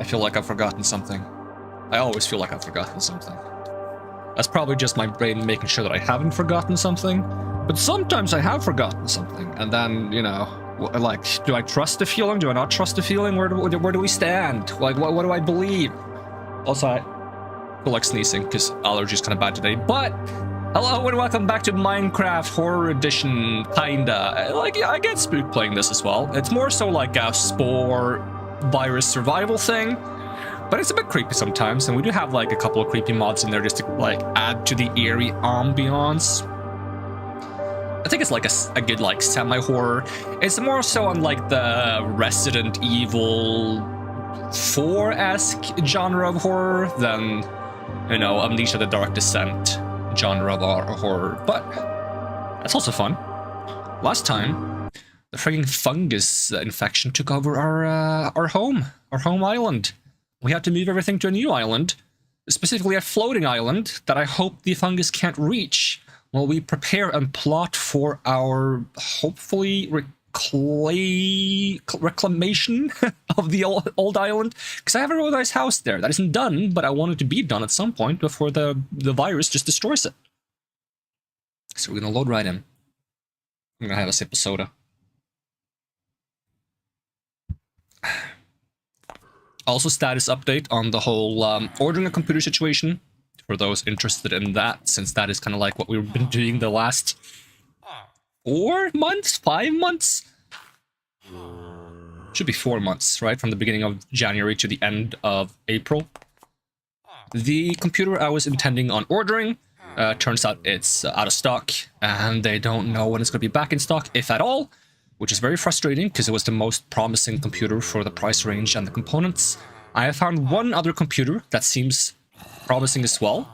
feel like I've forgotten something. I always feel like I've forgotten something. That's probably just my brain making sure that I haven't forgotten something. But sometimes I have forgotten something, and then, you know, like, do I trust the feeling? Do I not trust the feeling? Where do we stand? Like, what do I believe? Also, I feel like sneezing because allergy's kind of bad today. But hello and welcome back to Minecraft Horror Edition, kinda. Like, yeah, I get spooked playing this as well. It's more so like a Spore virus survival thing. But it's a bit creepy sometimes, and we do have like a couple of creepy mods in there just to like add to the eerie ambiance. I think it's like a good like semi-horror. It's more so on like the Resident Evil 4-esque genre of horror than, you know, Amnesia the Dark Descent genre of horror. But that's also fun. Last time, the frigging fungus infection took over our home island. We had to move everything to a new island, specifically a floating island that I hope the fungus can't reach while we prepare and plot for our, hopefully, reclamation of the old island. Because I have a really nice house there. That isn't done, but I want it to be done at some point before the virus just destroys it. So we're going to load right in. I'm going to have a sip of soda. Also, status update on the whole ordering a computer situation, for those interested in that, since that is kind of like what we've been doing the last 4 months, 5 months? Should be 4 months, right? From the beginning of January to the end of April. The computer I was intending on ordering, turns out it's out of stock, and they don't know when it's going to be back in stock, if at all. Which is very frustrating, because it was the most promising computer for the price range and the components. I have found one other computer that seems promising as well,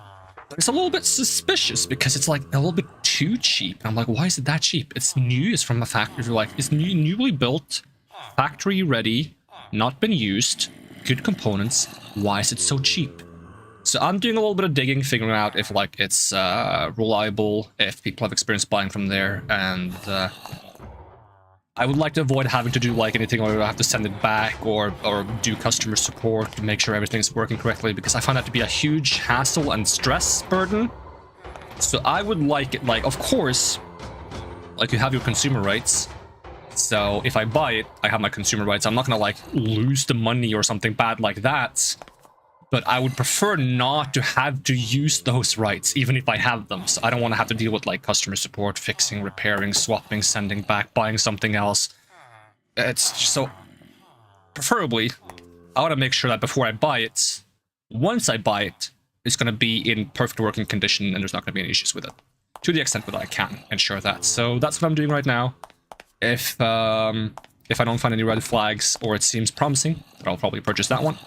but it's a little bit suspicious, because it's like a little bit too cheap. And I'm like, why is it that cheap? It's new, it's from a factory, like, it's newly built, factory ready, not been used, good components, why is it so cheap? So I'm doing a little bit of digging, figuring out if, like, it's reliable, if people have experience buying from there, and I would like to avoid having to do like anything where I have to send it back or do customer support to make sure everything's working correctly, because I find that to be a huge hassle and stress burden. So I would like it, like, of course, like, you have your consumer rights. So if I buy it, I have my consumer rights. I'm not gonna like lose the money or something bad like that. But I would prefer not to have to use those rights, even if I have them. So I don't want to have to deal with, like, customer support, fixing, repairing, swapping, sending back, buying something else. It's just so... Preferably, I want to make sure that before I buy it, once I buy it, it's going to be in perfect working condition and there's not going to be any issues with it. To the extent that I can ensure that. So that's what I'm doing right now. If I don't find any red flags or it seems promising, then I'll probably purchase that one.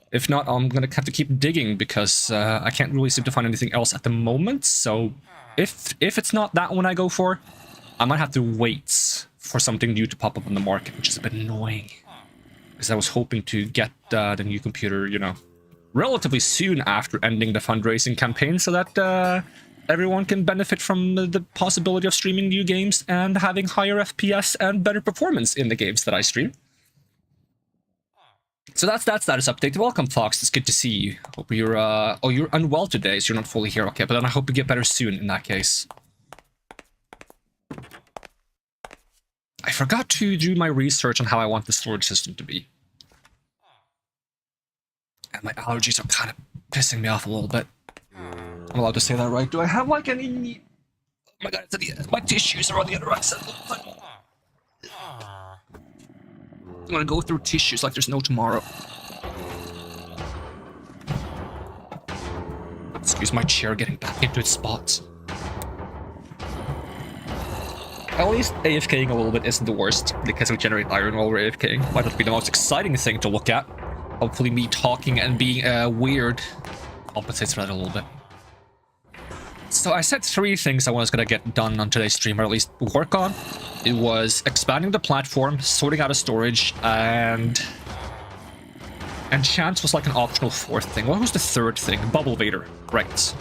If not, I'm gonna have to keep digging, because I can't really seem to find anything else at the moment. So if it's not that one I go for, I might have to wait for something new to pop up on the market, which is a bit annoying. Because I was hoping to get the new computer, you know, relatively soon after ending the fundraising campaign, so that everyone can benefit from the possibility of streaming new games and having higher FPS and better performance in the games that I stream. So that's that status update. Welcome, Fox. It's good to see you. Hope you're, oh, you're unwell today, so you're not fully here. Okay, but then I hope you get better soon in that case. I forgot to do my research on how I want the storage system to be. And my allergies are kind of pissing me off a little bit. I'm allowed to say that, right? Do I have, like, any... Oh my god, my tissues are on the other side. I'm gonna go through tissues like there's no tomorrow. Excuse my chair getting back into its spot. At least AFKing a little bit isn't the worst, because we generate iron while we're AFKing. Might not be the most exciting thing to look at. Hopefully me talking and being weird compensates for that a little bit. So I said 3 things I was going to get done on today's stream, or at least work on. It was expanding the platform, sorting out a storage, and chance was like an optional 4th thing. What was the 3rd thing? Bubble Vader. Right.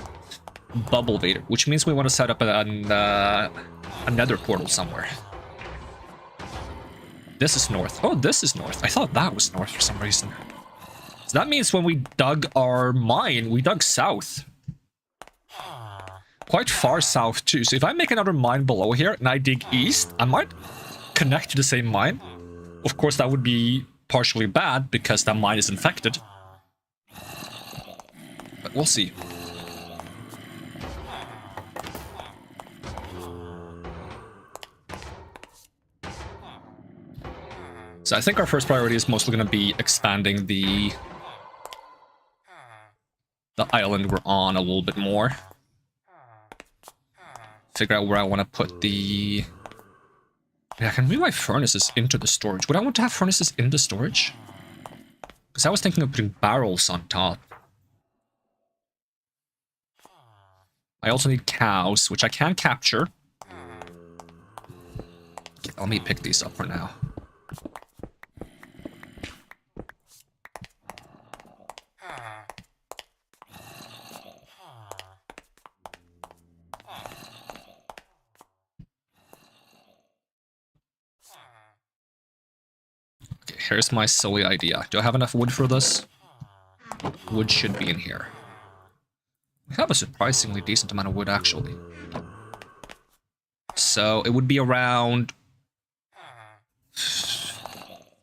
Bubble Vader, which means we want to set up a nether portal somewhere. This is north. Oh, this is north. I thought that was north for some reason. So that means when we dug our mine, we dug south. Quite far south too. So if I make another mine below here and I dig east, I might connect to the same mine. Of course, that would be partially bad because that mine is infected. But we'll see. So I think our first priority is mostly going to be expanding the island we're on a little bit more. Figure out where I want to put the... Yeah, I can move my furnaces into the storage. Would I want to have furnaces in the storage? Because I was thinking of putting barrels on top. I also need cows, which I can capture. Okay, let me pick these up for now. Here's my silly idea. Do I have enough wood for this? Wood should be in here. We have a surprisingly decent amount of wood, actually. So it would be around...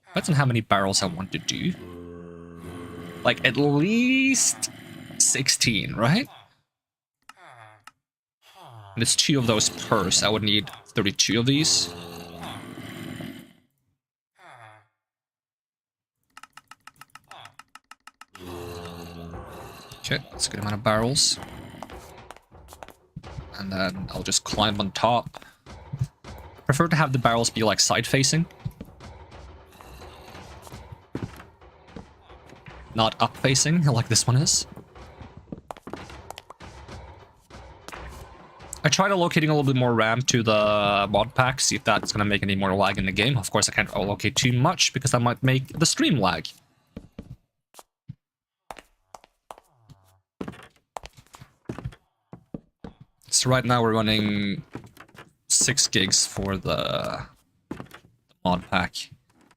Depends on how many barrels I want to do. Like, at least 16, right? And it's 2 of those per, so I would need 32 of these. Okay, that's a good amount of barrels. And then I'll just climb on top. I prefer to have the barrels be like side-facing. Not up-facing, like this one is. I tried allocating a little bit more RAM to the mod pack, see if that's going to make any more lag in the game. Of course, I can't allocate too much because that might make the stream lag. So right now we're running 6 gigs for the mod pack.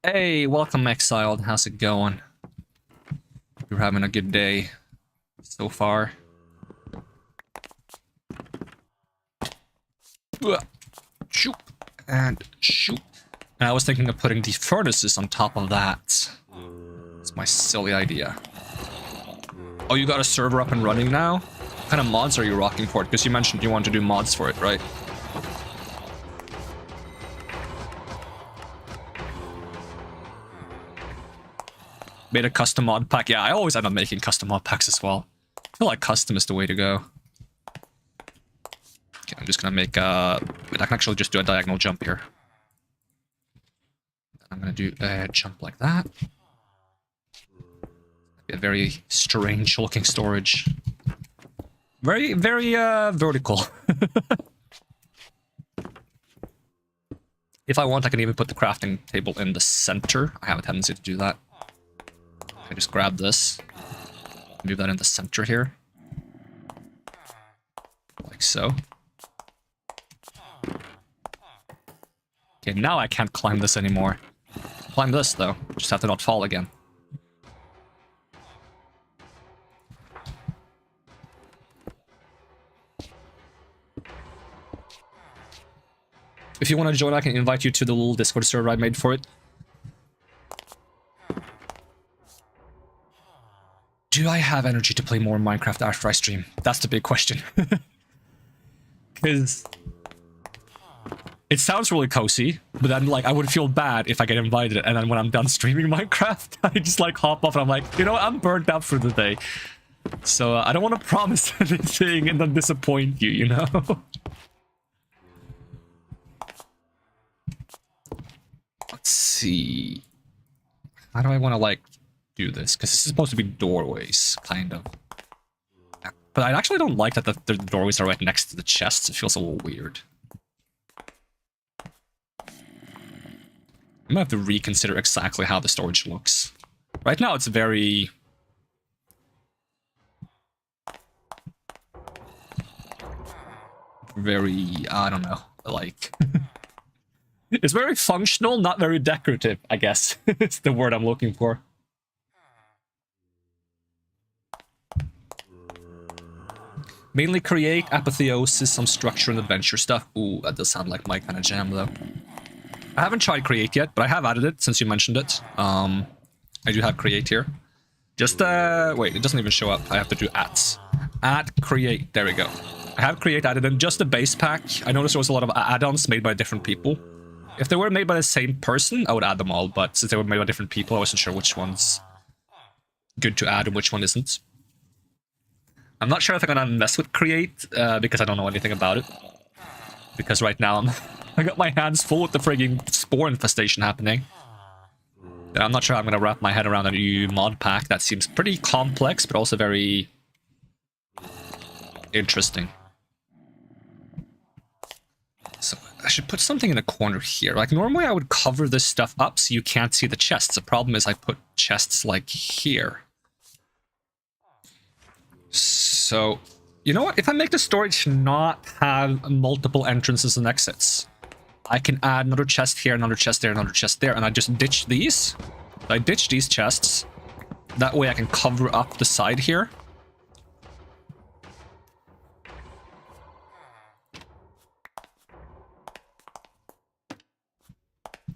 Hey, welcome Exiled. How's it going? You're having a good day so far. Shoot and shoot. And I was thinking of putting the furnaces on top of that. It's my silly idea. Oh, you got a server up and running now? What kind of mods are you rocking for it? Because you mentioned you want to do mods for it, right? Made a custom mod pack. Yeah, I always end up making custom mod packs as well. I feel like custom is the way to go. Okay, I'm just gonna make a... Wait, I can actually just do a diagonal jump here. I'm gonna do a jump like that. A very strange looking storage. Very, very vertical. If I want, I can even put the crafting table in the center. I have a tendency to do that. I just grab this. Move that in the center here. Like so. Okay, now I can't climb this anymore. Climb this, though. Just have to not fall again. If you want to join, I can invite you to the little Discord server I made for it. Do I have energy to play more Minecraft after I stream? That's the big question. Because it sounds really cozy, but then like I would feel bad if I get invited, and then when I'm done streaming Minecraft, I just like hop off and I'm like, you know, I'm burnt out for the day. So I don't want to promise anything and then disappoint you, you know? Let's see. How do I want to like do this? Because this is supposed to be doorways, kind of. But I actually don't like that the doorways are right next to the chests. It feels a little weird. I'm gonna have to reconsider exactly how the storage looks. Right now it's very... I don't know, like... It's very functional, not very decorative, I guess. It's the word I'm looking for. Mainly create, apotheosis, some structure and adventure stuff. Ooh, that does sound like my kind of jam, though. I haven't tried create yet, but I have added it since you mentioned it. I do have create here. Just, wait, it doesn't even show up. I have to do @. @create, there we go. I have create added in, just the base pack. I noticed there was a lot of add-ons made by different people. If they were made by the same person, I would add them all, but since they were made by different people, I wasn't sure which one's good to add and which one isn't. I'm not sure if I'm gonna mess with create, because I don't know anything about it. Because right now, I got my hands full with the frigging spore infestation happening. And I'm not sure I'm gonna wrap my head around a new mod pack that seems pretty complex, but also very interesting. So I should put something in the corner here. Like, normally I would cover this stuff up so you can't see the chests. The problem is I put chests like here. So, you know what? If I make the storage not have multiple entrances and exits, I can add another chest here, another chest there, another chest there, and I just ditch these. I ditch these chests. That way I can cover up the side here.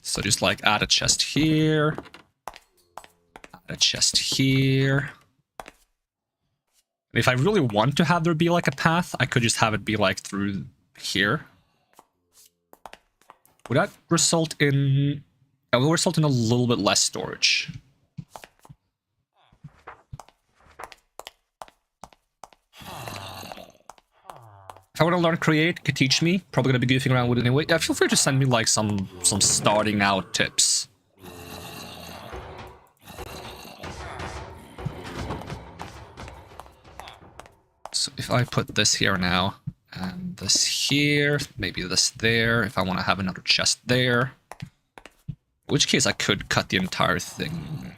So just like add a chest here, add a chest here. If I really want to have there be like a path, I could just have it be like through here. Would that result in... It will result in a little bit less storage. If I want to learn create, you could teach me. Probably going to be goofing around with it anyway. Yeah, feel free to send me like some starting out tips. So if I put this here now, and this here, maybe this there, if I want to have another chest there. In which case I could cut the entire thing.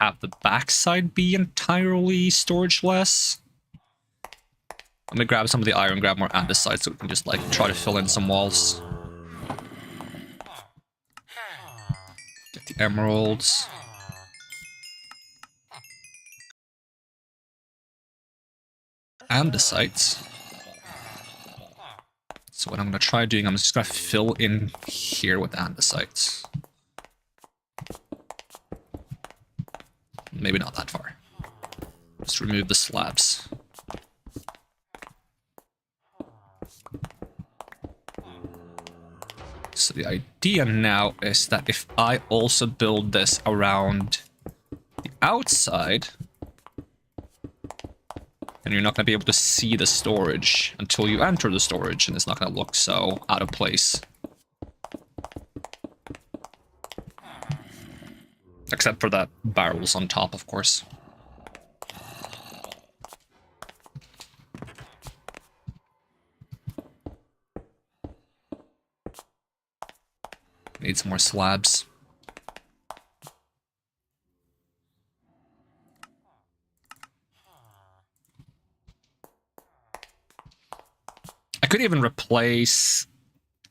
Have the backside be entirely storage-less. Let me grab some of the iron, grab more andesite so we can just like try to fill in some walls. Get the emeralds. Andesite. So what I'm going to try doing, I'm just going to fill in here with andesite. Maybe not that far. Just remove the slabs. So the idea now is that if I also build this around the outside, then you're not going to be able to see the storage until you enter the storage, and it's not going to look so out of place. Except for that barrels on top, of course. Need some more slabs. I could even replace...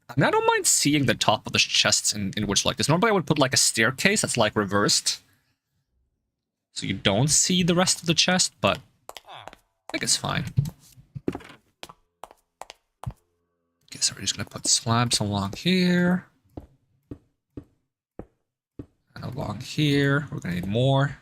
I mean, I don't mind seeing the top of the chests in which like this. Normally I would put like a staircase that's like reversed. So you don't see the rest of the chest, but I think it's fine. Okay, so we're just gonna put slabs along here. And along here. We're gonna need more.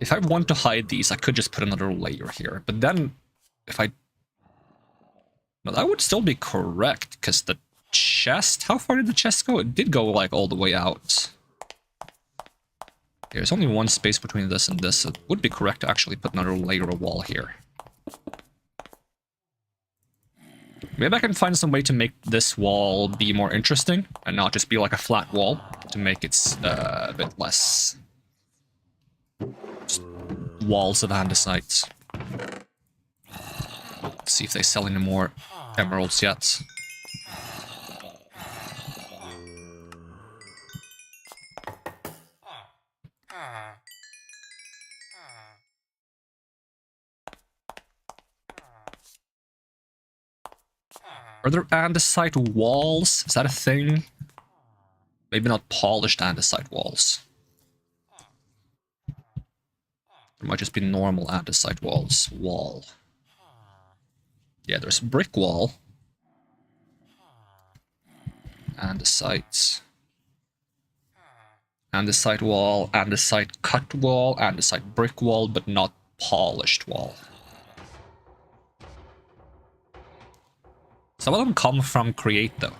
If I want to hide these, I could just put another layer here. But then, if I... No, that would still be correct, because the chest... How far did the chest go? It did go, like, all the way out. There's only one space between this and this. It would be correct to actually put another layer of wall here. Maybe I can find some way to make this wall be more interesting, and not just be like a flat wall, to make it a bit less... walls of andesite. Let's see if they sell any more emeralds yet. Are there andesite walls? Is that a thing? Maybe not polished andesite walls. There might just be normal andesite walls. Wall. Yeah, there's brick wall. Andesite. Andesite wall, andesite cut wall, andesite brick wall, but not polished wall. Some of them come from create though.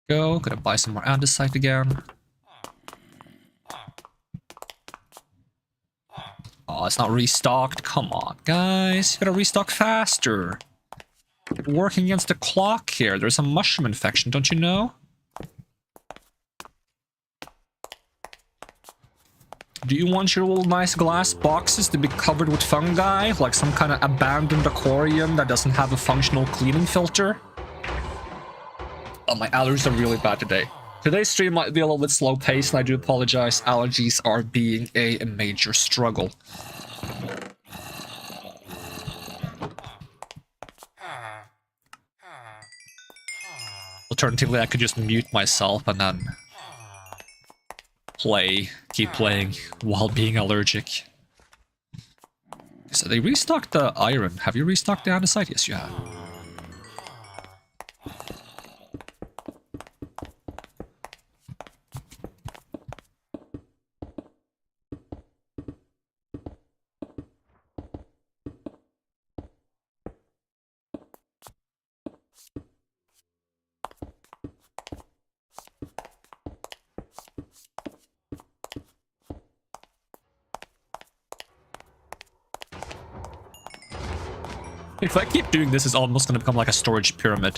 Go, gonna buy some more andesite again. Oh, it's not restocked. Come on, guys. You gotta restock faster. You're working against the clock here. There's a mushroom infection, don't you know? Do you want your little nice glass boxes to be covered with fungi? Like some kind of abandoned aquarium that doesn't have a functional cleaning filter? Oh, my allergies are really bad today. Today's stream might be a little bit slow paced, and I do apologize. Allergies are being a major struggle. Alternatively, I could just mute myself and then keep playing while being allergic. So they restocked the iron. Have you restocked the andesite? Yes, you have. If I keep doing this, it's almost going to become like a storage pyramid.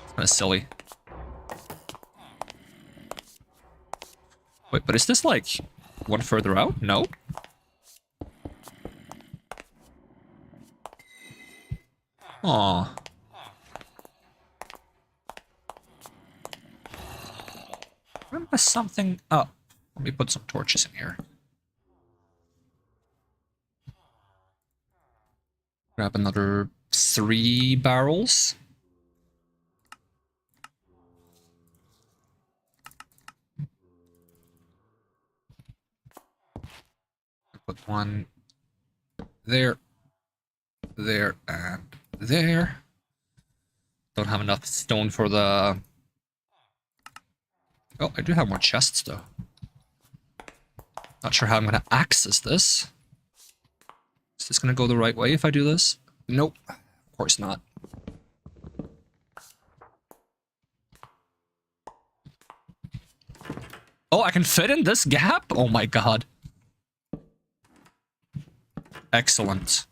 It's kind of silly. Wait, but is this like one further out? No? Aw. Remember something up. Let me put some torches in here. Grab another 3 barrels. Put one there, there, and there. Don't have enough stone for the... Oh, I do have more chests though. Not sure how I'm gonna access this. Is this gonna go the right way if I do this? Nope. Of course not. Oh, I can fit in this gap? Oh my god. Excellent.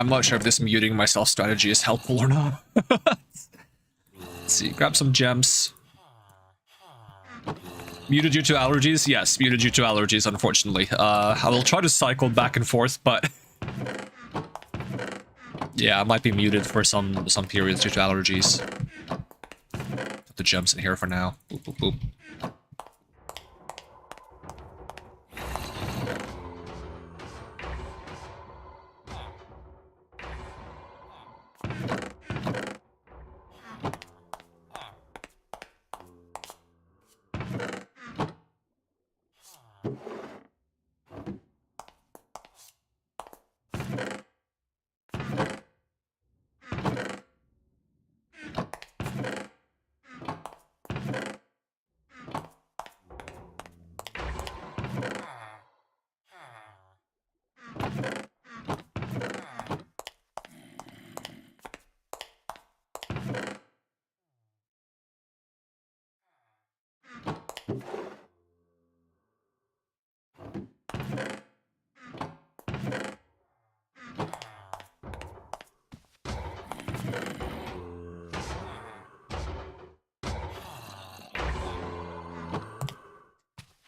I'm not sure if this muting myself strategy is helpful or not. Let's see, grab some gems. Muted due to allergies? Yes, muted due to allergies, unfortunately. I will try to cycle back and forth, but... yeah, I might be muted for some periods due to allergies. Put the gems in here for now. Boop, boop, boop.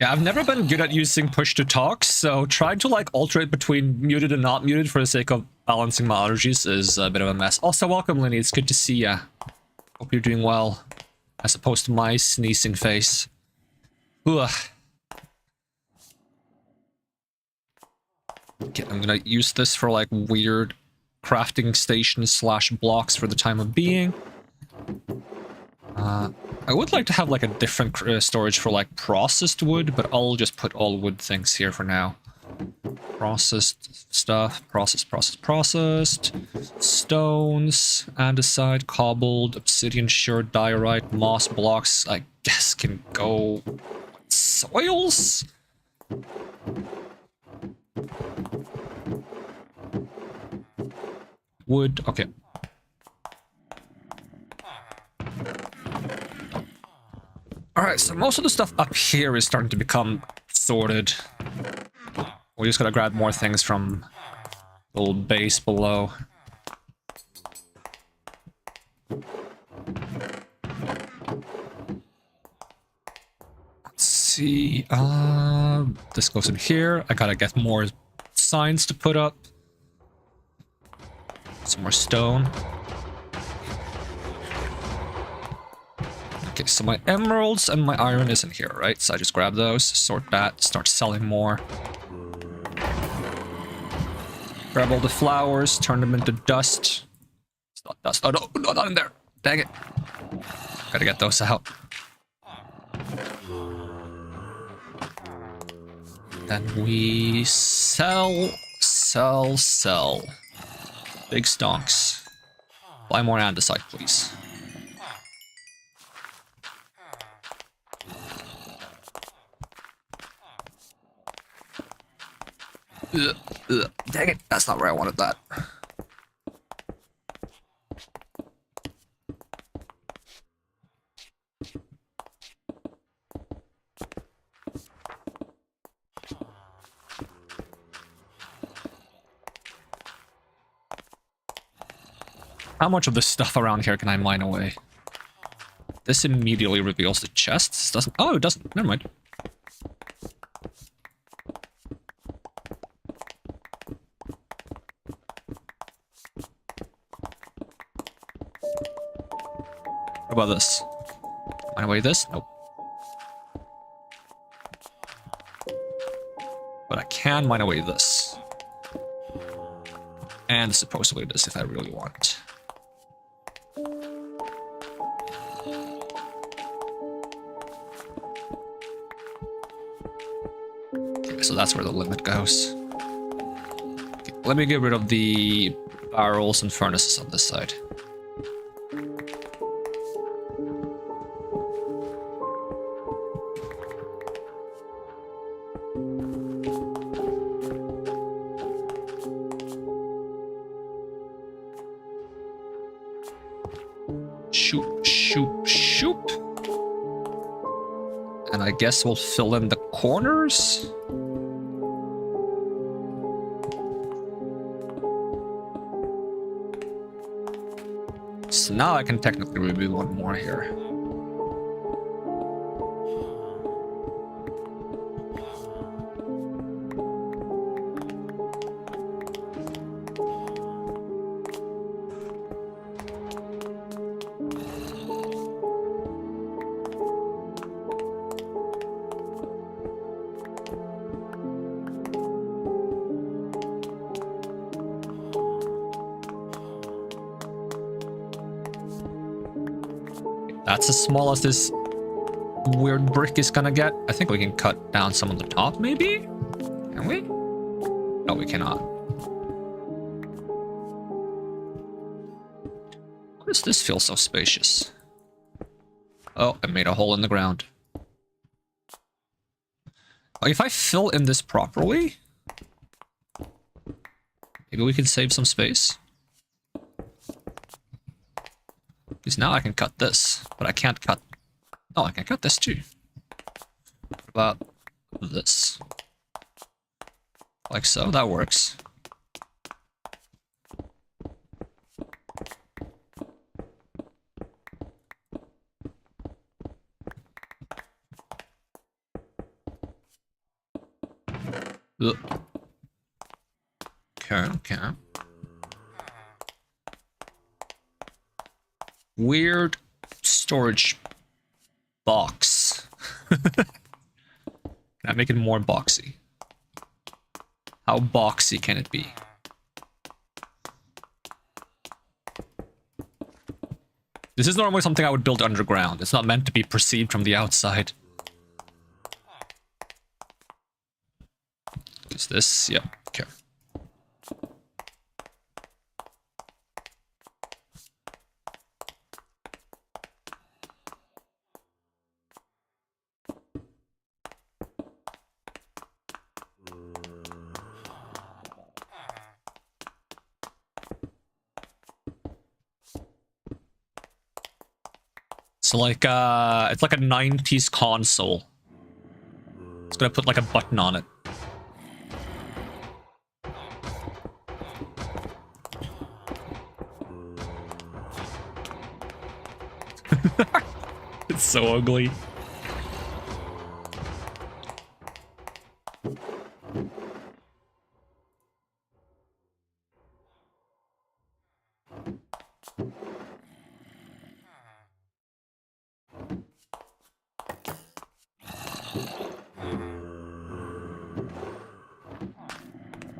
Yeah, I've never been good at using push to talk, so trying to like alternate between muted and not muted for the sake of balancing my allergies is a bit of a mess. Also, welcome, Linny. It's good to see ya. Hope you're doing well, as opposed to my sneezing face. Ugh. Okay, I'm gonna use this for like weird crafting stations slash blocks for the time of being. I would like to have like a different storage for like processed wood, but I'll just put all wood things here for now. Processed stuff, processed. Stones, andesite, cobbled, obsidian, shard, diorite, moss blocks, I guess can go... soils? Wood, okay. Alright, so most of the stuff up here is starting to become sorted. We just gotta grab more things from the little base below. Let's see, this goes in here. I gotta get more signs to put up. Some more stone. Okay, so my emeralds and my iron is in here, right? So I just grab those, sort that, start selling more. Grab all the flowers, turn them into dust. It's not dust. Oh, no, not in there. Dang it. Gotta get those out. Then we sell. Big stonks. Buy more andesite, please. Dang it, that's not where I wanted that. How much of this stuff around here can I mine away? This immediately reveals the chests. Doesn't... oh, it doesn't. Never mind. What about this? Mine away this? Nope. But I can mine away this. And supposedly this if I really want. Okay, so that's where the limit goes. Okay, let me get rid of the barrels and furnaces on this side. Shoop. And I guess we'll fill in the corners. So now I can technically remove one more here. That's as small as this weird brick is gonna get. I think we can cut down some on the top, maybe? Can we? No, we cannot. Why does this feel so spacious? Oh, I made a hole in the ground. If I fill in this properly, maybe we can save some space. Because now I can cut this, but I can't cut... Oh, I can cut this too. What about this? Like so, that works. Ugh. Okay. Weird storage box. Can I make it more boxy? How boxy can it be? This is normally something I would build underground. It's not meant to be perceived from the outside. Is this? Yeah, okay. So like, it's like a 90s console. It's gonna put like a button on it. It's so ugly.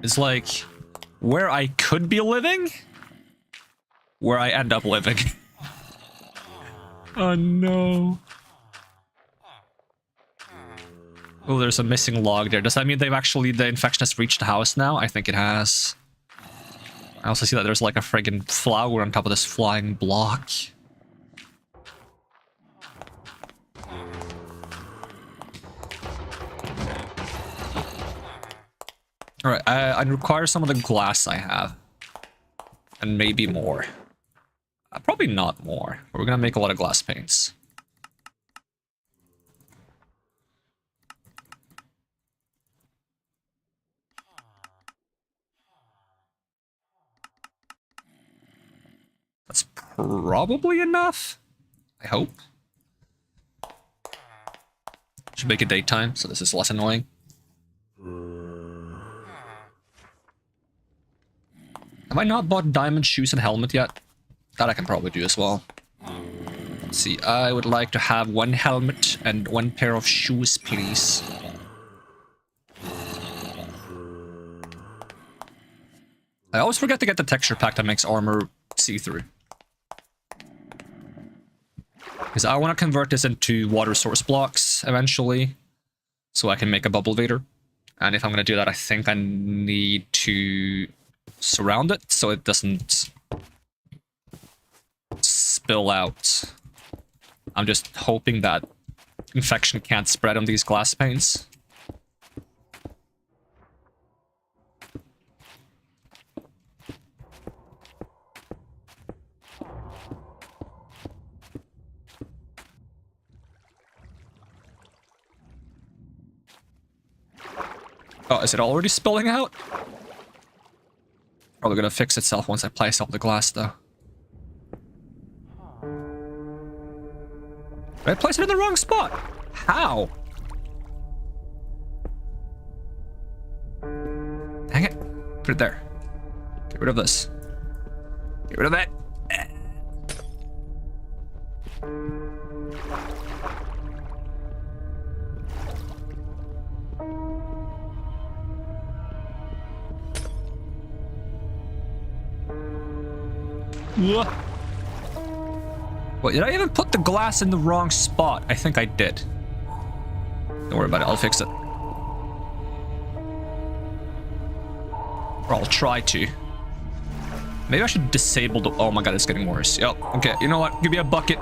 It's like where I could be living, where I end up living. Oh no. Oh, there's a missing log there. Does that mean they've actually, the infection has reached the house now? I think it has. I also see that there's like a friggin' flower on top of this flying block. Alright, I require some of the glass I have. And maybe more. Probably not more. But we're gonna make a lot of glass paints. That's probably enough. I hope. Should make it daytime, so this is less annoying. Have I not bought diamond shoes and helmet yet? That I can probably do as well. Let's see, I would like to have one helmet and one pair of shoes, please. I always forget to get the texture pack that makes armor see-through. Because I want to convert this into water source blocks eventually, so I can make a bubble vader. And if I'm going to do that, I think I need to surround it so it doesn't spill out. I'm just hoping that infection can't spread on these glass panes. Oh, is it already spilling out? Probably gonna fix itself once I place all the glass, though. Did I place it in the wrong spot? How? Dang it. Put it there. Get rid of this. Get rid of that. Wait, did I even put the glass in the wrong spot? I think I did. Don't worry about it, I'll fix it. Or I'll try to. Maybe I should disable the... Oh my god, it's getting worse. Yep, okay, you know what? Give me a bucket.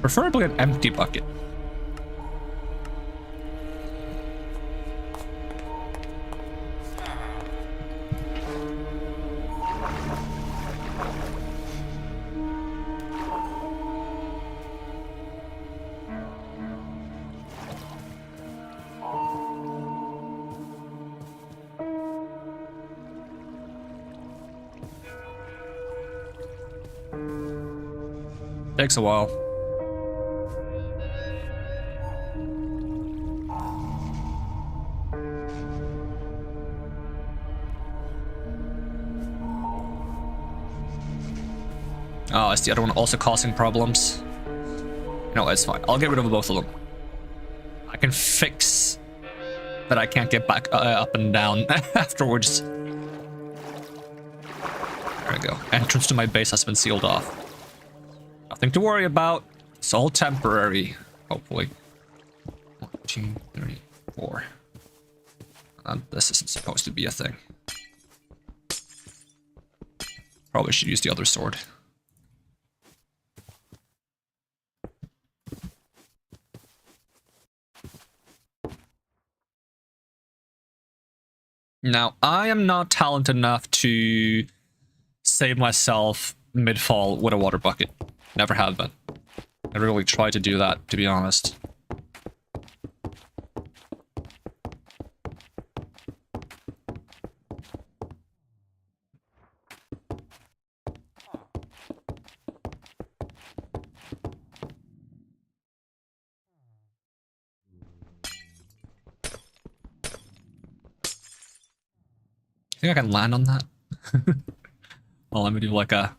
Preferably an empty bucket. Takes a while. Oh, it's the other one also causing problems. No, it's fine. I'll get rid of both of them. I can fix that I can't get back up and down afterwards. There we go. Entrance to my base has been sealed off. Nothing to worry about. It's all temporary, hopefully. 1, 2, 3, 4. And this isn't supposed to be a thing. Probably should use the other sword. Now, I am not talented enough to save myself mid-fall with a water bucket. Never have been. I really tried to do that, to be honest. I think I can land on that. Well, let me do like a...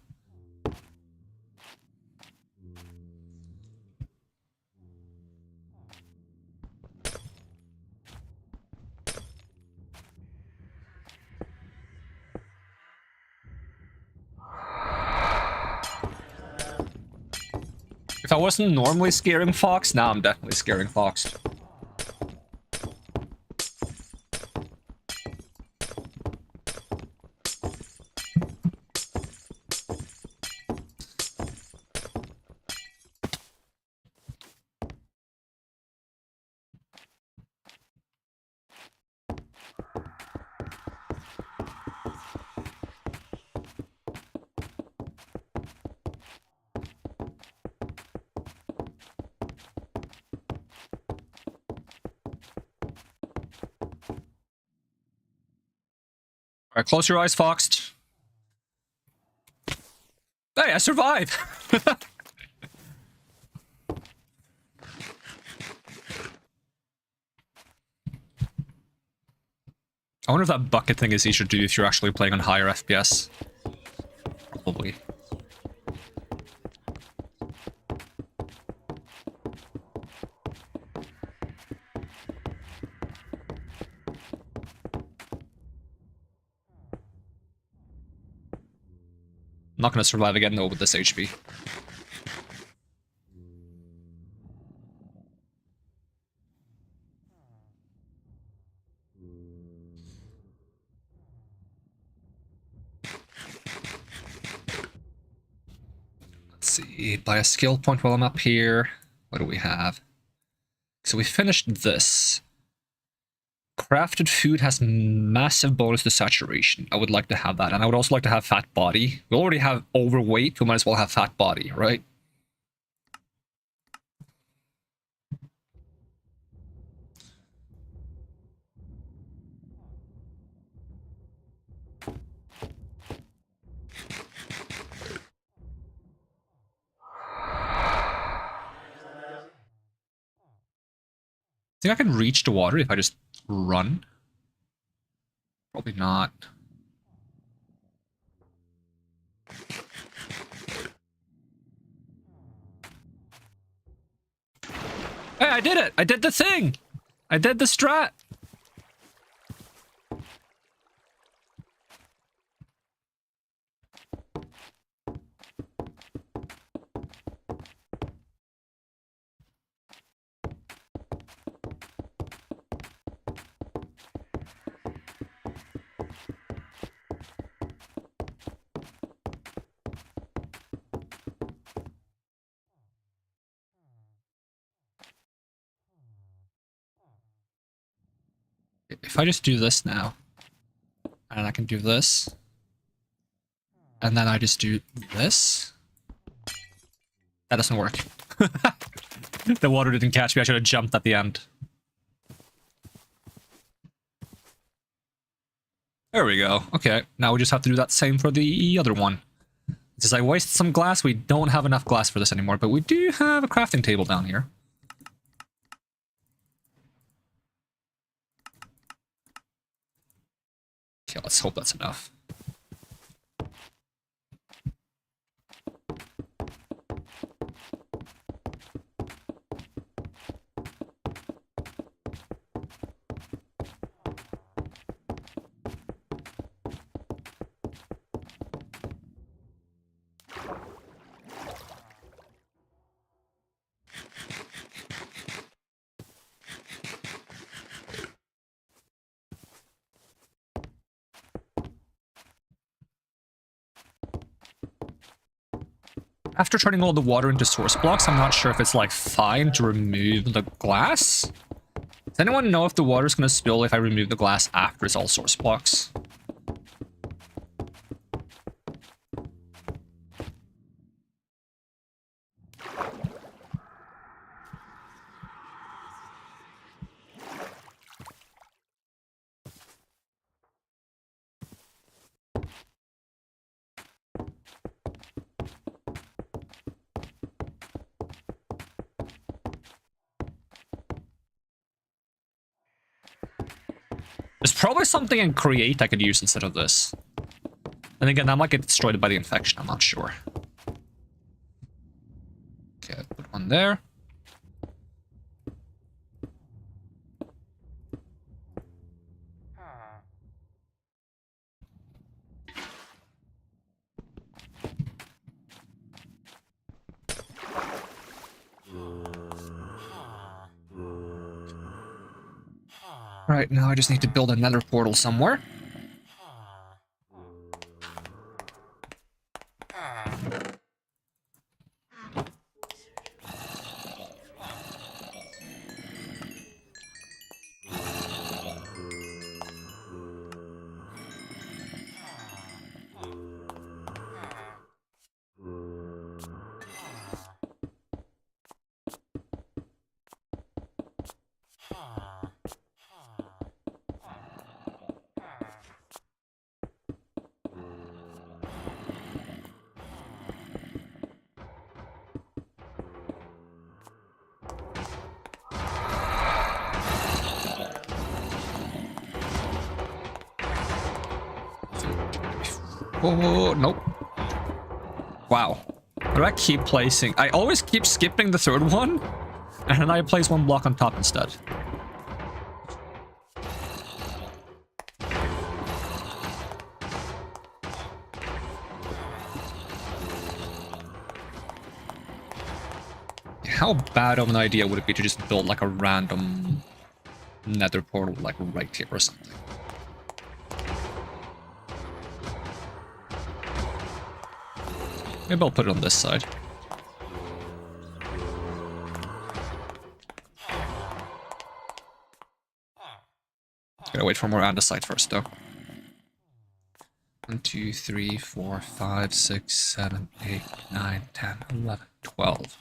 If I wasn't normally scaring Fox, now I'm definitely scaring Fox. Alright, close your eyes, Fox. Hey, I survived! I wonder if that bucket thing is easier to do if you're actually playing on higher FPS. Probably. I'm not gonna survive again though with this HP. Let's see, buy a skill point while I'm up here. What do we have? So we finished this. Crafted food has massive bonus to saturation. I would like to have that. And I would also like to have fat body. We already have overweight. We might as well have fat body, right? think I can reach the water if I just run? Probably not. Hey, I did it! I did the thing! I did the strat! If I just do this now, and I can do this, and then I just do this, that doesn't work. The water didn't catch me, I should have jumped at the end. There we go. Okay, now we just have to do that same for the other one. Since I wasted some glass, we don't have enough glass for this anymore, but we do have a crafting table down here. Okay, let's hope that's enough. After turning all the water into source blocks, I'm not sure if it's like fine to remove the glass. Does anyone know if the water's gonna spill if I remove the glass after it's all source blocks? There's probably something in Create I could use instead of this. And again, that might get destroyed by the infection, I'm not sure. Okay, put one there. Right, now I just need to build another portal somewhere. Oh, nope. Wow. Why do I keep placing? I always keep skipping the third one, and then I place one block on top instead. How bad of an idea would it be to just build like a random nether portal like right here or something? Maybe I'll put it on this side. Gotta wait for more andesite first, though. 1, 2, 3, 4, 5, 6, 7, 8, 9, 10, 11, 12.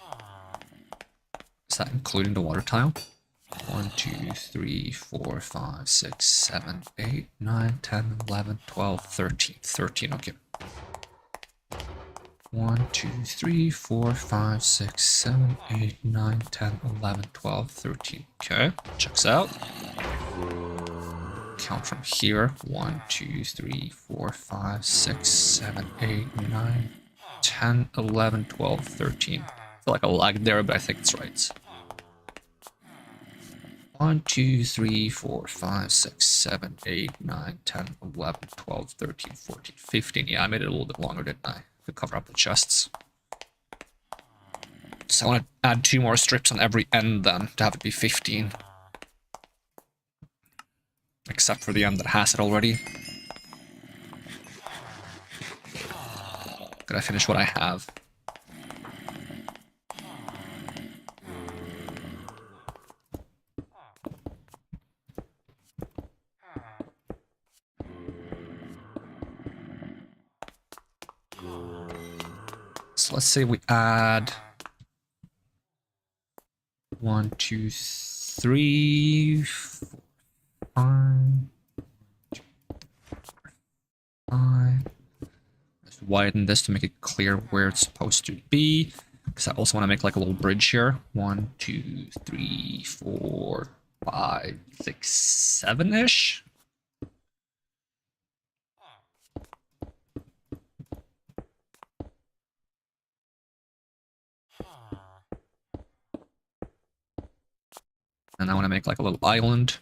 Is that including the water tile? 1, 2, 3, 4, 5, 6, 7, 8, 9, 10, 11, 12, 13. 13, okay. 1, 2, 3, 4, 5, 6, 7, 8, 9, 10, 11, 12, 13. Okay, checks out. Count from here. 1, 2, 3, 4, 5, 6, 7, 8, 9, 10, 11, 12, 13. I feel like a lag there, but I think it's right. 1, 2, 3, 4, 5, 6, 7, 8, 9, 10, 11, 12, 13, 14, 15. Yeah, I made it a little bit longer, didn't I? To cover up the chests. So I want to add 2 more strips on every end then, to have it be 15. Except for the end that has it already. Gotta finish what I have. So let's say we add 1, 2, 3, 4, 5, 5. Let's widen this to make it clear where it's supposed to be. Because I also want to make like a little bridge here. 1, 2, 3, 4, 5, 6, 7-ish. And I want to make like a little island.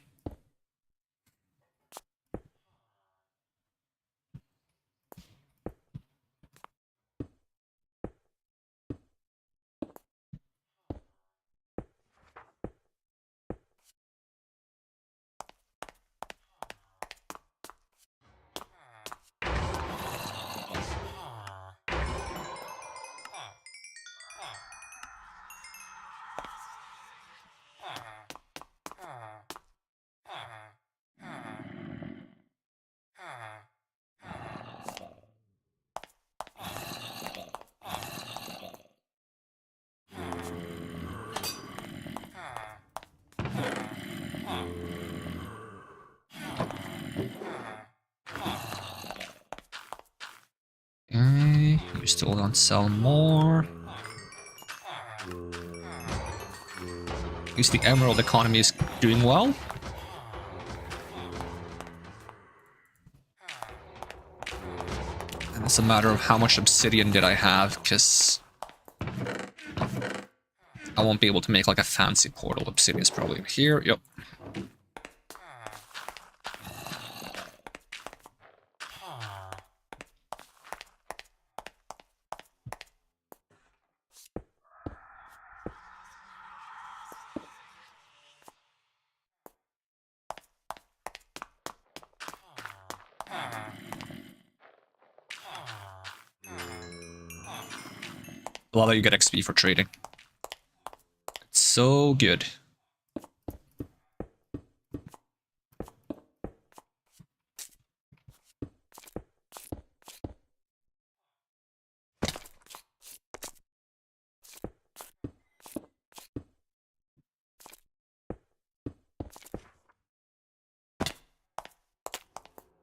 Okay, you still don't sell more. At least the emerald economy is doing well. And it's a matter of how much obsidian did I have, because I won't be able to make like a fancy portal. Obsidian is probably in here. Yep. I love that you get XP for trading. It's so good.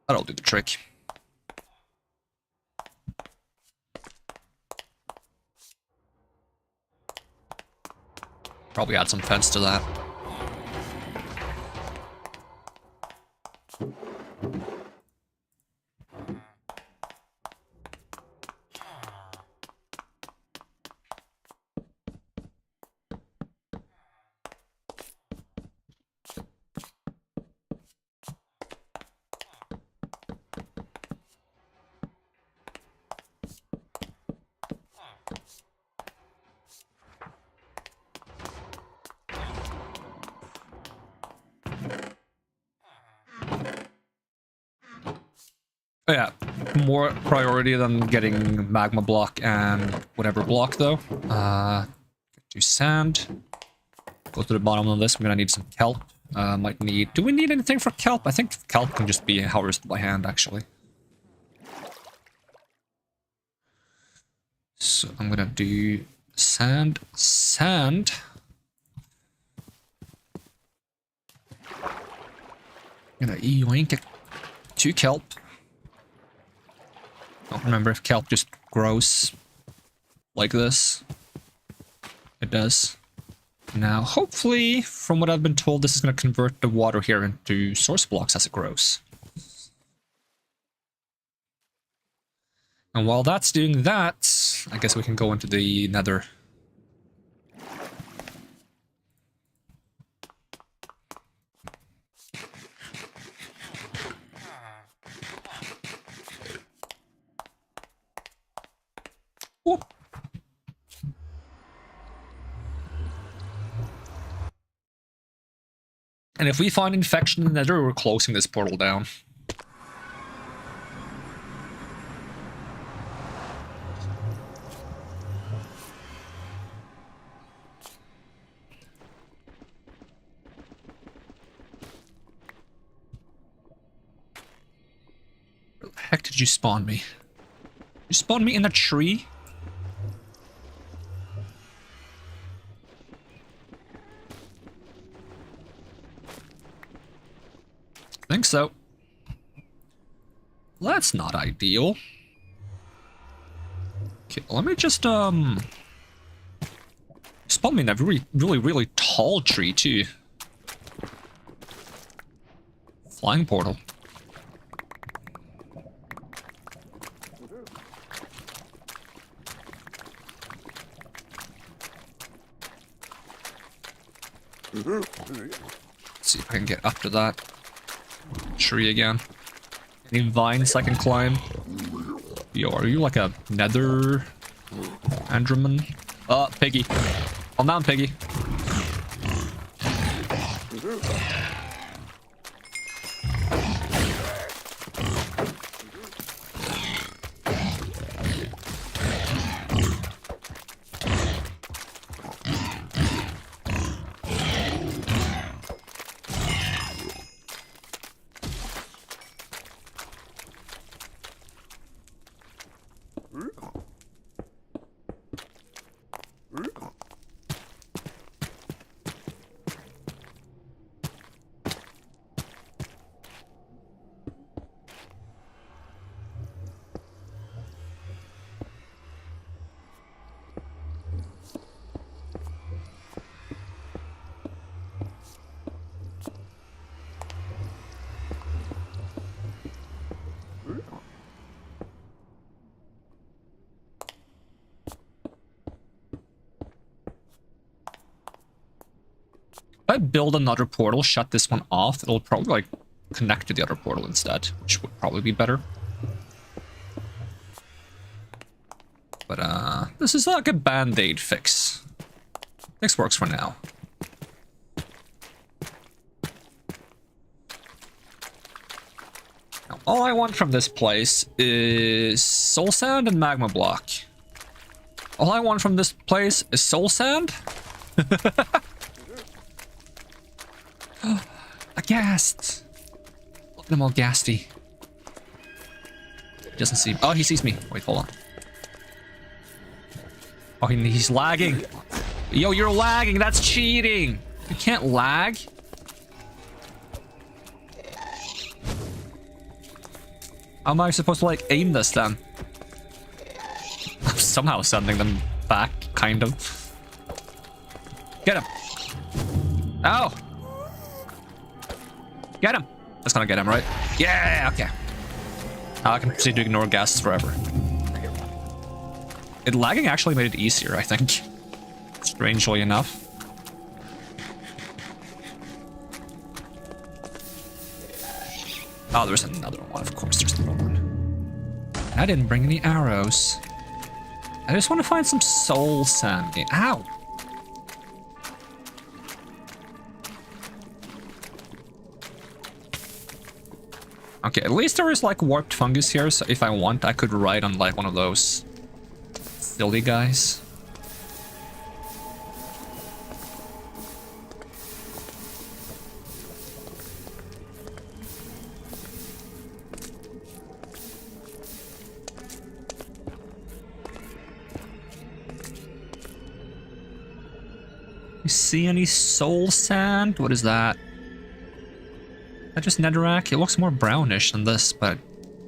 That'll do the trick. Probably add some fence to that. Oh yeah, more priority than getting magma block and whatever block though. Do sand. Go to the bottom of this. I'm gonna need some kelp. Might need. Do we need anything for kelp? I think kelp can just be harvested by hand actually. So I'm gonna do sand. Sand. I'm gonna yoink 2 kelp. Don't remember if kelp just grows like this. It does. Now, hopefully, from what I've been told, this is going to convert the water here into source blocks as it grows. And while that's doing that, I guess we can go into the nether. Whoop. And if we find infection in the nether, we're closing this portal down. Where the heck did you spawn me? You spawned me in a tree? I think so. Well, that's not ideal. Okay, let me just spawn me in a really tall tree too. Flying portal. Let's see if I can get up to that tree again. Any vines I can climb? Yo, are you like a nether Androman? Oh, piggy. Calm down, piggy. If I build another portal, shut this one off, it'll probably like connect to the other portal instead, which would probably be better. But this is like a band-aid fix. This works for now. Now, all I want from this place is soul sand and magma block. All I want from this place is soul sand. Aghast. Look at him all ghasty. He doesn't see. Oh, he sees me. Wait, hold on. Oh, he's lagging. Yo, you're lagging. That's cheating. You can't lag. How am I supposed to like aim this then? I'm somehow sending them back, kind of. Get him. Oh. Get him! That's gonna get him, right? Yeah, okay. Now I can proceed to ignore gases forever. It lagging actually made it easier, I think. Strangely enough. Oh, there's another one. Of course, there's another one. I didn't bring any arrows. I just want to find some soul sand. Ow! Okay, at least there is like warped fungus here, so if I want, I could ride on like one of those silly guys. You see any soul sand? What is that? Is that just netherrack? It looks more brownish than this, but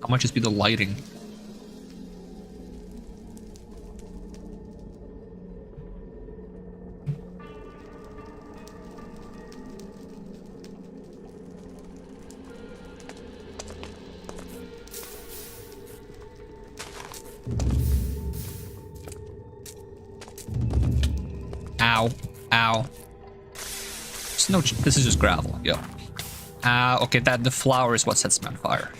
that might just be the lighting. Ow. Ow. No, this is just gravel. Yep. Okay, the flower is what sets me on fire.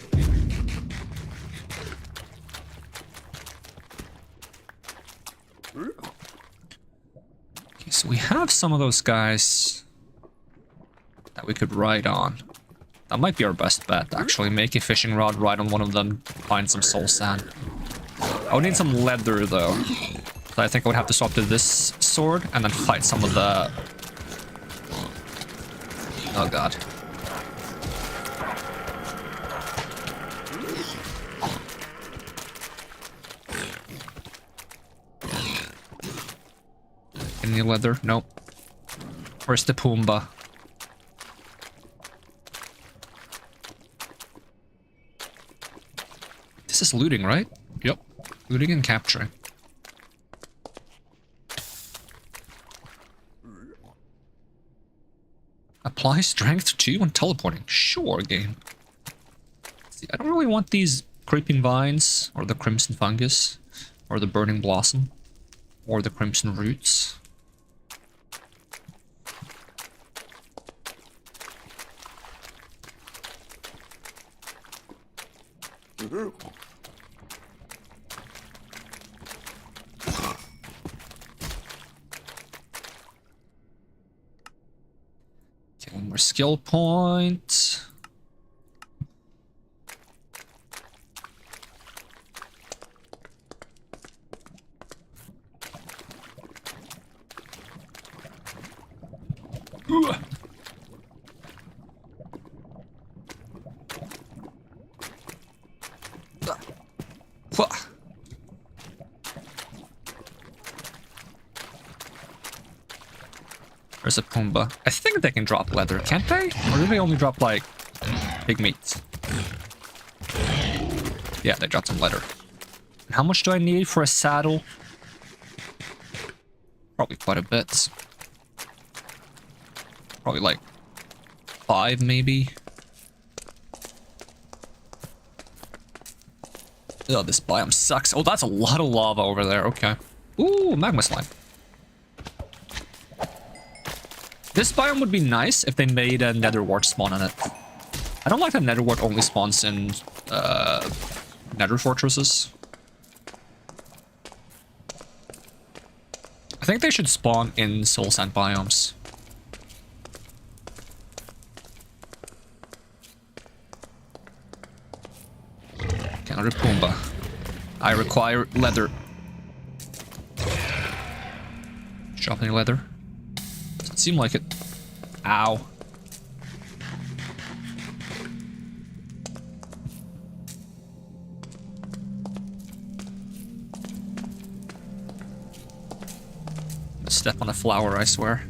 Okay, so we have some of those guys that we could ride on. That might be our best bet, actually. Make a fishing rod, ride on one of them, find some soul sand. I would need some leather, though. So I think I would have to swap to this sword and then fight some of the... Oh god. Any leather? Nope. Where's the Pumbaa? This is looting, right? Yep. Looting and capturing. Apply strength 2 when teleporting. Sure, game. See, I don't really want these creeping vines, or the crimson fungus, or the burning blossom, or the crimson roots. Okay, one more skill point. There's a Pumbaa. I think they can drop leather, can't they? Or do they only drop, like, big meats? Yeah, they dropped some leather. And how much do I need for a saddle? Probably quite a bit. Probably like 5, maybe. Oh, this biome sucks. Oh, that's a lot of lava over there. Okay. Ooh, magma slime. This biome would be nice if they made a nether wart spawn in it. I don't like that nether wart only spawns in nether fortresses. I think they should spawn in soul sand biomes. Okay, another Pumbaa. I require leather. Drop any leather? Doesn't seem like it. Ow. Step on a flower, I swear.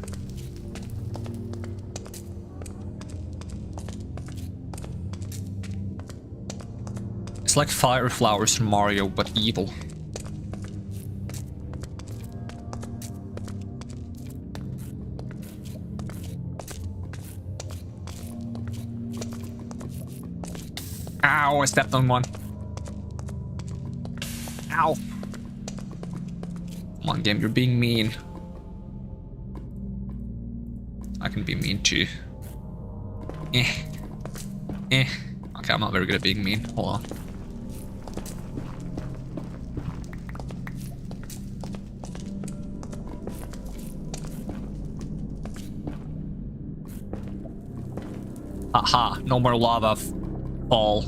It's like fire flowers from Mario, but evil. Ow, I stepped on one. Ow. Come on, game, you're being mean. I can be mean too. Eh. Okay, I'm not very good at being mean. Hold on. Aha, no more lava fall.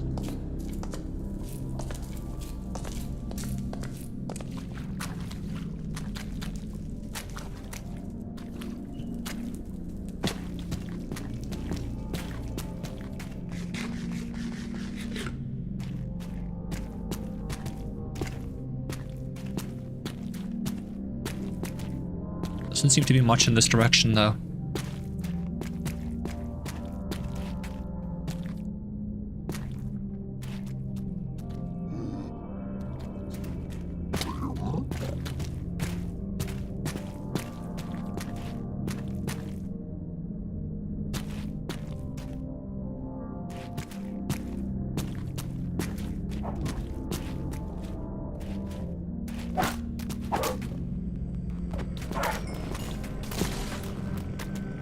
Doesn't seem to be much in this direction though.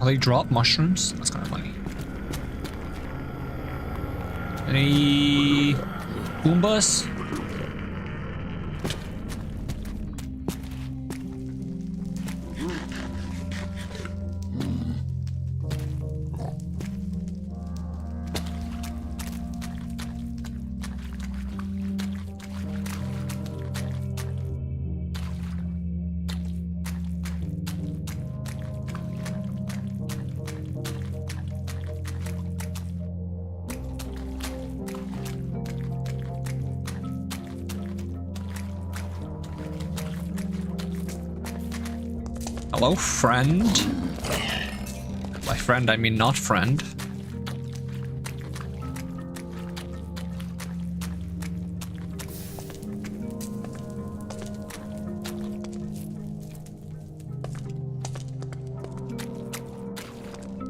Will they drop mushrooms? That's kind of funny. Any Goombas? Hello, friend. By friend, I mean not friend.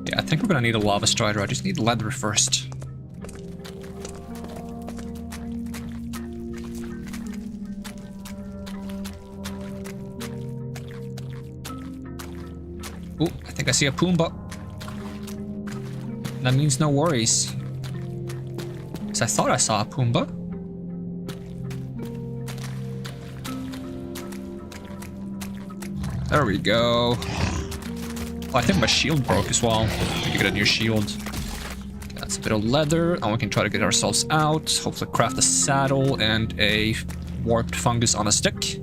Yeah, I think we're gonna need a lava strider. I just need leather first. Ooh, I think I see a Pumbaa. That means no worries. Because I thought I saw a Pumbaa. There we go. Oh, I think my shield broke as well. We can get a new shield. Okay, that's a bit of leather, and we can try to get ourselves out. Hopefully craft a saddle and a warped fungus on a stick.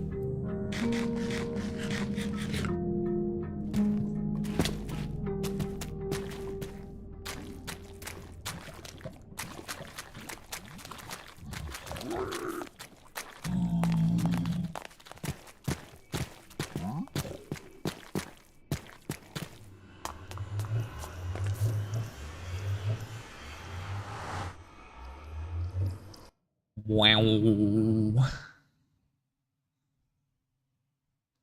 Wow. I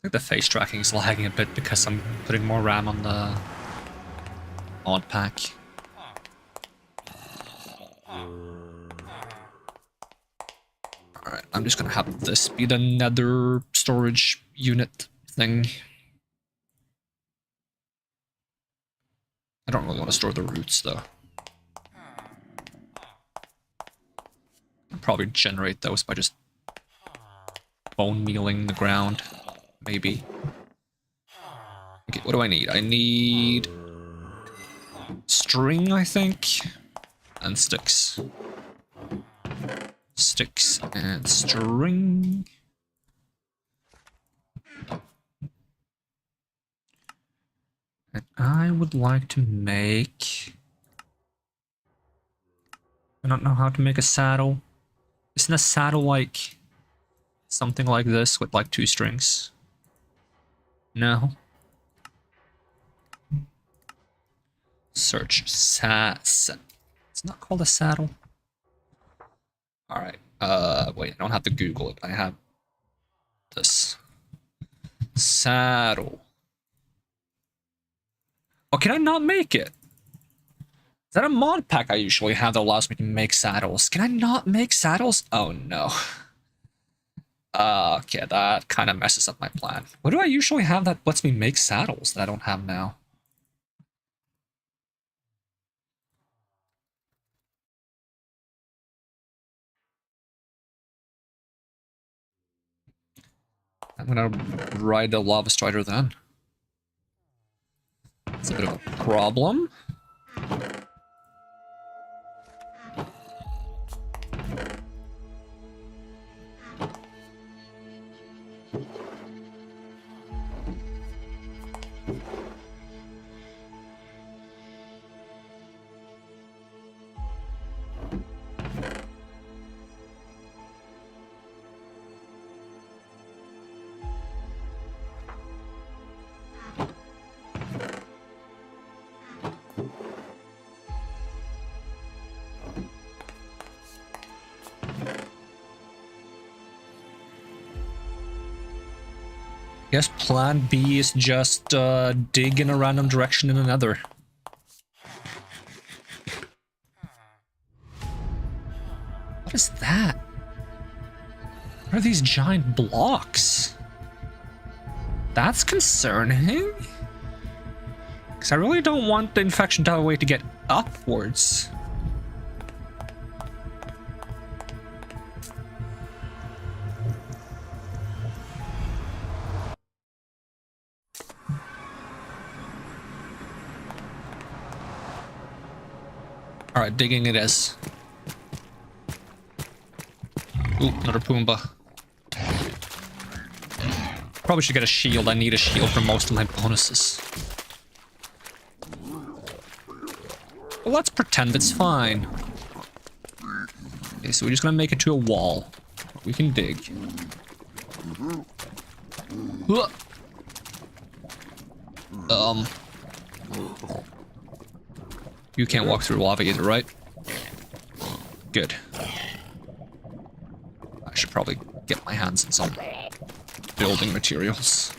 think the face tracking is lagging a bit because I'm putting more RAM on the mod pack. Alright, I'm just gonna have this be the nether storage unit thing. I don't really want to store the roots though. I'll probably generate those by just bone mealing the ground, maybe. Okay, what do I need? I need string, I think, and sticks. Sticks and string. And I would like to make... I don't know how to make a saddle. Isn't a saddle like something like this with like 2 strings? No. Search it's not called a saddle. Alright, wait, I don't have to Google it. I have this. Saddle. Oh, can I not make it? Is that a mod pack I usually have that allows me to make saddles? Can I not make saddles? Oh no. Okay, that kind of messes up my plan. What do I usually have that lets me make saddles that I don't have now? I'm gonna ride the lava strider then. It's a bit of a problem. Guess plan B is just dig in a random direction in another. What is that? What are these giant blocks? That's concerning. Because I really don't want the infection to have a way to get upwards. Alright, digging it is. Ooh, another Pumbaa. Probably should get a shield. I need a shield for most of my bonuses. Well, let's pretend it's fine. Okay, so we're just gonna make it to a wall. We can dig. You can't walk through lava either, right? Good. I should probably get my hands on some building materials.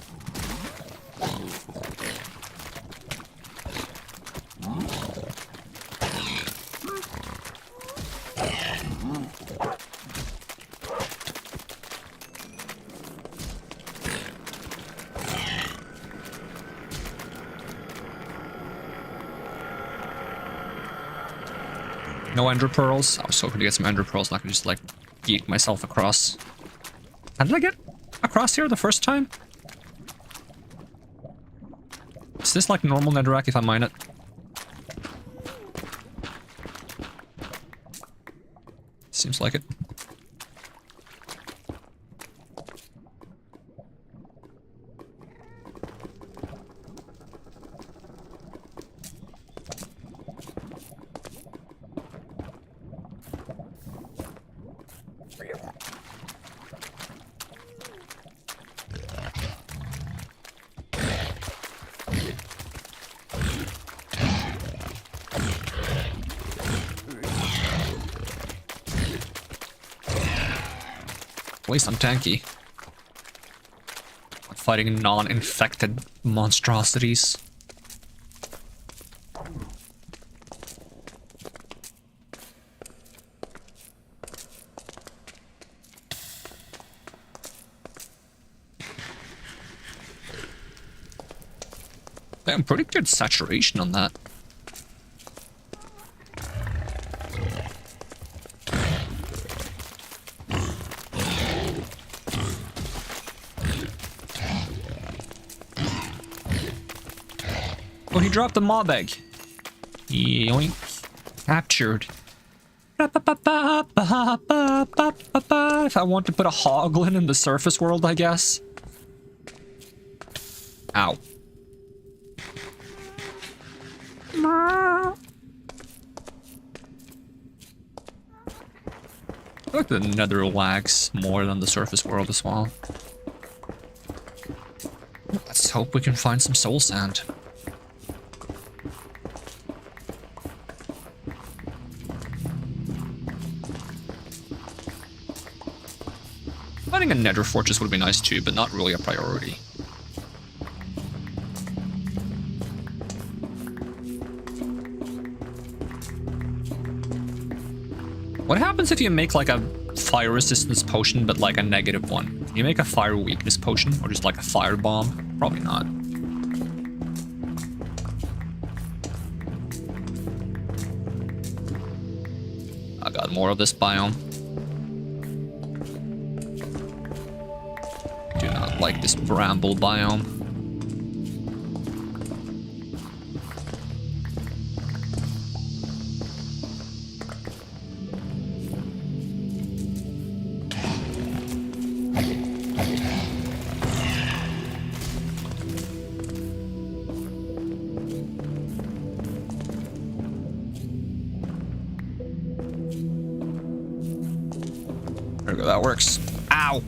No ender pearls. I was hoping to get some ender pearls and I could just like geek myself across. How did I get across here the first time? Is this like normal netherrack if I mine it? Seems like it. At least I'm tanky. I'm fighting non-infected monstrosities. Damn, pretty good saturation on that. Oh, he dropped the mob egg. Yoink. Captured. If I want to put a hoglin in the surface world, I guess. Ow. I like the nether lags more than the surface world as well. Let's hope we can find some soul sand. Finding a nether fortress would be nice too, but not really a priority. What happens if you make like a fire resistance potion, but like a negative one? Can you make a fire weakness potion, or just like a fire bomb? Probably not. I got more of this biome. Do not like this bramble biome. There we go, that works. Ow!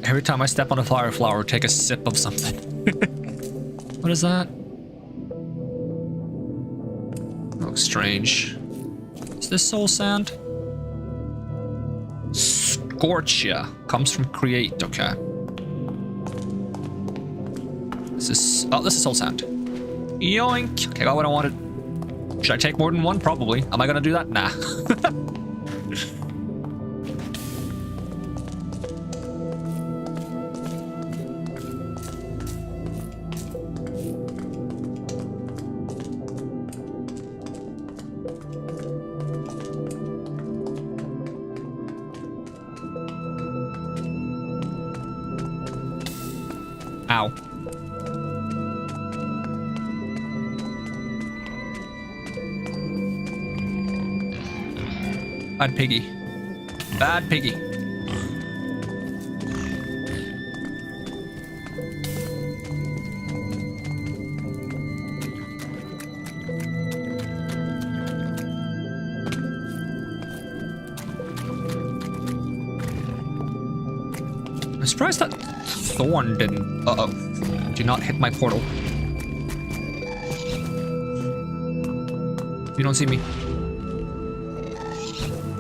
Every time I step on a fire flower, take a sip of something. What is that? Looks strange. Is this soul sand? Scorchia. Comes from create, okay. This is... oh, this is soul sand. Yoink! Okay, got what I wanted. Should I take more than one? Probably. Am I gonna do that? Nah. Ow. Bad piggy. Bad piggy. I'm surprised that thorn didn't... Uh-oh. Do not hit my portal. You don't see me.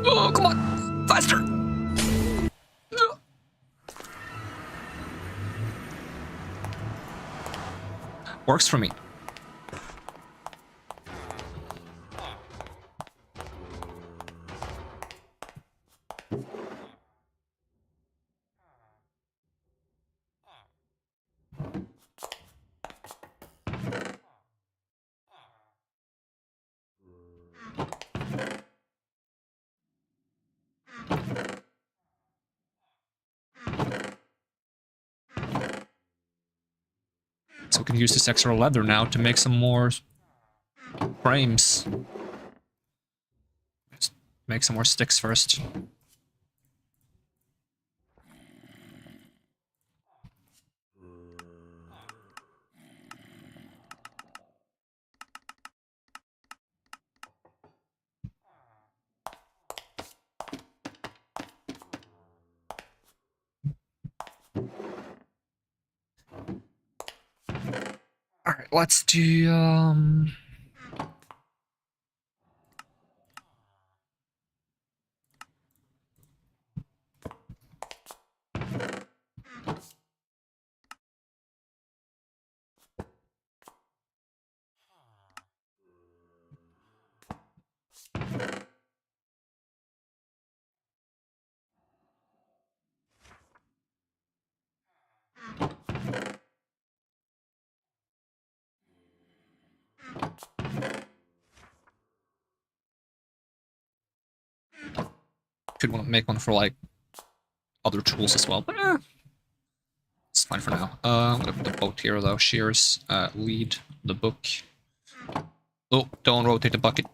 Oh, come on! Faster! Works for me. So we can use this extra leather now to make some more frames. Just make some more sticks first. Alright, let's do, could want to make one for, like, other tools as well, but it's fine for now. I'm gonna put the boat here, though. Shears, lead the book. Oh, don't rotate the bucket.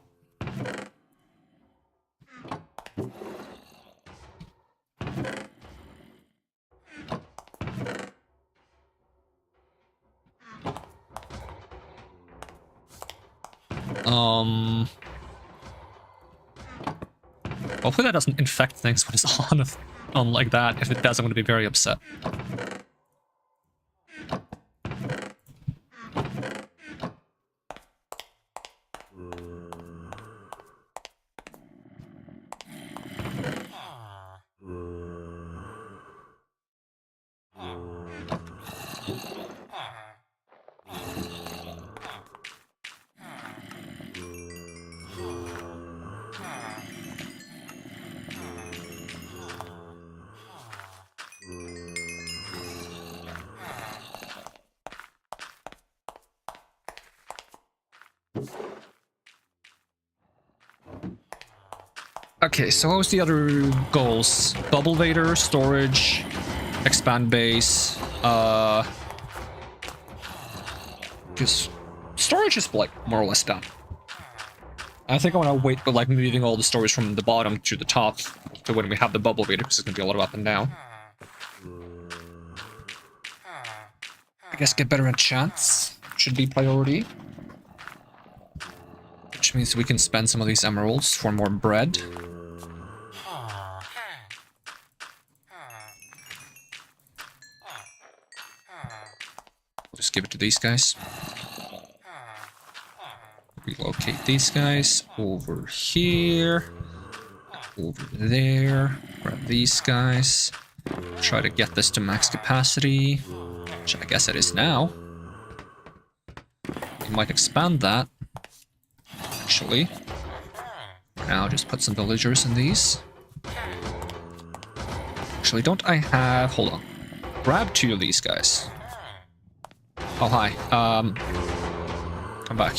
Hopefully that doesn't infect things when it's on like that. If it does, I'm going to be very upset. Okay, so what was the other goals? Bubble Vader, storage, expand base, just storage is like more or less done. I think I want to wait with like moving all the storage from the bottom to the top to when we have the Bubble Vader, because it's going to be a lot of up and down. I guess get better enchants should be priority. Which means we can spend some of these emeralds for more bread. Just give it to these guys. Relocate these guys over here. Over there. Grab these guys. Try to get this to max capacity. Which I guess it is now. We might expand that. Actually. Now just put some villagers in these. Actually, don't I have... Hold on. Grab 2 of these guys. Oh, hi. Come back.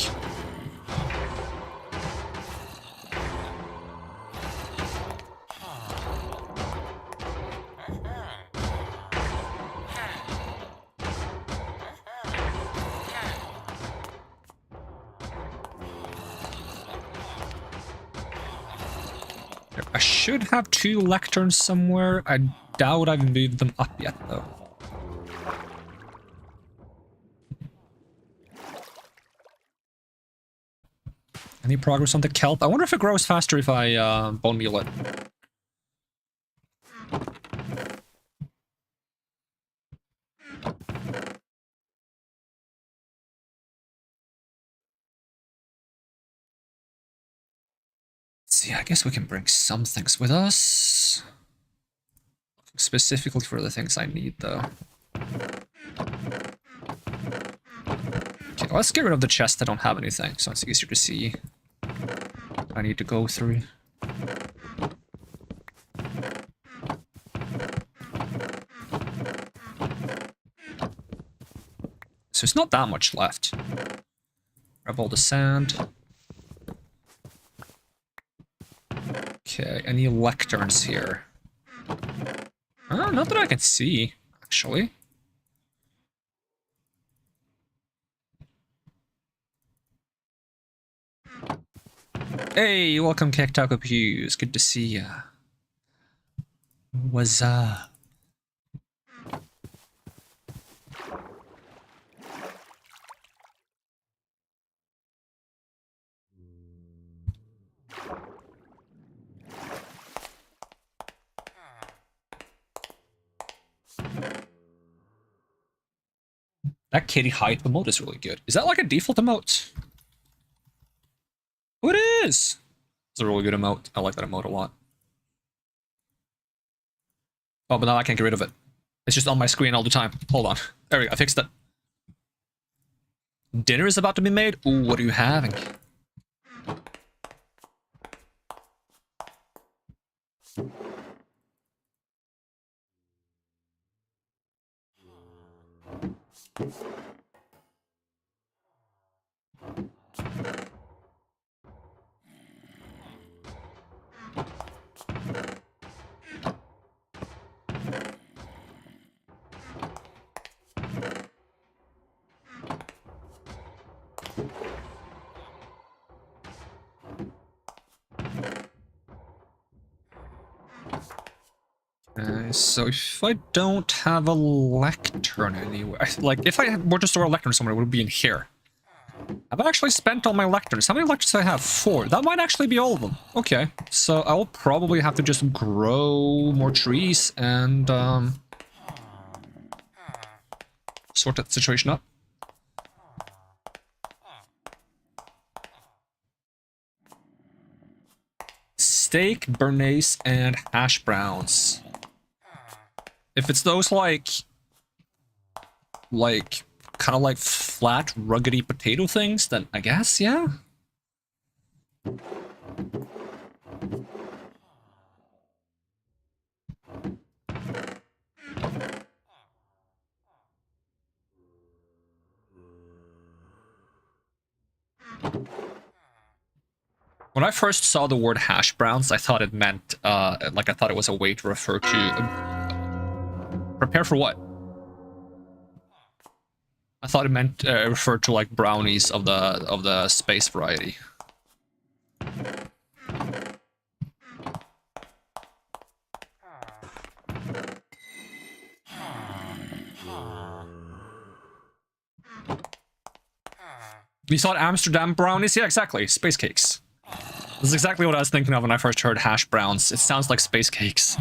I should have 2 lecterns somewhere. I doubt I've moved them up yet, though. Any progress on the kelp? I wonder if it grows faster if I bone meal it. See, I guess we can bring some things with us. Specifically for the things I need, though. Okay, let's get rid of the chest that don't have anything, so it's easier to see. I need to go through. So it's not that much left. Grab all the sand. Okay, any lecterns here? Oh, not that I can see, actually. Hey, welcome, Taco Pews. Good to see ya. What's up? That kitty hide emote is really good. Is that like a default emote? Oh, it is! It's a really good emote. I like that emote a lot. Oh, but now I can't get rid of it. It's just on my screen all the time. Hold on. There we go. I fixed it. Dinner is about to be made. Ooh, what are you having? So if I don't have a lectern anywhere, like if I were to store a lectern somewhere, it would be in here. I've actually spent all my lecterns. How many lecterns do I have? 4. That might actually be all of them. Okay, so I will probably have to just grow more trees and sort that situation up. Steak, béarnaise, and hash browns. If it's those like kind of like flat, ruggedy potato things, then I guess, yeah. When I first saw the word hash browns, I thought it meant, like I thought it was a way to refer to... prepare for what? I thought it meant referred to like brownies of the space variety. You thought Amsterdam brownies? Yeah, exactly. Space cakes. This is exactly what I was thinking of when I first heard hash browns. It sounds like space cakes.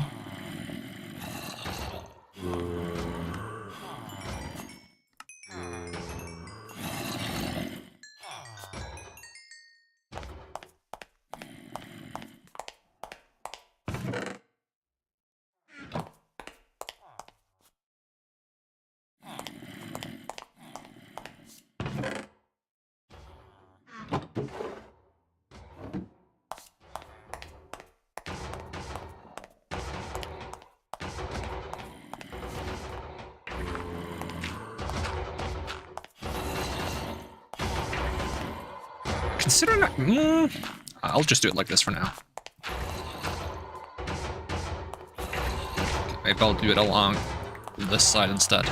Considering I'll just do it like this for now. Maybe I'll do it along this side instead.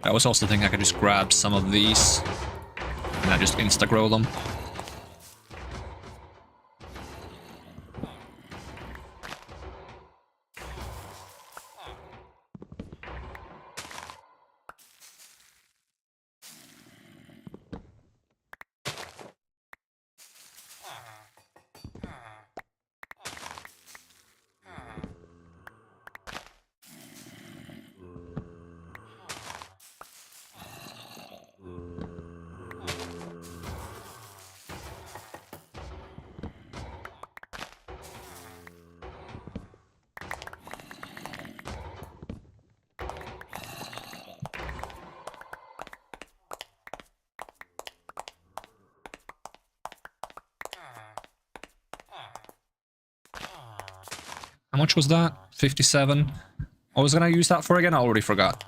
I was also thinking I could just grab some of these and I just insta-grow them. How much was that? 57. What was I gonna use that for again? I already forgot.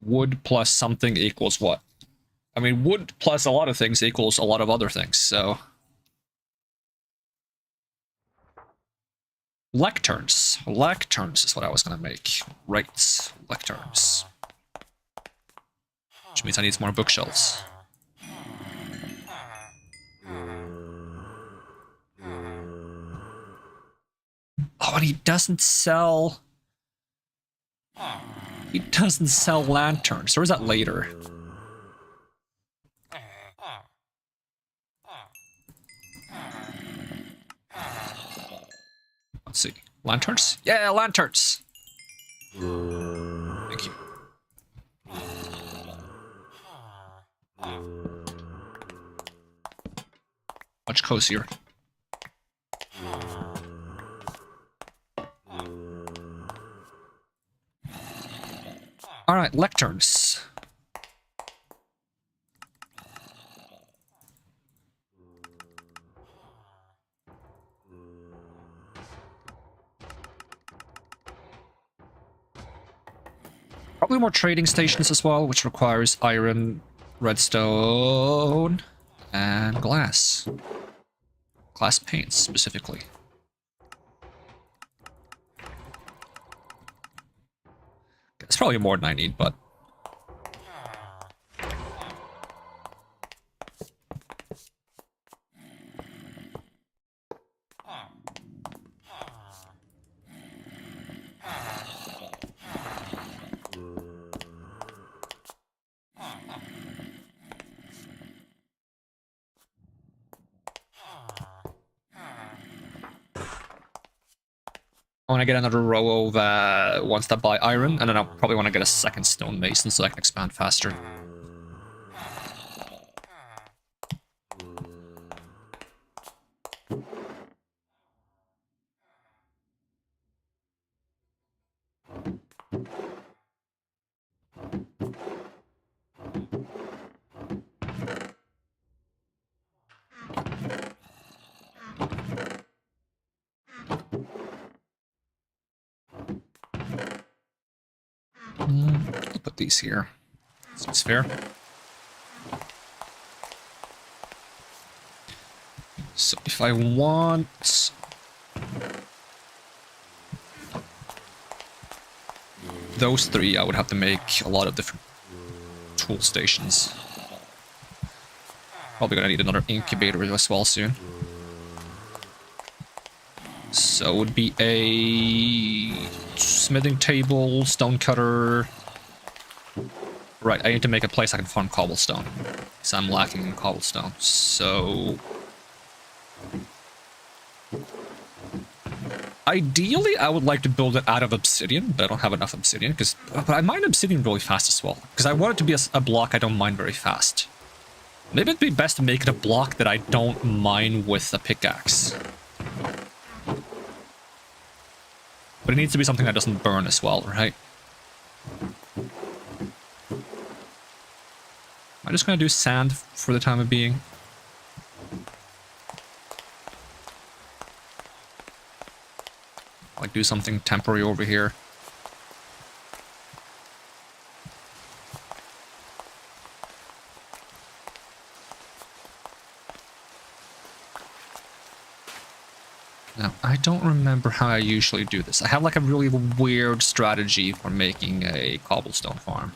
Wood plus something equals what? I mean, wood plus a lot of things equals a lot of other things, so... Lecterns. Lecterns is what I was gonna make. Right. Lecterns. Which means I need some more bookshelves. Oh, and he doesn't sell... He doesn't sell lanterns. Or is that later? Let's see. Lanterns? Yeah, lanterns! Thank you. Much cozier. Alright, lecterns. Probably more trading stations as well, which requires iron, redstone, and glass. Glass paints, specifically. It's probably more than I need, but... I want to get another row of ones that buy iron, and then I'll probably want to get a second stonemason so I can expand faster. I'll put these here. Seems fair. So if I want... those three, I would have to make a lot of different tool stations. Probably gonna need another incubator as well soon. So it would be a smithing table, stone cutter. Right, I need to make a place I can farm cobblestone. Because I'm lacking in cobblestone. So... ideally, I would like to build it out of obsidian, but I don't have enough obsidian. But I mine obsidian really fast as well. Because I want it to be a block I don't mine very fast. Maybe it'd be best to make it a block that I don't mine with a pickaxe. But it needs to be something that doesn't burn as well, right? I'm just gonna do sand for the time of being. Like do something temporary over here. Now, I don't remember how I usually do this. I have like a really weird strategy for making a cobblestone farm.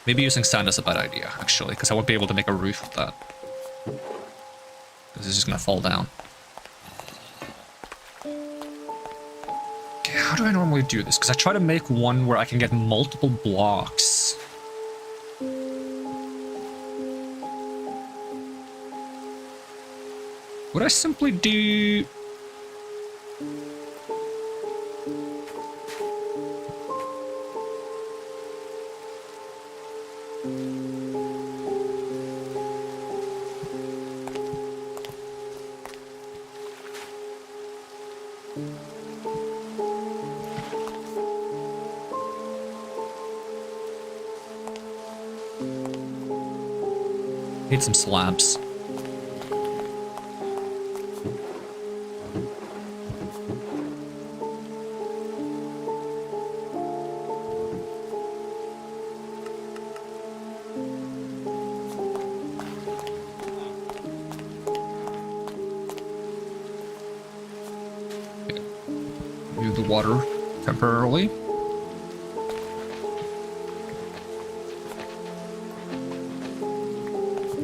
Maybe using sand is a bad idea, actually, because I won't be able to make a roof with that. Because it's just gonna fall down. Okay, how do I normally do this? Because I try to make one where I can get multiple blocks. Would I simply do... Need some slabs. Move the water temporarily.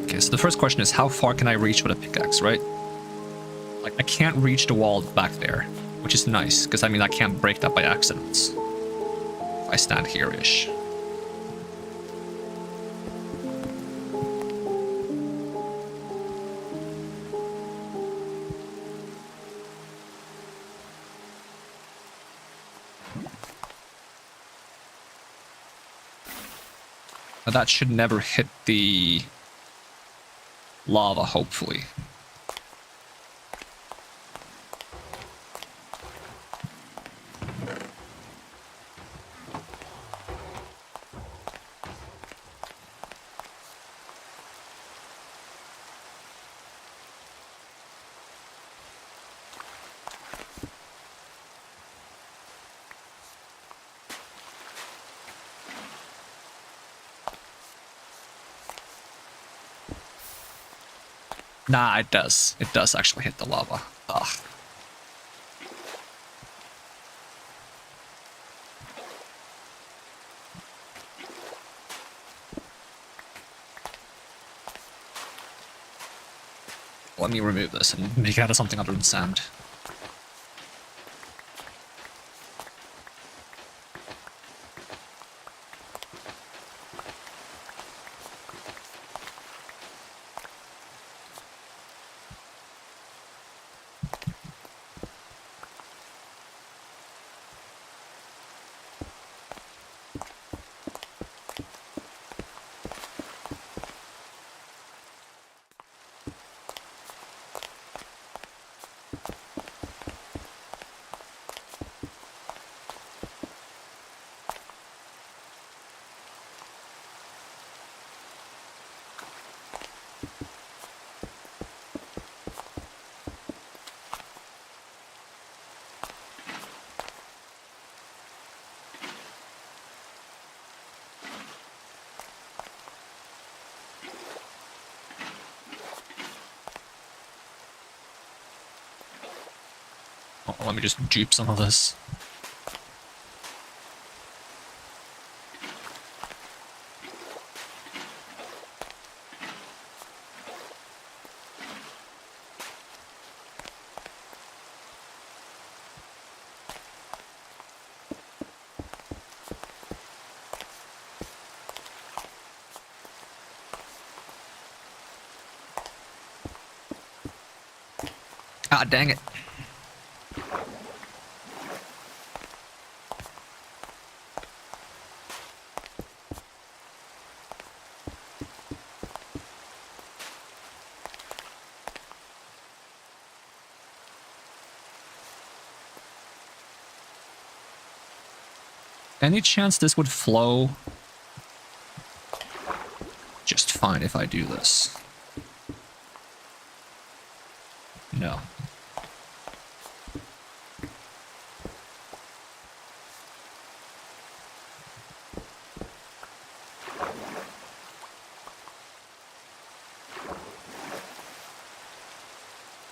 Okay, so the first question is, how far can I reach with a pickaxe, right? Like, I can't reach the wall back there, which is nice, because I mean, I can't break that by accident. If I stand here-ish. Now that should never hit the lava, hopefully. Nah, it does. It does actually hit the lava. Ugh. Let me remove this and make it out of something other than sand. Oh, let me just dupe some of this. Ah, dang it. Any chance this would flow just fine if I do this? No.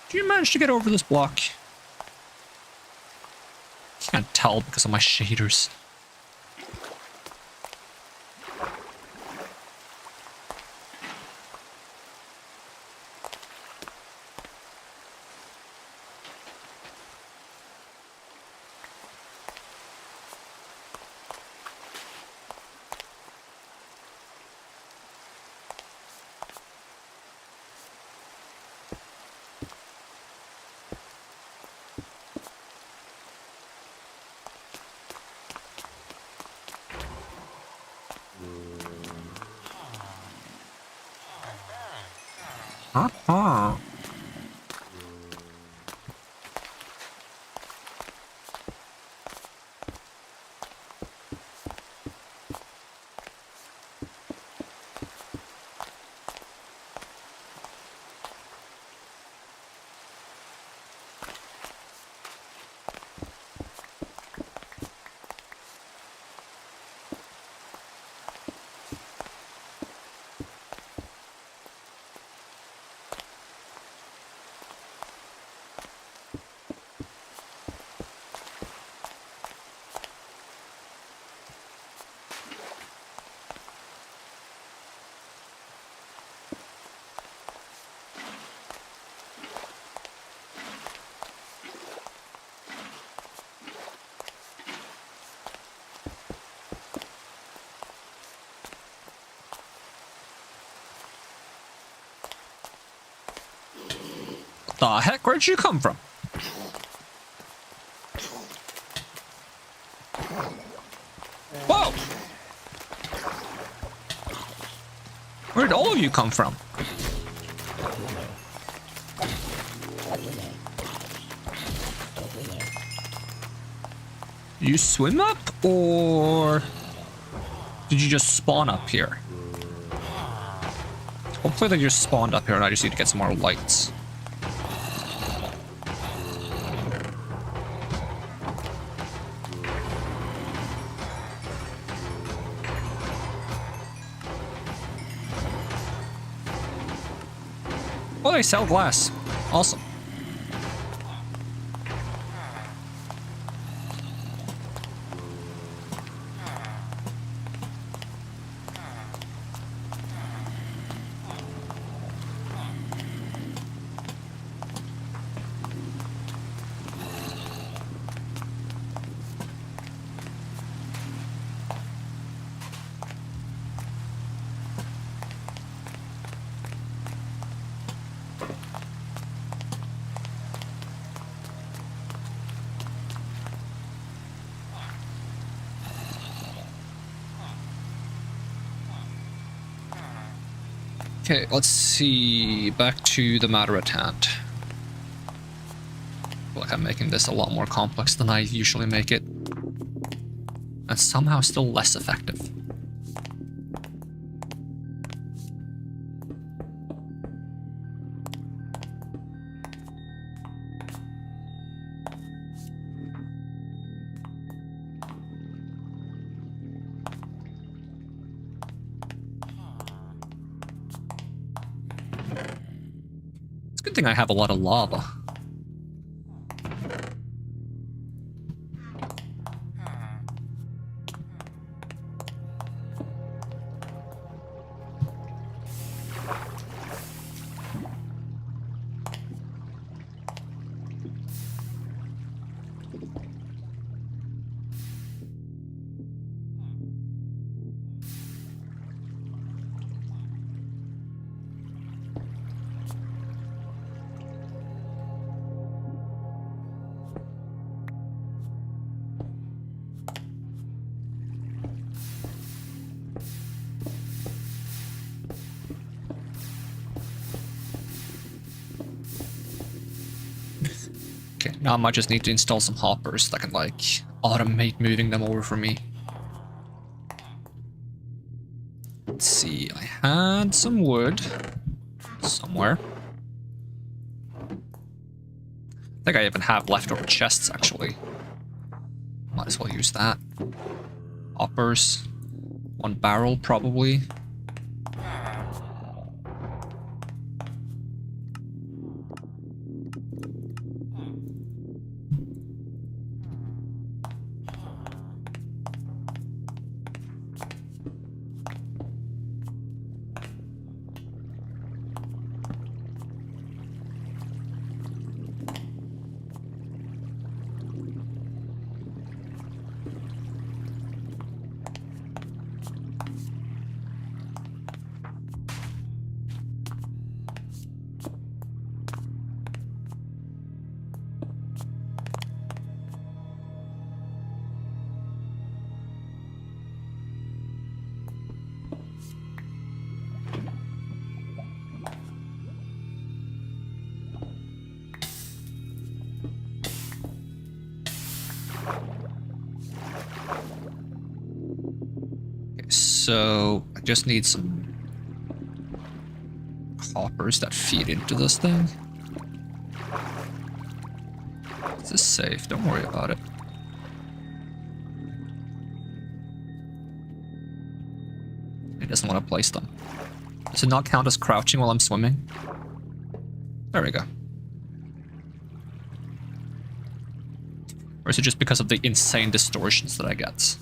Do you manage to get over this block? Can't tell because of my shaders. Uh-huh. The heck? Where'd you come from? Whoa! Where'd all of you come from? You swim up, or did you just spawn up here? Hopefully they just spawned up here and I just need to get some more lights. Oh, they sell glass. Awesome. Okay, let's see. Back to the matter at hand. I feel like I'm making this a lot more complex than I usually make it. And somehow still less effective. Good thing I have a lot of lava. Okay, now I might just need to install some hoppers that can, like, automate moving them over for me. Let's see, I had some wood somewhere. I think I even have leftover chests, actually. Might as well use that. Hoppers. One barrel, probably. So I just need some coppers that feed into this thing. This is safe, don't worry about it. He doesn't want to place them. Does it not count as crouching while I'm swimming? There we go. Or is it just because of the insane distortions that I get?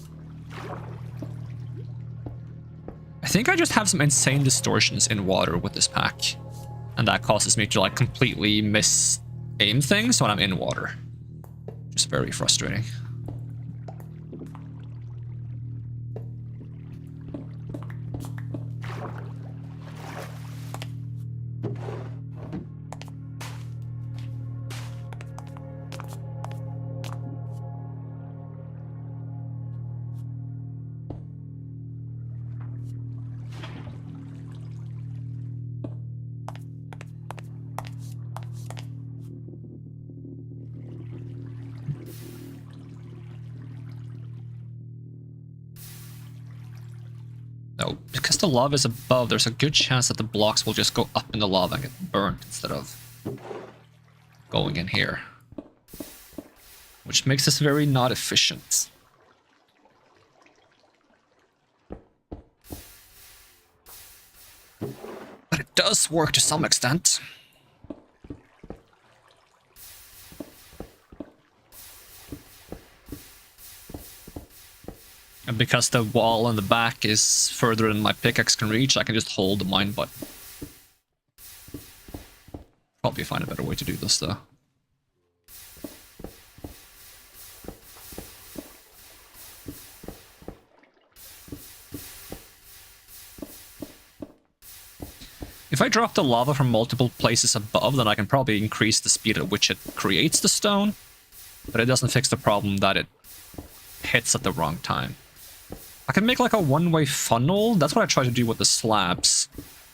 I think I just have some insane distortions in water with this pack. And that causes me to like completely miss aim things when I'm in water. Just very frustrating. No, because the lava is above, there's a good chance that the blocks will just go up in the lava and get burnt instead of going in here. Which makes this very not efficient. But it does work to some extent. And because the wall on the back is further than my pickaxe can reach, I can just hold the mine button. Probably find a better way to do this though. If I drop the lava from multiple places above, then I can probably increase the speed at which it creates the stone. But it doesn't fix the problem that it hits at the wrong time. I can make like a one-way funnel. That's what I tried to do with the slabs.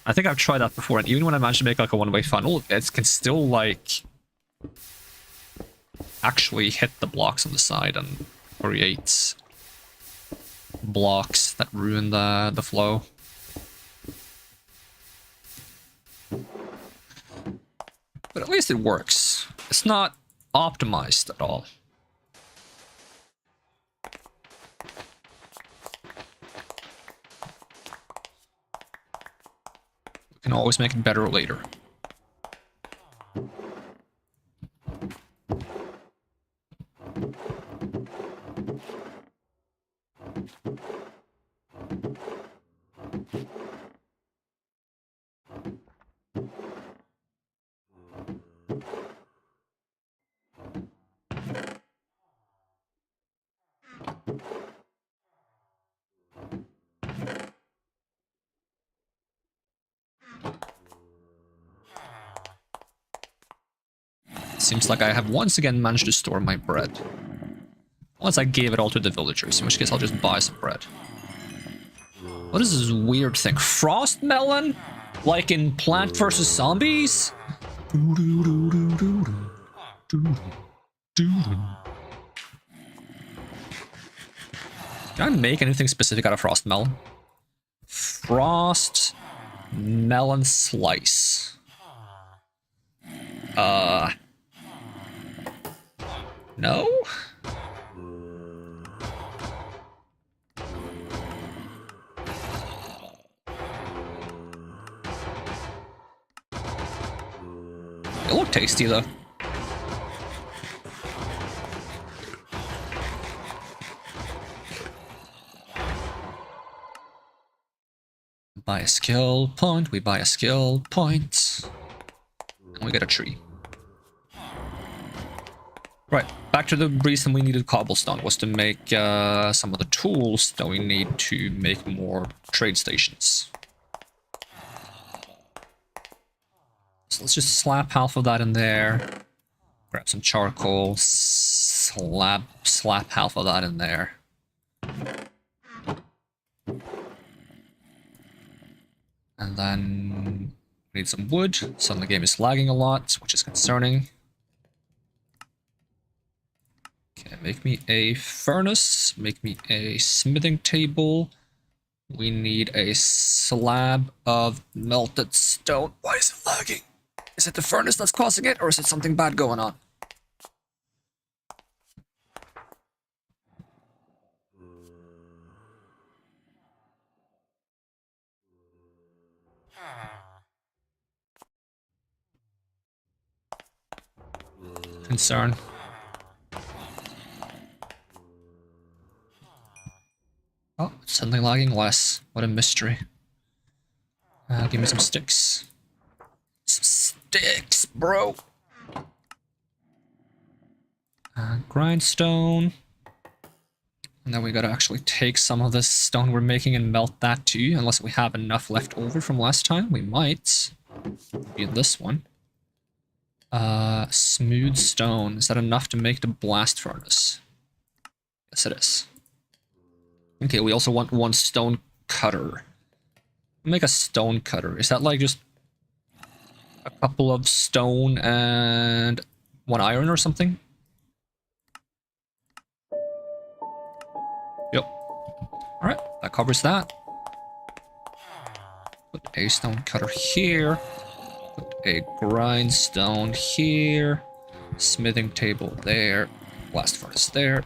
I think I've tried that before, and even when I managed to make like a one-way funnel, it can still like actually hit the blocks on the side and create blocks that ruin the flow. But at least it works. It's not optimized at all. We can always make it better later. Seems like I have once again managed to store my bread. Unless I gave it all to the villagers, in which case I'll just buy some bread. What is this weird thing? Frost melon? Like in Plant vs. Zombies? Can I make anything specific out of frost melon? Frost melon slice. No? They look tasty though. Buy a skill point, we buy a skill point. And we get a tree. Right, back to the reason we needed cobblestone was to make some of the tools that we need to make more trade stations. So let's just slap half of that in there. Grab some charcoal, slap half of that in there. And then we need some wood. Suddenly the game is lagging a lot, which is concerning. Okay, make me a furnace, make me a smithing table, We need a slab of melted stone. Why is it lagging? Is it the furnace that's causing it, or is it something bad going on? Concern. Oh, it's suddenly lagging less. What a mystery. Give me some sticks. Some sticks, bro. Grindstone. And then we gotta actually take some of this stone we're making and melt that too, unless we have enough left over from last time. We might. Be this one. Smooth stone. Is that enough to make the blast furnace? Yes, it is. Okay, we also want one stone cutter. Make a stone cutter. Is that like just a couple of stone and one iron or something? Yep. Alright, that covers that. Put a stone cutter here. Put a grindstone here. Smithing table there. Blast furnace there.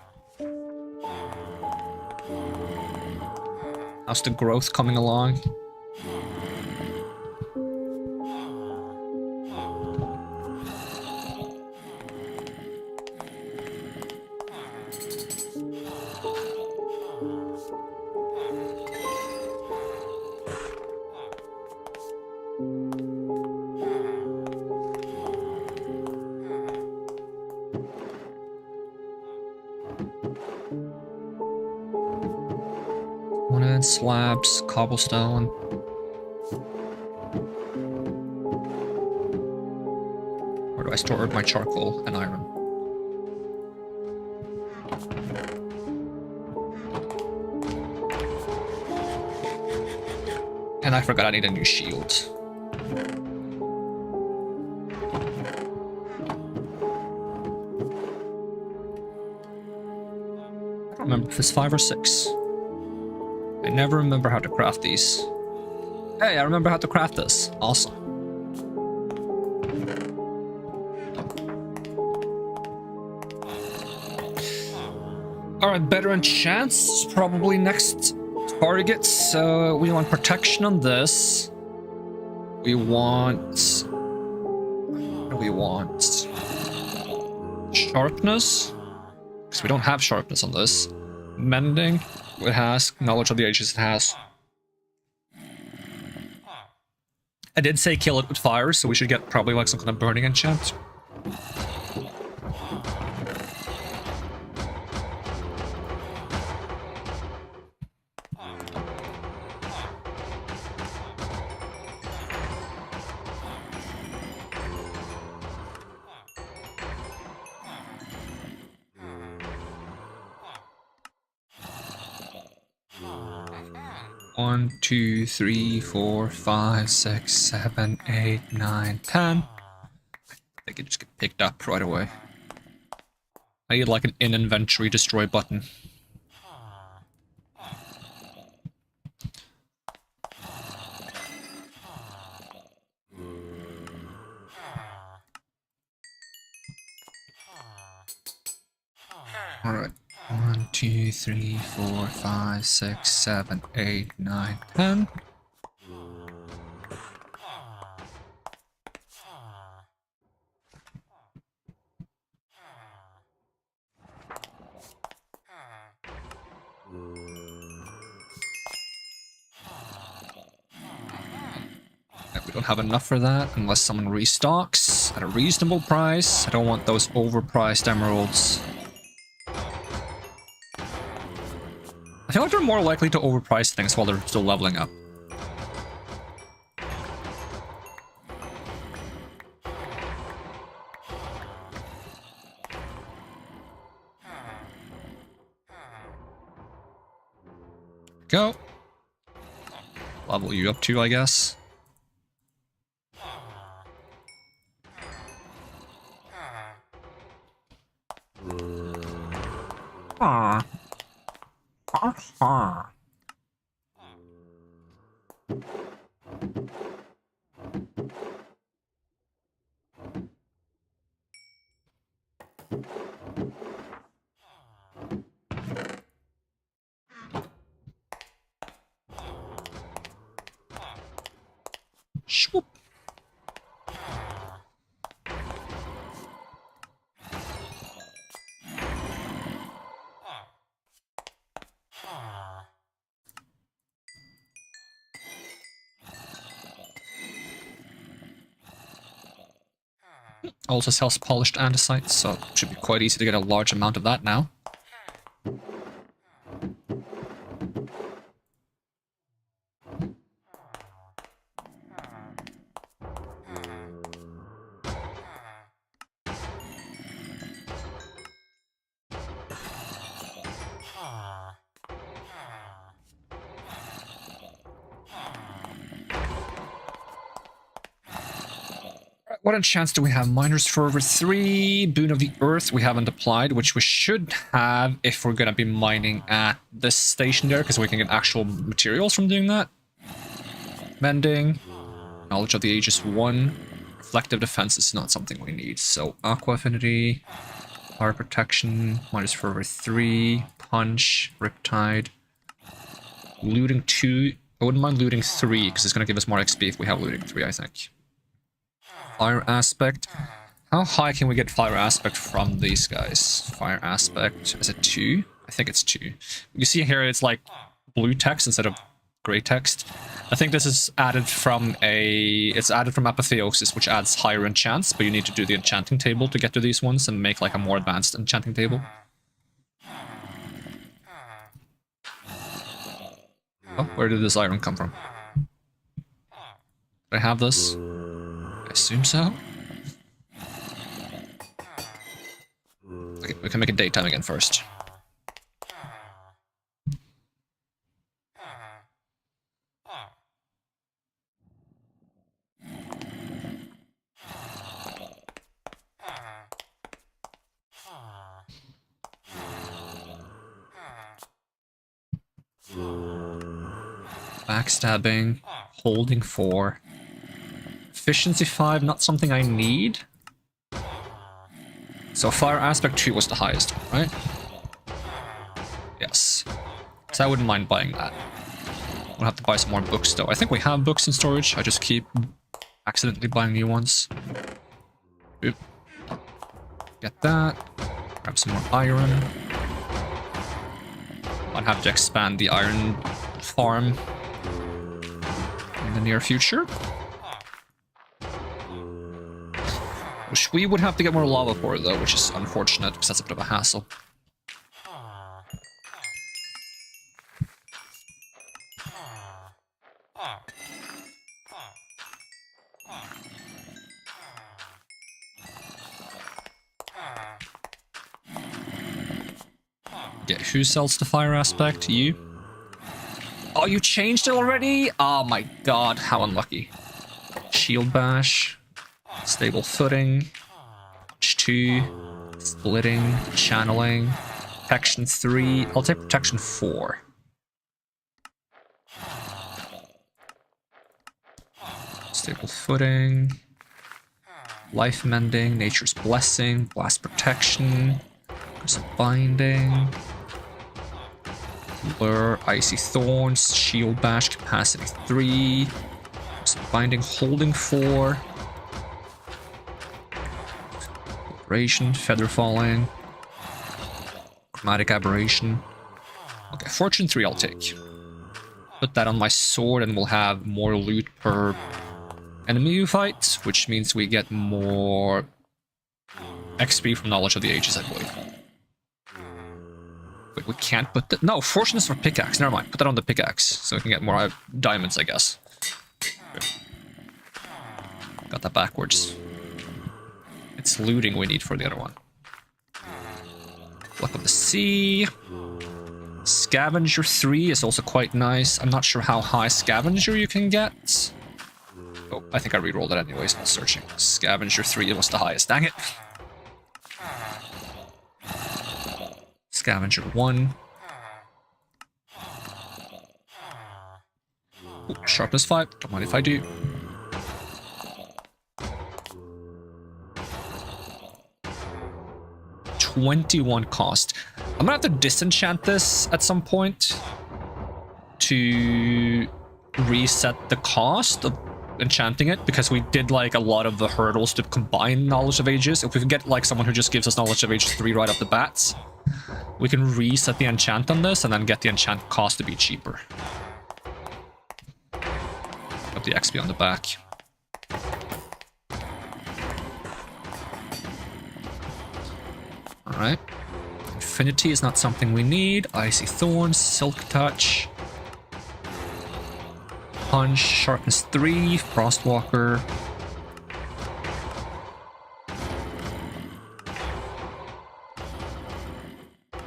How's the growth coming along? Slabs, cobblestone. Where do I store my charcoal and iron? And I forgot I need a new shield. I don't remember if it's 5 or 6. I never remember how to craft these. Hey, I remember how to craft this. Awesome. Alright, better enchants. Probably next target. So we want protection on this. We want... What do we want? Sharpness? Because we don't have sharpness on this. Mending. It has. Knowledge of the ages it has. I did say kill it with fire, so we should get probably like some kind of burning enchant. One, 2, 3, 4, 5, 6, 7, 8, 9, 10. They can just get picked up right away. I need like an in-inventory destroy button. Alright. 1, 2, 3, 4, 5, 6, 7, 8, 9, 10. We don't have enough for that unless someone restocks at a reasonable price. I don't want those overpriced emeralds. I feel like they're more likely to overprice things while they're still leveling up. Go. Level you up too, I guess. Swoop. Also sells polished andesite, so it should be quite easy to get a large amount of that now. What enchants do we have? Miners for over 3. Boon of the Earth we haven't applied, which we should have if we're going to be mining at this station there, because we can get actual materials from doing that. Mending. Knowledge of the Aegis 1. Reflective Defense is not something we need. So Aqua Affinity. Fire Protection. Miners for over 3. Punch. Riptide. Looting 2. I wouldn't mind looting 3, because it's going to give us more XP if we have looting 3, I think. Fire Aspect. How high can we get Fire Aspect from these guys? Fire Aspect, is it 2? I think it's 2. You see here it's like blue text instead of grey text. I think this is added from it's added from Apotheosis, which adds higher enchants, but you need to do the enchanting table to get to these ones and make like a more advanced enchanting table. Oh, where did this iron come from? Do I have this? I assume so. Okay, we can make it daytime again first. Backstabbing, holding 4. Efficiency 5, not something I need. So Fire Aspect 2 was the highest, right? Yes. So I wouldn't mind buying that. We'll have to buy some more books though. I think we have books in storage, I just keep accidentally buying new ones. Oop. Get that. Grab some more iron. I'll have to expand the iron farm in the near future. Which we would have to get more lava for though, which is unfortunate because that's a bit of a hassle. Yeah, who sells the Fire Aspect? You? Oh, you changed it already? Oh my god, how unlucky. Shield Bash. Stable Footing. Punch 2. Splitting. Channeling. Protection 3. I'll take Protection 4. Stable Footing. Life Mending. Nature's Blessing. Blast Protection. There's a Binding. Lure, Icy Thorns, Shield Bash, Capacity 3, Binding, Holding 4, Liberation, Feather Falling, Chromatic Aberration. Okay, Fortune 3 I'll take. Put that on my sword and we'll have more loot per enemy you fight, which means we get more XP from Knowledge of the Ages, I believe. Wait, we can't put the... No, Fortune is for pickaxe. Never mind. Put that on the pickaxe, so we can get more diamonds, I guess. Got that backwards. It's looting we need for the other one. Luck of the Sea. Scavenger 3 is also quite nice. I'm not sure how high Scavenger you can get. Oh, I think I rerolled it anyways while searching. Scavenger 3 was the highest. Dang it. Scavenger 1. Ooh, sharpness 5. Don't mind if I do. $21 cost. I'm gonna have to disenchant this at some point to reset the cost of enchanting it, because we did like a lot of the hurdles to combine Knowledge of Ages. If we can get like someone who just gives us Knowledge of Ages 3 right off the bats, we can reset the enchant on this and then get the enchant cost to be cheaper. Got the XP on the back. Alright. Infinity is not something we need. Icy Thorns, Silk Touch. Punch, Sharpness 3, Frostwalker.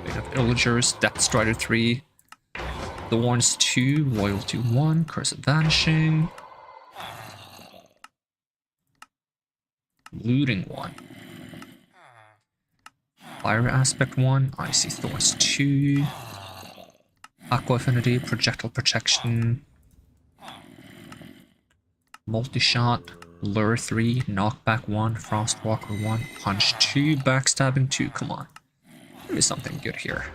We have Illagers, Death Strider 3. Thorns 2, Loyalty 1, Curse of Vanishing. Looting 1. Fire Aspect 1, Icy Thorns 2. Aqua Affinity, Projectile Protection. Multi-Shot, Lure 3, Knockback 1, Frostwalker 1, Punch 2, Backstabbing 2, come on. Give me something good here.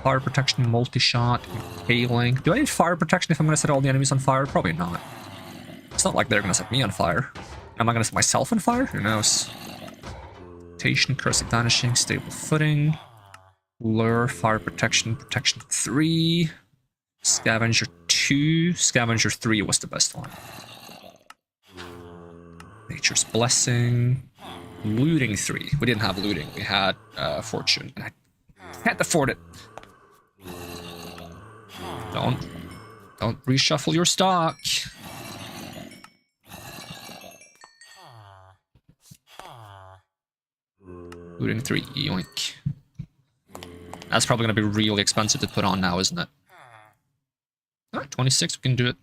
Fire Protection, Multi-Shot, Impaling. Do I need Fire Protection if I'm going to set all the enemies on fire? Probably not. It's not like they're going to set me on fire. Am I going to set myself on fire? Who knows? Mutation, Curse of Vanishing, Stable Footing. Lure, Fire Protection, Protection 3. Scavenger 2. Scavenger 3 was the best one. Nature's Blessing. Looting 3. We didn't have looting. We had Fortune. And I can't afford it. Don't reshuffle your stock. Looting 3. Yoink. That's probably going to be really expensive to put on now, isn't it? Alright, 26. We can do it.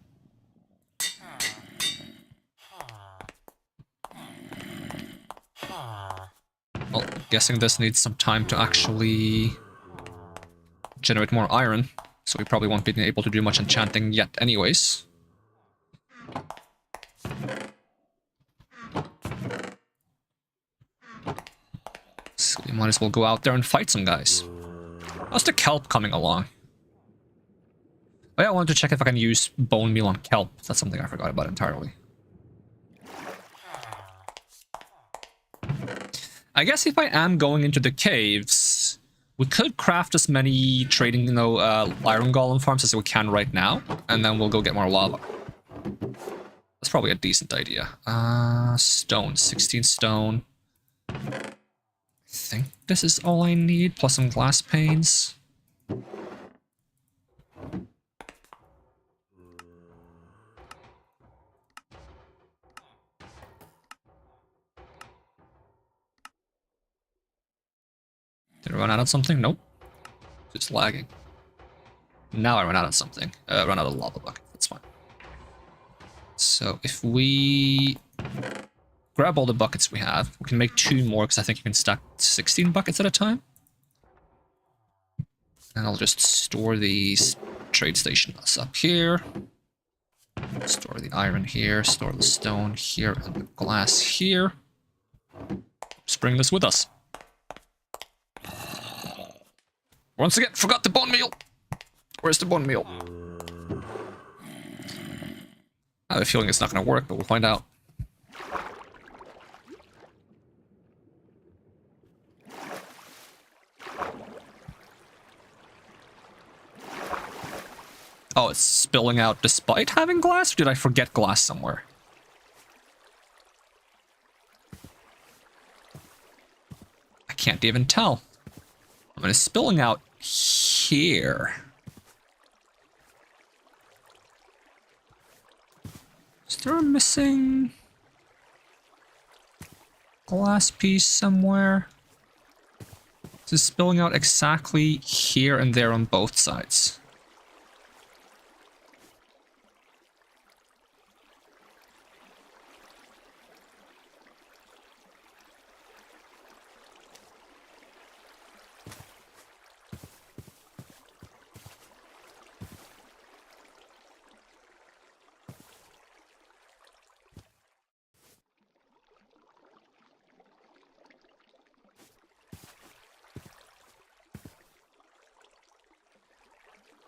Well, I'm guessing this needs some time to actually generate more iron, so we probably won't be able to do much enchanting yet anyways. So we might as well go out there and fight some guys. How's the kelp coming along? Oh yeah, I wanted to check if I can use bone meal on kelp. That's something I forgot about entirely. I guess if I am going into the caves, we could craft as many trading, iron golem farms as we can right now, and then we'll go get more lava. That's probably a decent idea. Stone, 16 stone. I think this is all I need, plus some glass panes. Did I run out of something? Nope. Just lagging. Now I run out of something. Run out of lava bucket. That's fine. So if we grab all the buckets we have, we can make 2 more because I think you can stack 16 buckets at a time. And I'll just store these trade stations up here. Store the iron here, store the stone here, and the glass here. Just bring this with us. Once again, forgot the bone meal. Where's the bone meal? I have a feeling it's not going to work, but we'll find out. Oh, it's spilling out despite having glass? Or did I forget glass somewhere? I can't even tell. I mean, it's spilling out here. Is there a missing glass piece somewhere? This is spilling out exactly here and there on both sides.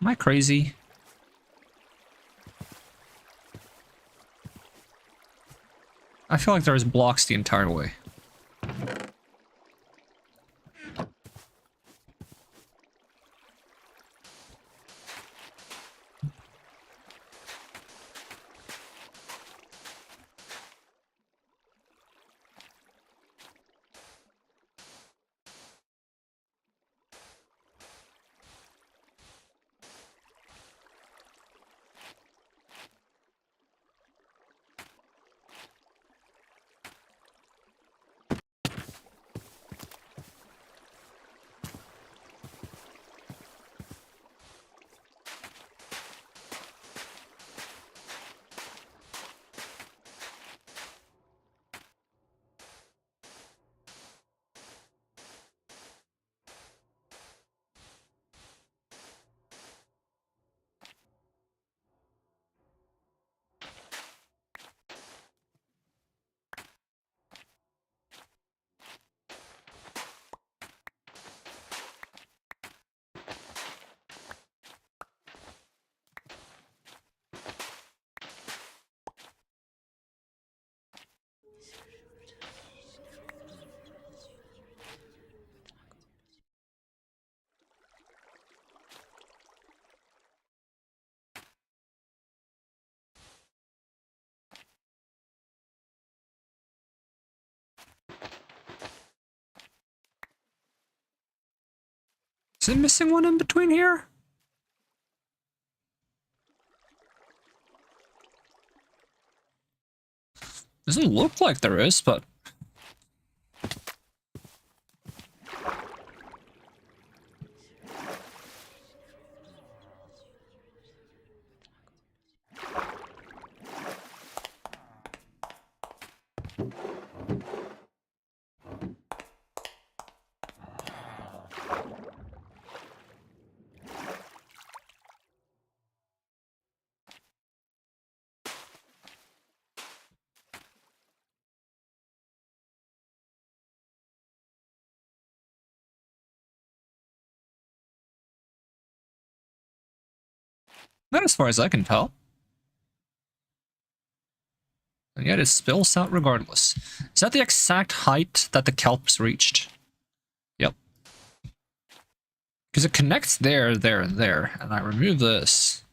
Am I crazy? I feel like there's blocks the entire way. Is it missing one in between here? Doesn't look like there is, but... Not as far as I can tell. And yet it spills out regardless. Is that the exact height that the kelps reached? Yep. Because it connects there, there, and there. And I remove this.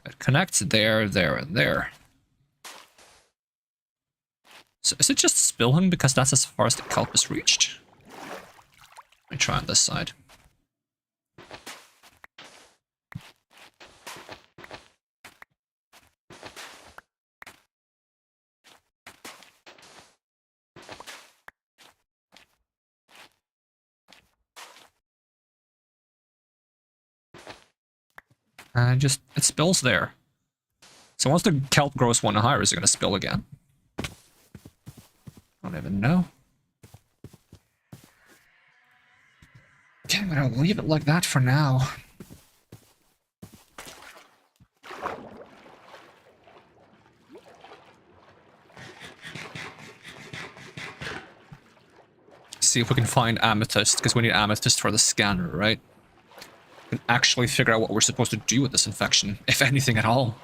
It connects there, there, and there. So is it just spilling because that's as far as the kelp is reached? Let me try on this side. And it spills there. So once the kelp grows one higher, is it going to spill again? I don't even know. Okay, I'm going to leave it like that for now. See if we can find amethyst, because we need amethyst for the scanner, right? We can actually figure out what we're supposed to do with this infection, if anything at all.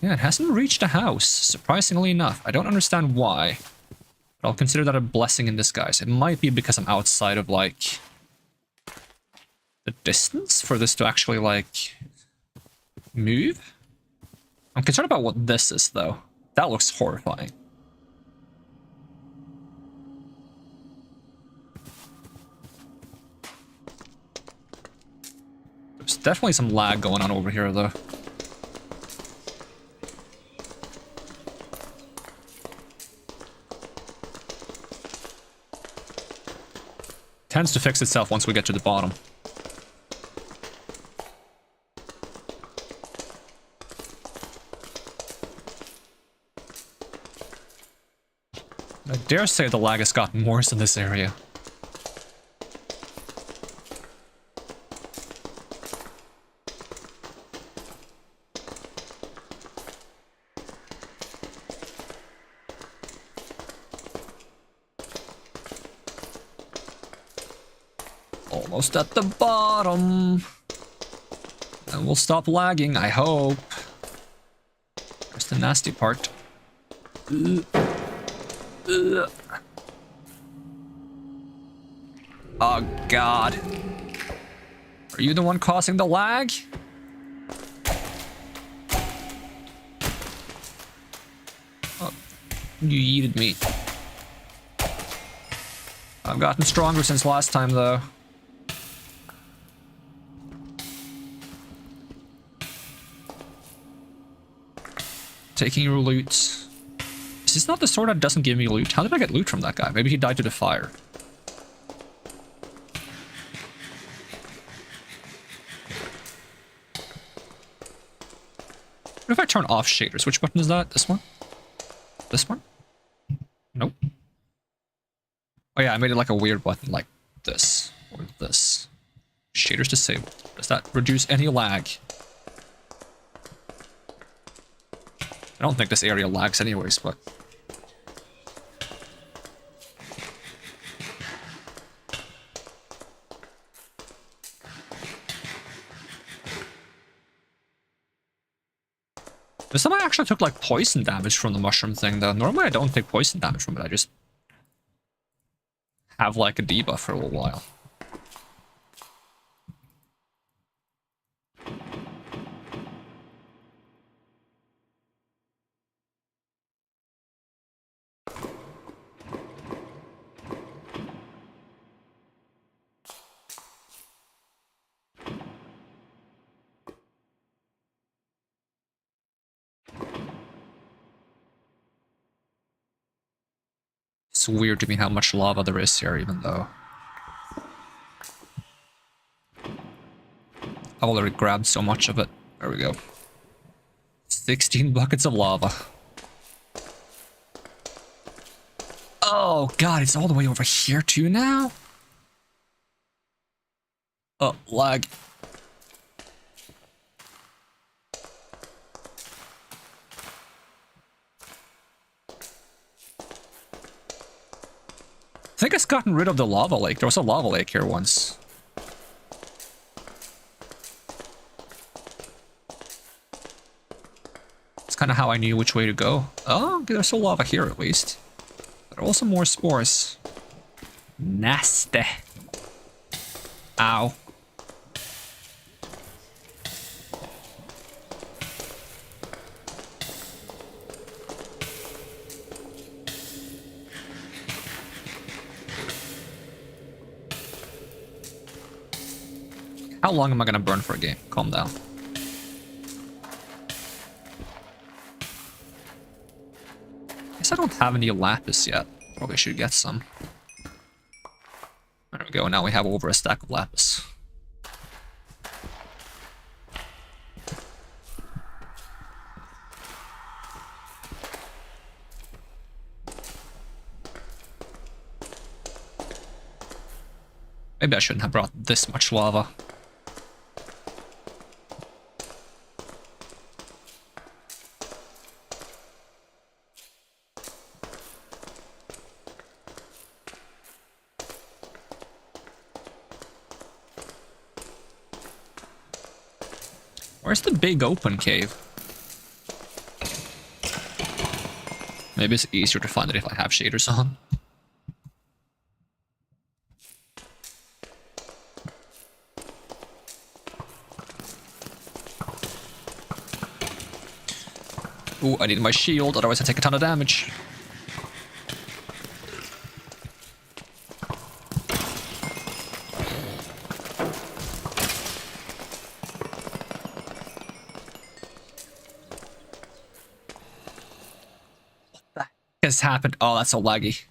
Yeah, it hasn't reached a house, surprisingly enough. I don't understand why. But I'll consider that a blessing in disguise. It might be because I'm outside of, like, the distance for this to actually, like, move. I'm concerned about what this is, though. That looks horrifying. There's definitely some lag going on over here, though. Tends to fix itself once we get to the bottom. I dare say the lag has gotten worse in this area. Almost at the bottom. And we'll stop lagging, I hope. There's the nasty part. Oh god. Are you the one causing the lag? Oh, you yeeted me. I've gotten stronger since last time though. Taking your loot. Is this not the sword that doesn't give me loot? How did I get loot from that guy? Maybe he died to the fire. What if I turn off shaders? Which button is that? This one? This one? Nope. Oh yeah, I made it like a weird button, like this. Or this. Shaders disabled. Does that reduce any lag? I don't think this area lags anyways, but... This time I actually took like poison damage from the mushroom thing though. Normally I don't take poison damage from it, I just have like a debuff for a little while. It's weird to me how much lava there is here, even though I've already grabbed so much of it. There we go. 16 buckets of lava. Oh god, it's all the way over here too now? Oh, lag. I think it's gotten rid of the lava lake. There was a lava lake here once. It's kind of how I knew which way to go. Oh, there's still lava here at least. But also more spores. Nasty. Ow. How long am I gonna burn for a game? Calm down. Guess I don't have any lapis yet. Probably should get some. There we go, now we have over a stack of lapis. Maybe I shouldn't have brought this much lava. Where's the big open cave? Maybe it's easier to find it if I have shaders on. Ooh, I need my shield, otherwise I take a ton of damage. Has happened? Oh, that's so laggy.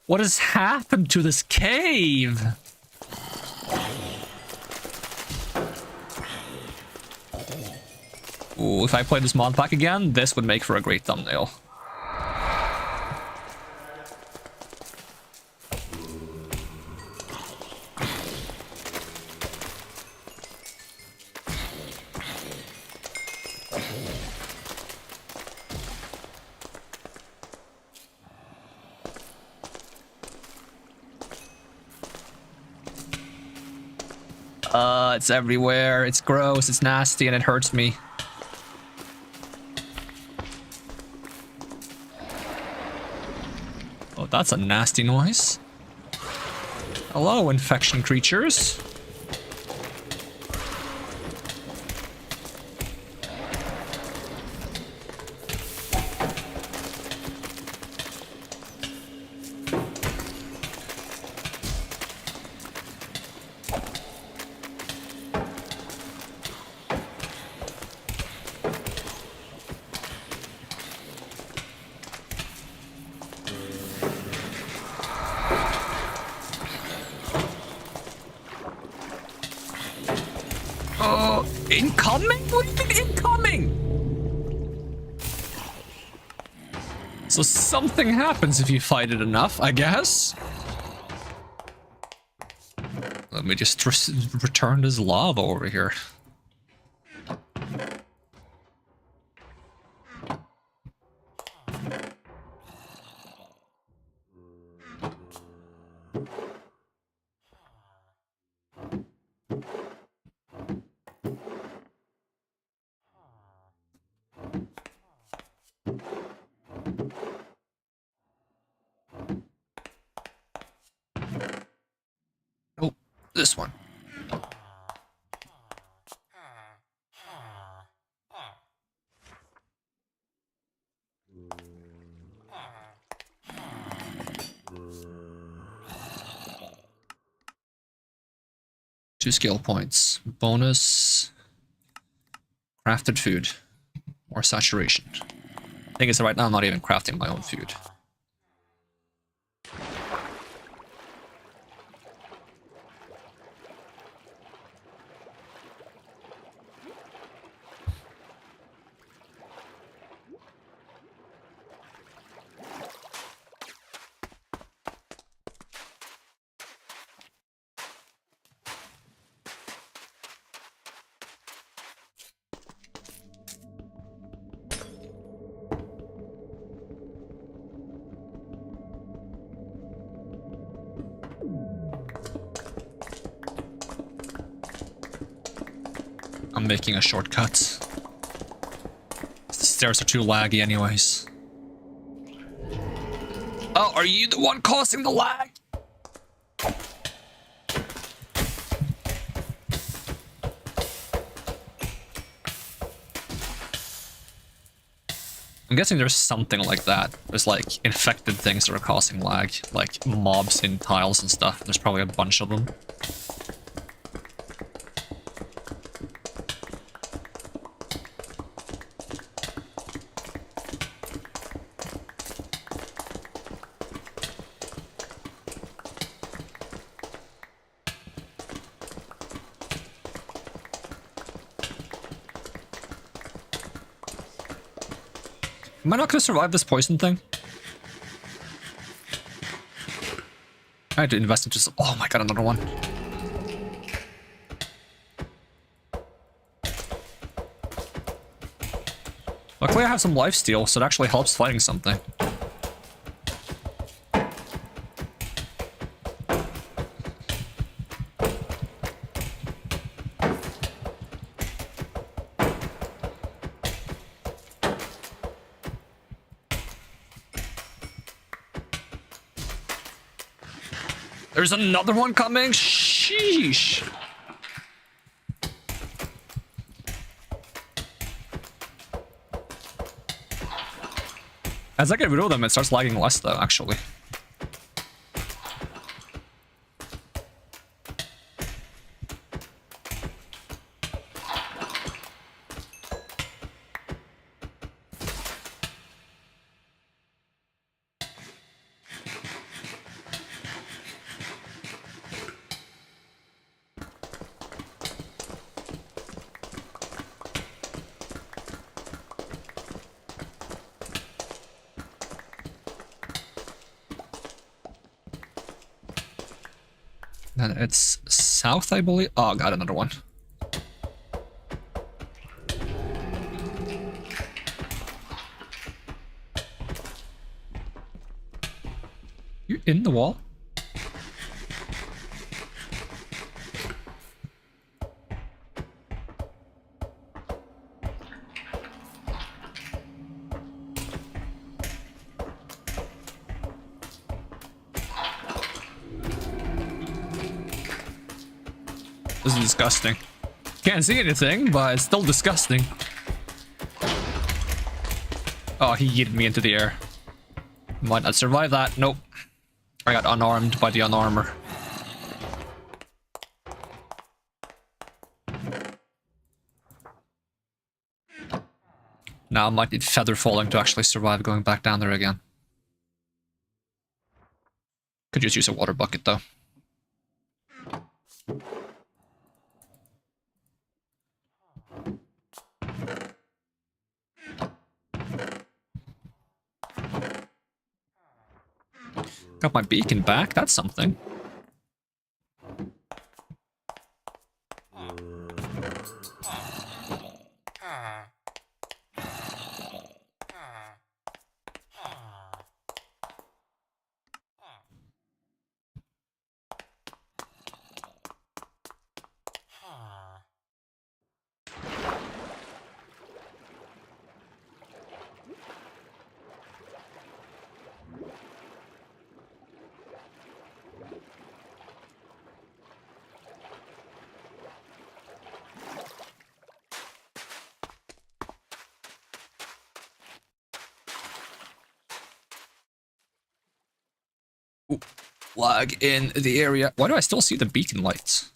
What has happened to this cave? Ooh, if I play this mod pack again, this would make for a great thumbnail. It's everywhere. It's gross, it's nasty, and it hurts me. Oh, that's a nasty noise. Hello, infection creatures. Incoming? What do you mean incoming? So something happens if you fight it enough, I guess. Let me just return this lava over here. Oh, this one. Two skill points. Bonus. Crafted food. More saturation. Thing is, right now I'm not even crafting my own food. I'm making a shortcut. The stairs are too laggy anyways. Oh, are you the one causing the lag? I'm guessing there's something like that. There's like infected things that are causing lag, like mobs in tiles and stuff. There's probably a bunch of them. Am I not gonna survive this poison thing? I had to invest into some. Oh my god, another one. Luckily I have some lifesteal, so it actually helps fighting something. There's another one coming? Sheesh. As I get rid of them, it starts lagging less though, actually. Then it's south, I believe. Oh, got another one. You in the wall? This is disgusting. Can't see anything, but it's still disgusting. Oh, he yeeted me into the air. Might not survive that. Nope. I got unarmed by the unarmor. Now I might need feather falling to actually survive going back down there again. Could just use a water bucket though. Got my beacon back, that's something. Ooh, lag in the area. Why do I still see the beacon lights?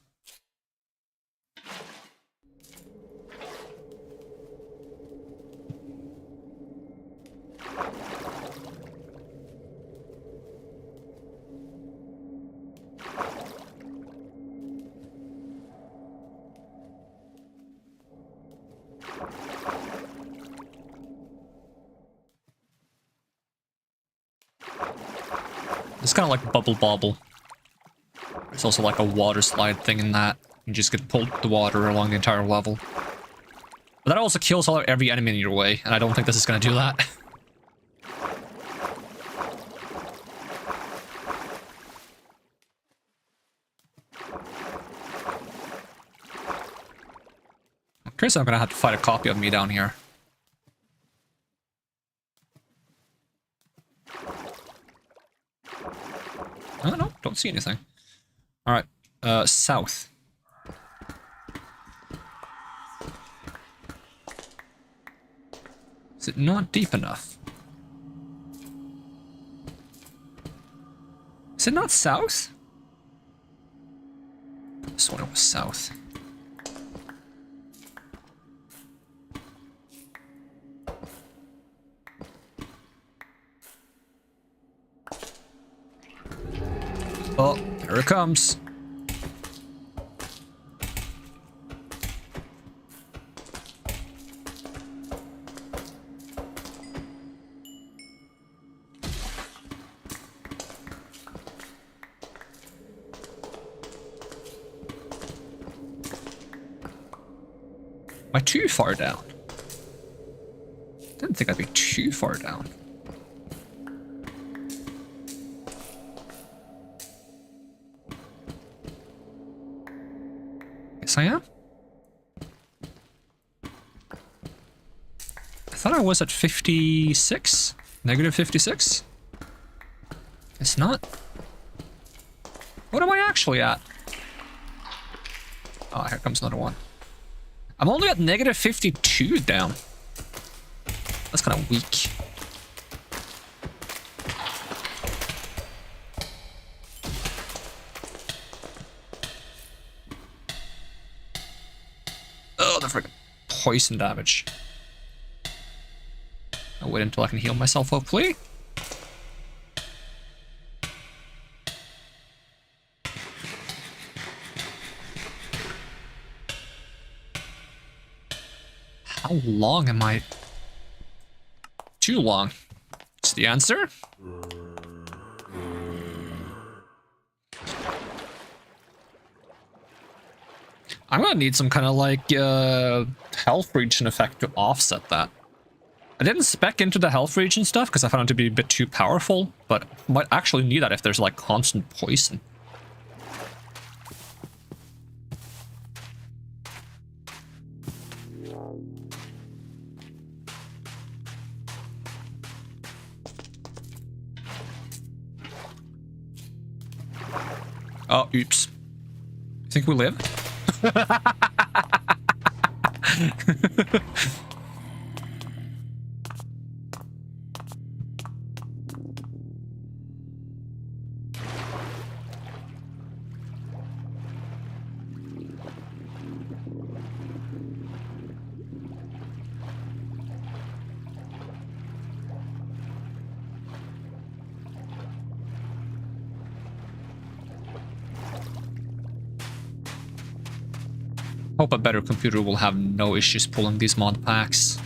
It's kind of like Bubble Bobble. There's also like a water slide thing in that. You just get pulled the water along the entire level. But that also kills every enemy in your way, and I don't think this is going to do that. Okay, so I'm going to have to fight a copy of me down here. Oh, no, don't see anything. Alright, south. Is it not deep enough? Is it not south? This one was south. Oh, here it comes. Am I too far down? Didn't think I'd be too far down. Yes, I am. I thought I was at 56? Negative 56? It's not. What am I actually at? Oh, here comes another one. I'm only at negative 52 down. That's kind of weak. Oh, the freaking poison damage. I'll wait until I can heal myself, hopefully. How long am I? Too long. It's the answer. I'm gonna need some kind of like health regen effect to offset that. I didn't spec into the health regen stuff because I found it to be a bit too powerful, but might actually need that if there's like constant poison. Oh, oops. You think we live? Hope a better computer will have no issues pulling these mod packs.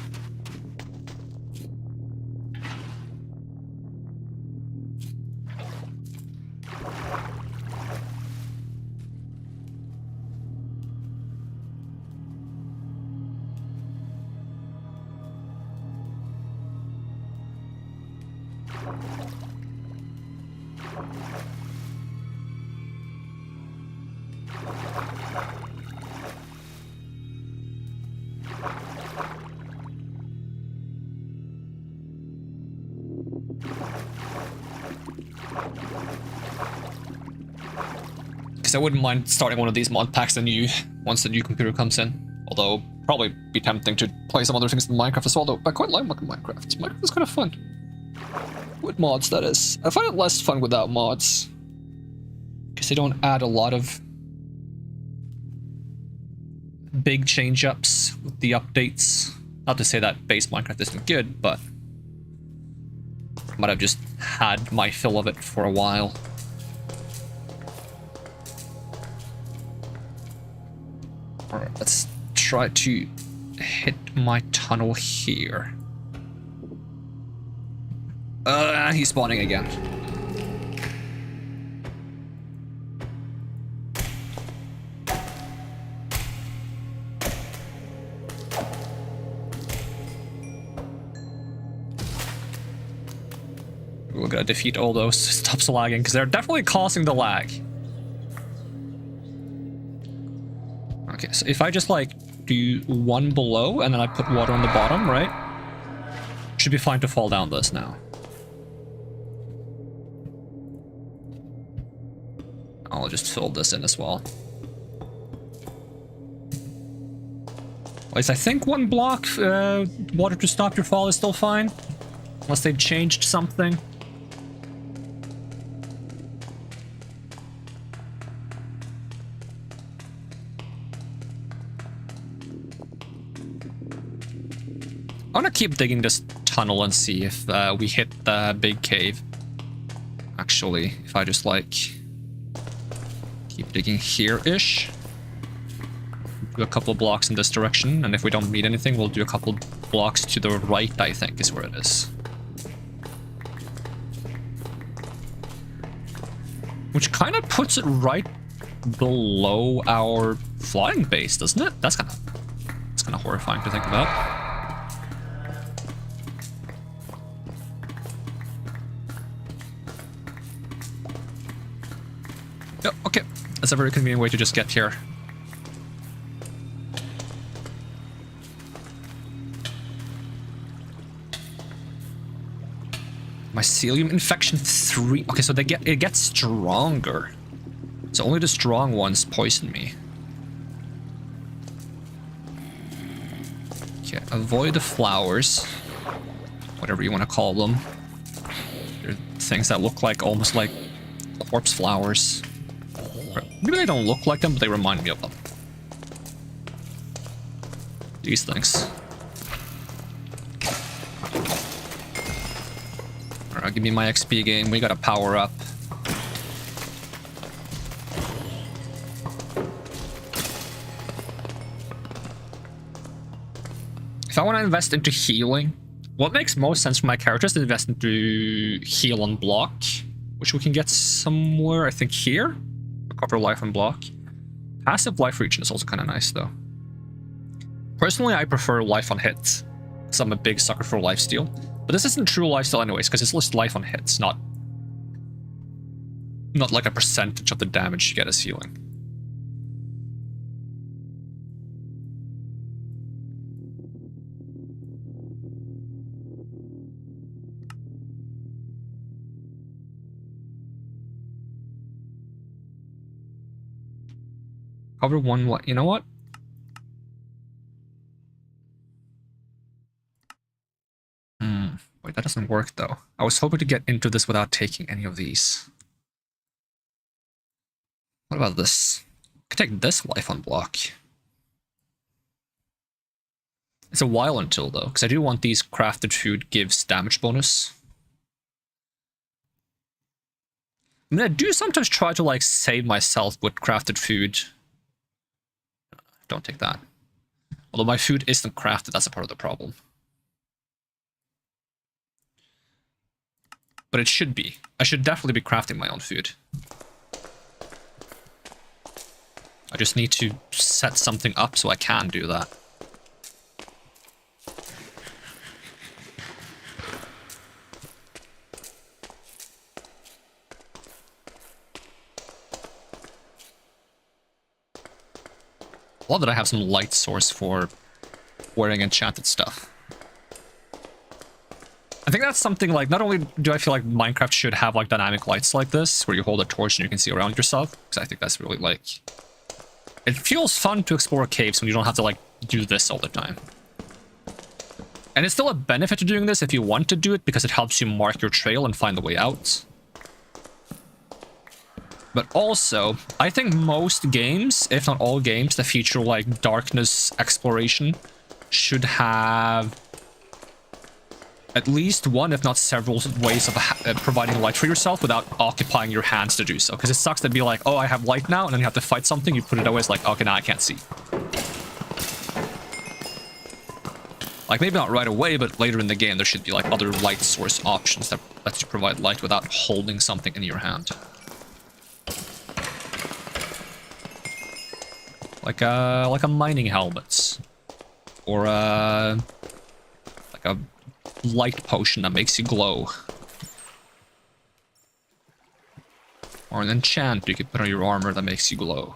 I wouldn't mind starting one of these mod packs once the new computer comes in. Although, probably be tempting to play some other things in Minecraft as well, though I quite like Minecraft. Minecraft is kind of fun. With mods, that is. I find it less fun without mods. Because they don't add a lot of big change-ups with the updates. Not to say that base Minecraft isn't good, but I might have just had my fill of it for a while. Alright, let's try to hit my tunnel here. He's spawning again. We're gonna defeat all those. Stops lagging, because they're definitely causing the lag. Okay, so if I just like do one below and then I put water on the bottom, right? Should be fine to fall down this now. I'll just fill this in as well. At least I think one block water to stop your fall is still fine. Unless they've changed something. I want to keep digging this tunnel and see if we hit the big cave. Actually, if I just like keep digging here-ish. Do a couple of blocks in this direction, and if we don't meet anything, we'll do a couple blocks to the right, I think is where it is. Which kind of puts it right below our flying base, doesn't it? That's kind of horrifying to think about. Oh, okay. That's a very convenient way to just get here. Mycelium infection 3. Okay, so it gets stronger. So only the strong ones poison me. Okay, avoid the flowers. Whatever you want to call them. They're things that look like almost like corpse flowers. Maybe they don't look like them, but they remind me of them. These things. Alright, give me my XP game. We gotta power up. If I want to invest into healing, what makes most sense for my character is to invest into heal on block, which we can get somewhere, I think here. Recover life on block. Passive life regen is also kind of nice, though. Personally, I prefer life on hit, because I'm a big sucker for lifesteal. But this isn't true lifesteal anyways, because it's just life on hits, not like a percentage of the damage you get as healing. Cover one, what? You know what? Wait, that doesn't work though. I was hoping to get into this without taking any of these. What about this? I could take this life on block. It's a while until though, because I do want these crafted food gives damage bonus. I mean, I do sometimes try to like save myself with crafted food. Don't take that. Although my food isn't crafted, that's a part of the problem. But it should be. I should definitely be crafting my own food. I just need to set something up so I can do that. I love that I have some light source for wearing enchanted stuff. I think that's something like, not only do I feel like Minecraft should have like dynamic lights like this, where you hold a torch and you can see around yourself, because I think that's really like... It feels fun to explore caves when you don't have to like do this all the time. And it's still a benefit to doing this if you want to do it, because it helps you mark your trail and find the way out. But also, I think most games, if not all games, that feature like darkness exploration should have at least one, if not several, ways of providing light for yourself without occupying your hands to do so. Because it sucks to be like, oh, I have light now, and then you have to fight something, you put it away, it's like, okay, now I can't see. Like, maybe not right away, but later in the game, there should be like other light source options that lets you provide light without holding something in your hand. Like a mining helmet. Or like a light potion that makes you glow. Or an enchant you can put on your armor that makes you glow.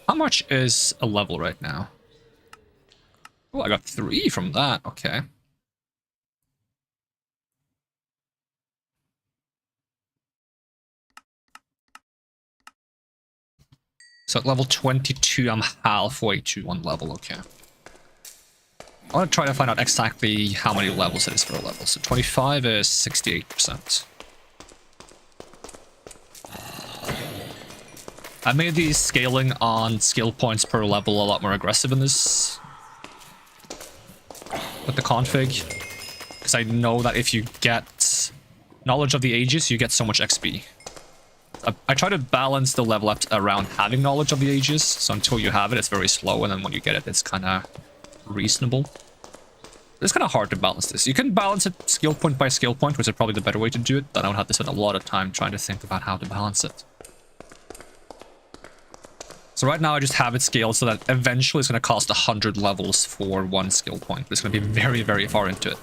How much is a level right now? Oh, I got 3 from that. Okay. So at level 22, I'm halfway to 1 level. Okay. I want to try to find out exactly how many levels it is for a level. So 25 is 68%. I made the scaling on skill points per level a lot more aggressive in this with the config, because I know that if you get knowledge of the ages, you get so much XP. I try to balance the level up around having knowledge of the ages, so until you have it, it's very slow, and then when you get it, it's kind of reasonable. It's kind of hard to balance this. You can balance it skill point by skill point, which is probably the better way to do it, but I don't have to spend a lot of time trying to think about how to balance it. So right now I just have it scaled so that eventually it's going to cost 100 levels for 1 skill point. But it's going to be very, very far into it.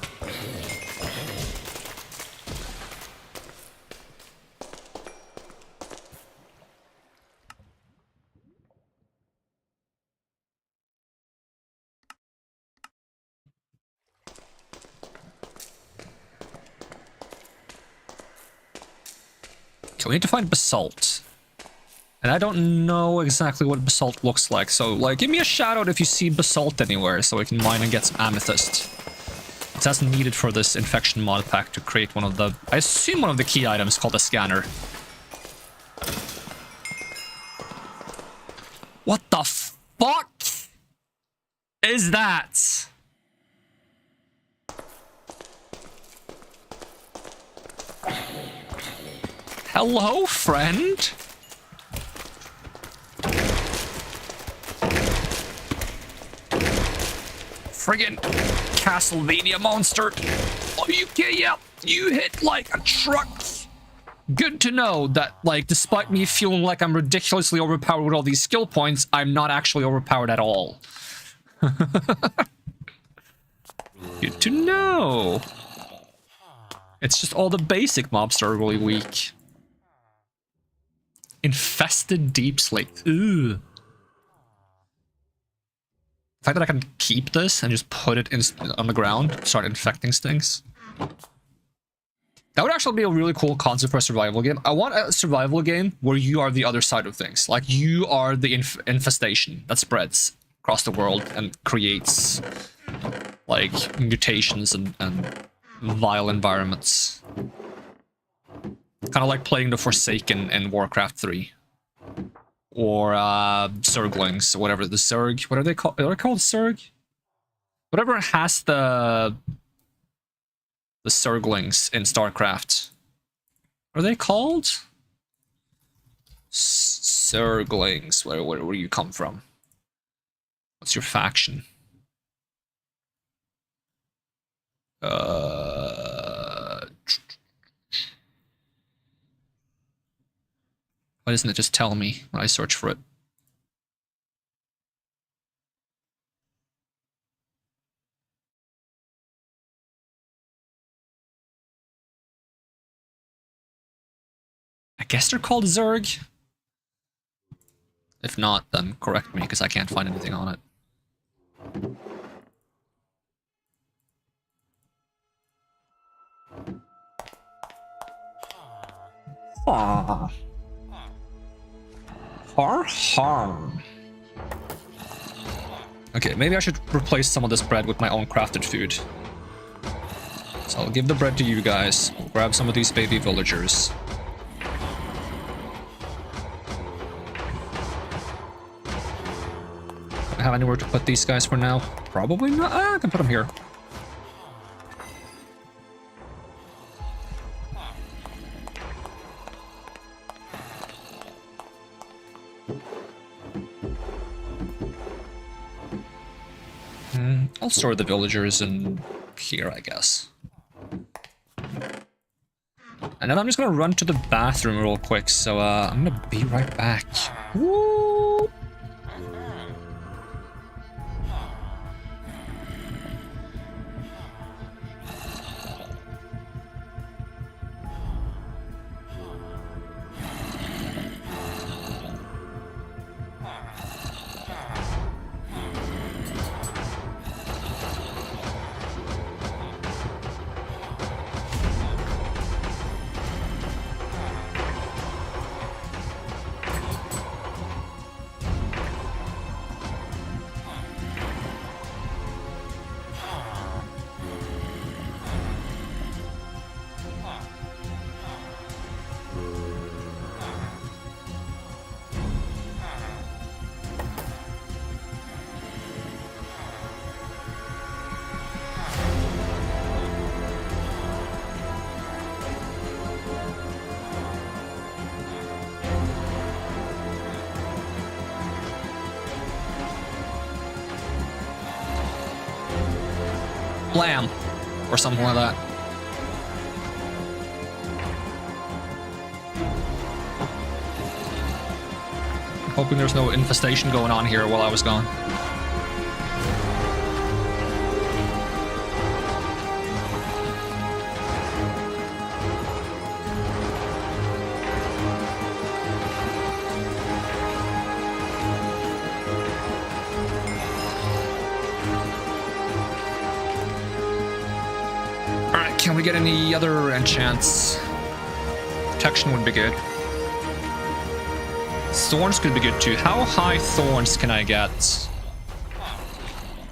Okay, we need to find basalt. And I don't know exactly what basalt looks like, so like give me a shout out if you see basalt anywhere so we can mine and get some amethyst. That's needed for this infection mod pack to create one of the, I assume one of the key items called a scanner. What the fuck is that? Hello, friend? Friggin' Castlevania monster. Oh, you hit like a truck. Good to know that, like, despite me feeling like I'm ridiculously overpowered with all these skill points, I'm not actually overpowered at all. Good to know. It's just all the basic mobs that are really weak. Infested deep slate. Ugh. The fact that I can keep this and just put it on the ground, start infecting things. That would actually be a really cool concept for a survival game. I want a survival game where you are the other side of things. Like, you are the infestation that spreads across the world and creates, like, mutations and vile environments. Kind of like playing the Forsaken in Warcraft 3. Or Zerglings, or whatever. The Zerg, what are they called? Are they called Zerg? Whatever has the Zerglings in StarCraft. What are they called? Zerglings. Where you come from? What's your faction? Why doesn't it just tell me when I search for it? I guess they're called Zerg. If not, then correct me, because I can't find anything on it. Ah. Har. Okay, maybe I should replace some of this bread with my own crafted food. So I'll give the bread to you guys. I'll grab some of these baby villagers. I have anywhere to put these guys for now? Probably not. I can put them here. I'll store the villagers in here, I guess. And then I'm just gonna run to the bathroom real quick, so I'm gonna be right back. Woo! Blam! Or something like that. Hoping there's no infestation going on here while I was gone. Can we get any other enchants? Protection would be good. Thorns could be good too. How high thorns can I get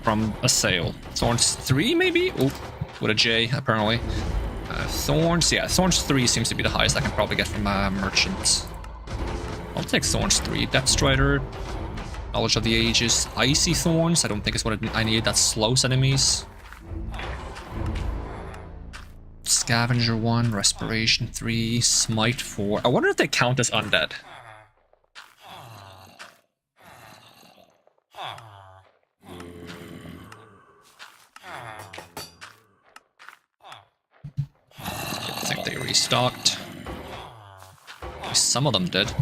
from a sale? Thorns 3 maybe? Oh, with a J apparently. Thorns, yeah, Thorns 3 seems to be the highest I can probably get from a merchant. I'll take Thorns 3. Depth Strider, Knowledge of the Ages, Icy Thorns. I don't think it's what I need. That slows enemies. Scavenger 1, Respiration 3, Smite 4. I wonder if they count as undead. I think they restocked. Some of them did.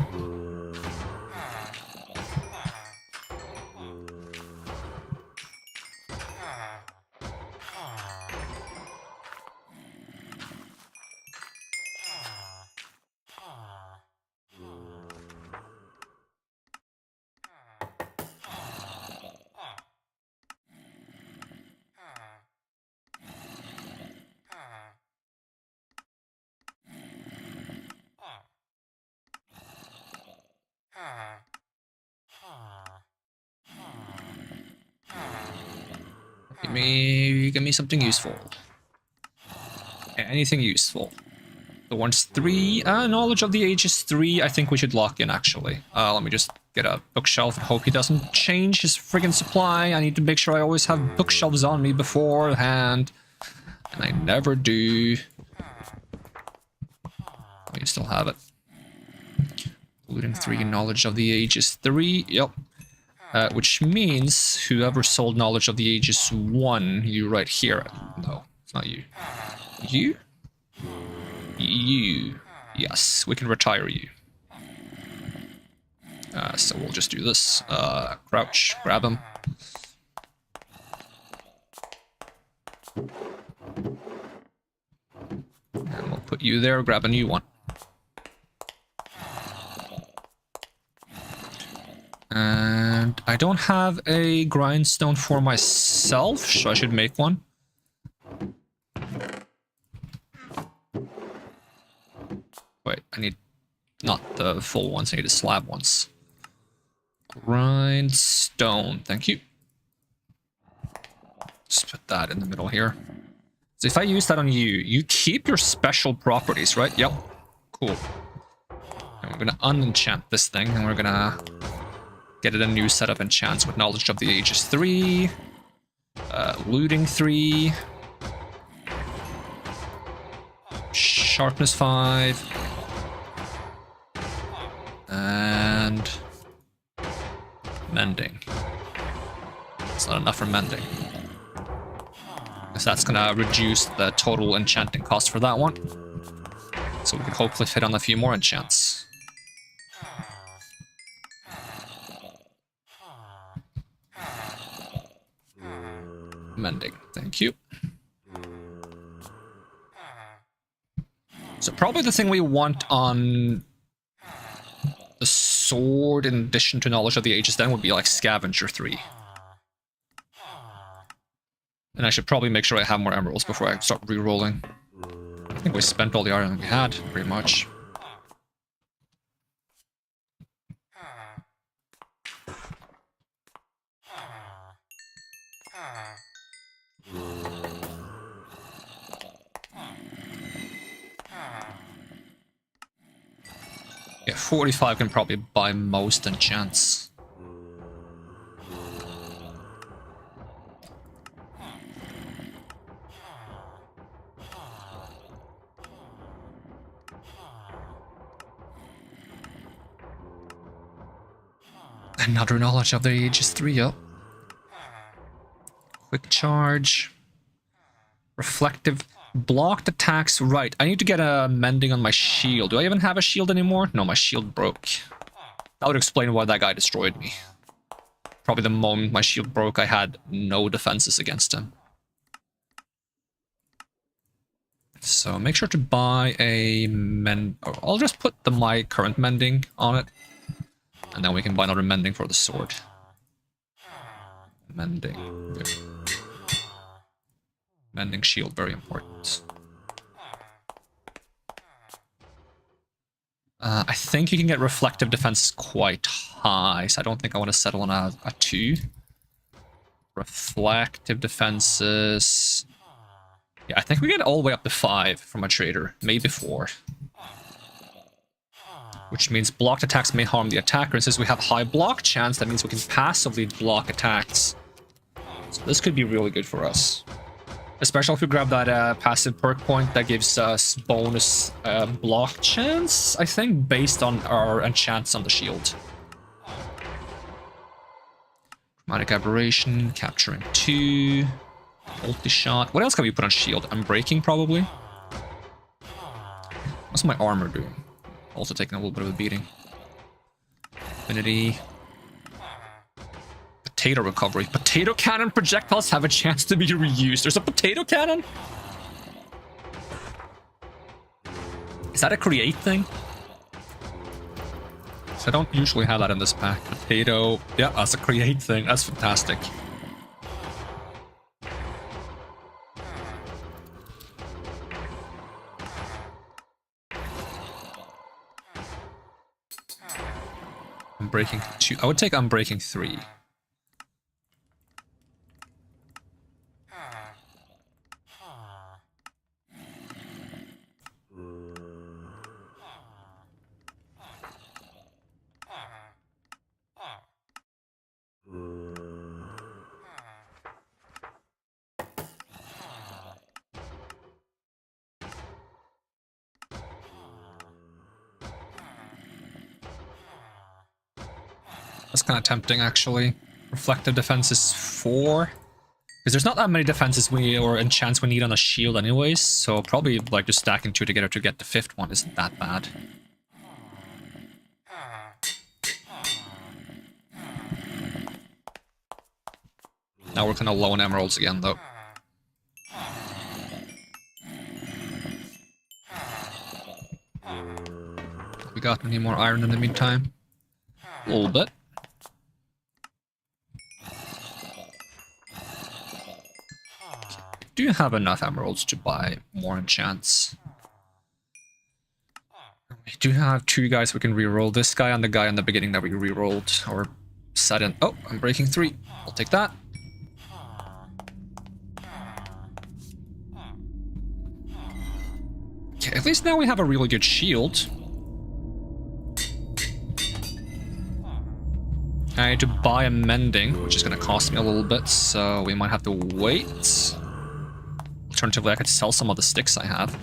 Give me something useful. Anything useful. The one's 3. Knowledge of the Ages 3, I think we should lock in, actually. Let me just get a bookshelf and hope he doesn't change his friggin' supply. I need to make sure I always have bookshelves on me beforehand. And I never do. We still have it. Looting 3, knowledge of the Ages 3. Yep. Which means whoever sold knowledge of the Ages 1, you right here. No, it's not you. You? You. Yes, we can retire you. So we'll just do this. Crouch, grab him. And we'll put you there, grab a new one. And I don't have a grindstone for myself, so I should make one. Wait, I need not the full ones, I need the slab ones. Grindstone, thank you. Just put that in the middle here. So if I use that on you, you keep your special properties, right? Yep. Cool. And we're gonna unenchant this thing, and we're gonna get it a new set of enchants with knowledge of the Ages 3, looting 3, sharpness 5, and mending. It's not enough for mending. Because that's gonna reduce the total enchanting cost for that one. So we can hopefully fit on a few more enchants. Mending, thank you. So probably the thing we want on the sword in addition to knowledge of the Ages then would be like Scavenger 3. And I should probably make sure I have more emeralds before I start re-rolling. I think we spent all the iron we had, pretty much. Yeah, 45 can probably buy most enchants. Another knowledge of the Ages 3 up. Quick charge. Reflective. Blocked attacks, right. I need to get a mending on my shield. Do I even have a shield anymore? No, my shield broke. That would explain why that guy destroyed me. Probably the moment my shield broke, I had no defenses against him. So make sure to buy a I'll just put my current mending on it. And then we can buy another mending for the sword. Mending. Good. Mending shield, very important. I think you can get reflective defense quite high, so I don't think I want to settle on a 2. Reflective defenses... Yeah, I think we get all the way up to 5 from a trader, maybe 4. Which means blocked attacks may harm the attacker, and since we have high block chance, that means we can passively block attacks. So this could be really good for us. Especially if we grab that passive perk point that gives us bonus block chance, I think, based on our enchants on the shield. Chromatic Aberration, capturing 2. Multi-shot. What else can we put on shield? Unbreaking, probably? What's my armor doing? Also taking a little bit of a beating. Affinity. Potato recovery. Potato cannon projectiles have a chance to be reused. There's a potato cannon? Is that a create thing? So I don't usually have that in this pack. Potato. Yeah, that's a create thing. That's fantastic. I'm breaking 2. I would take unbreaking 3. That's kind of tempting, actually. Reflective defense is 4. Because there's not that many defenses or enchants we need on a shield anyways, so probably like just stacking 2 together to get the 5th one isn't that bad. Now we're kind of low on emeralds again, though. We got any more iron in the meantime? A little bit. Do you have enough emeralds to buy more enchants? We do have 2 guys we can reroll. This guy and the guy in the beginning that we rerolled. Or set in. Oh, I'm breaking 3. I'll take that. Okay, at least now we have a really good shield. I need to buy a mending, which is going to cost me a little bit, so we might have to wait. Alternatively, I could sell some of the sticks I have.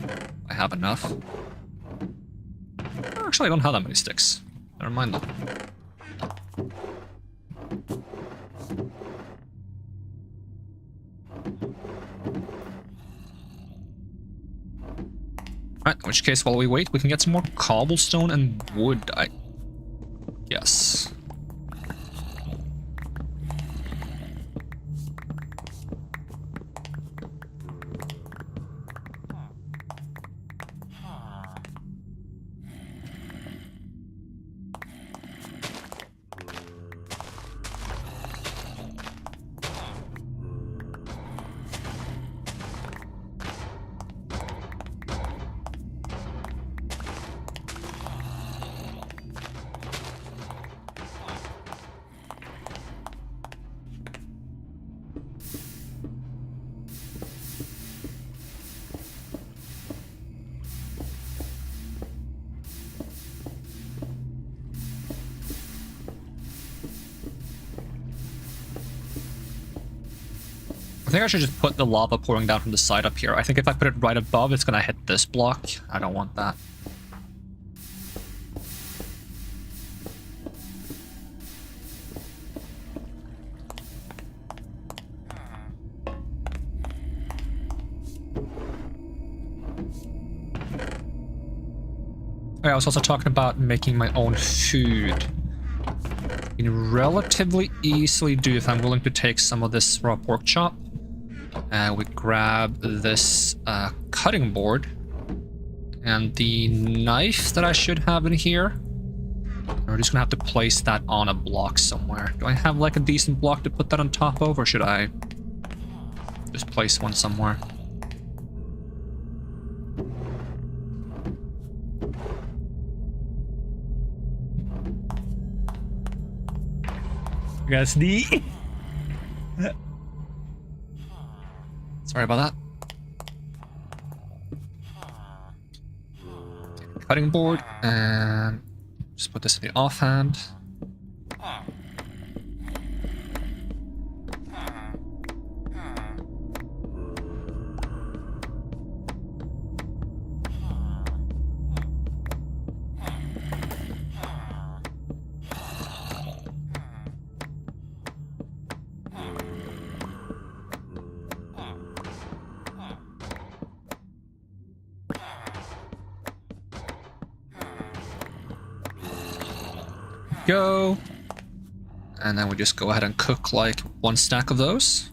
I have enough. Actually, I don't have that many sticks. Never mind though. Alright, in which case, while we wait, we can get some more cobblestone and wood, I guess. I think I should just put the lava pouring down from the side up here. I think if I put it right above, it's gonna hit this block. I don't want that. I was also talking about making my own food. You can relatively easily do if I'm willing to take some of this raw pork chop. We grab this cutting board and the knife that I should have in here. We're just gonna have to place that on a block somewhere. Do I have like a decent block to put that on top of, or should I just place one somewhere? I got sneak. Sorry about that. Cutting board and just put this in the offhand. go. And then we just go ahead and cook like 1 stack of those.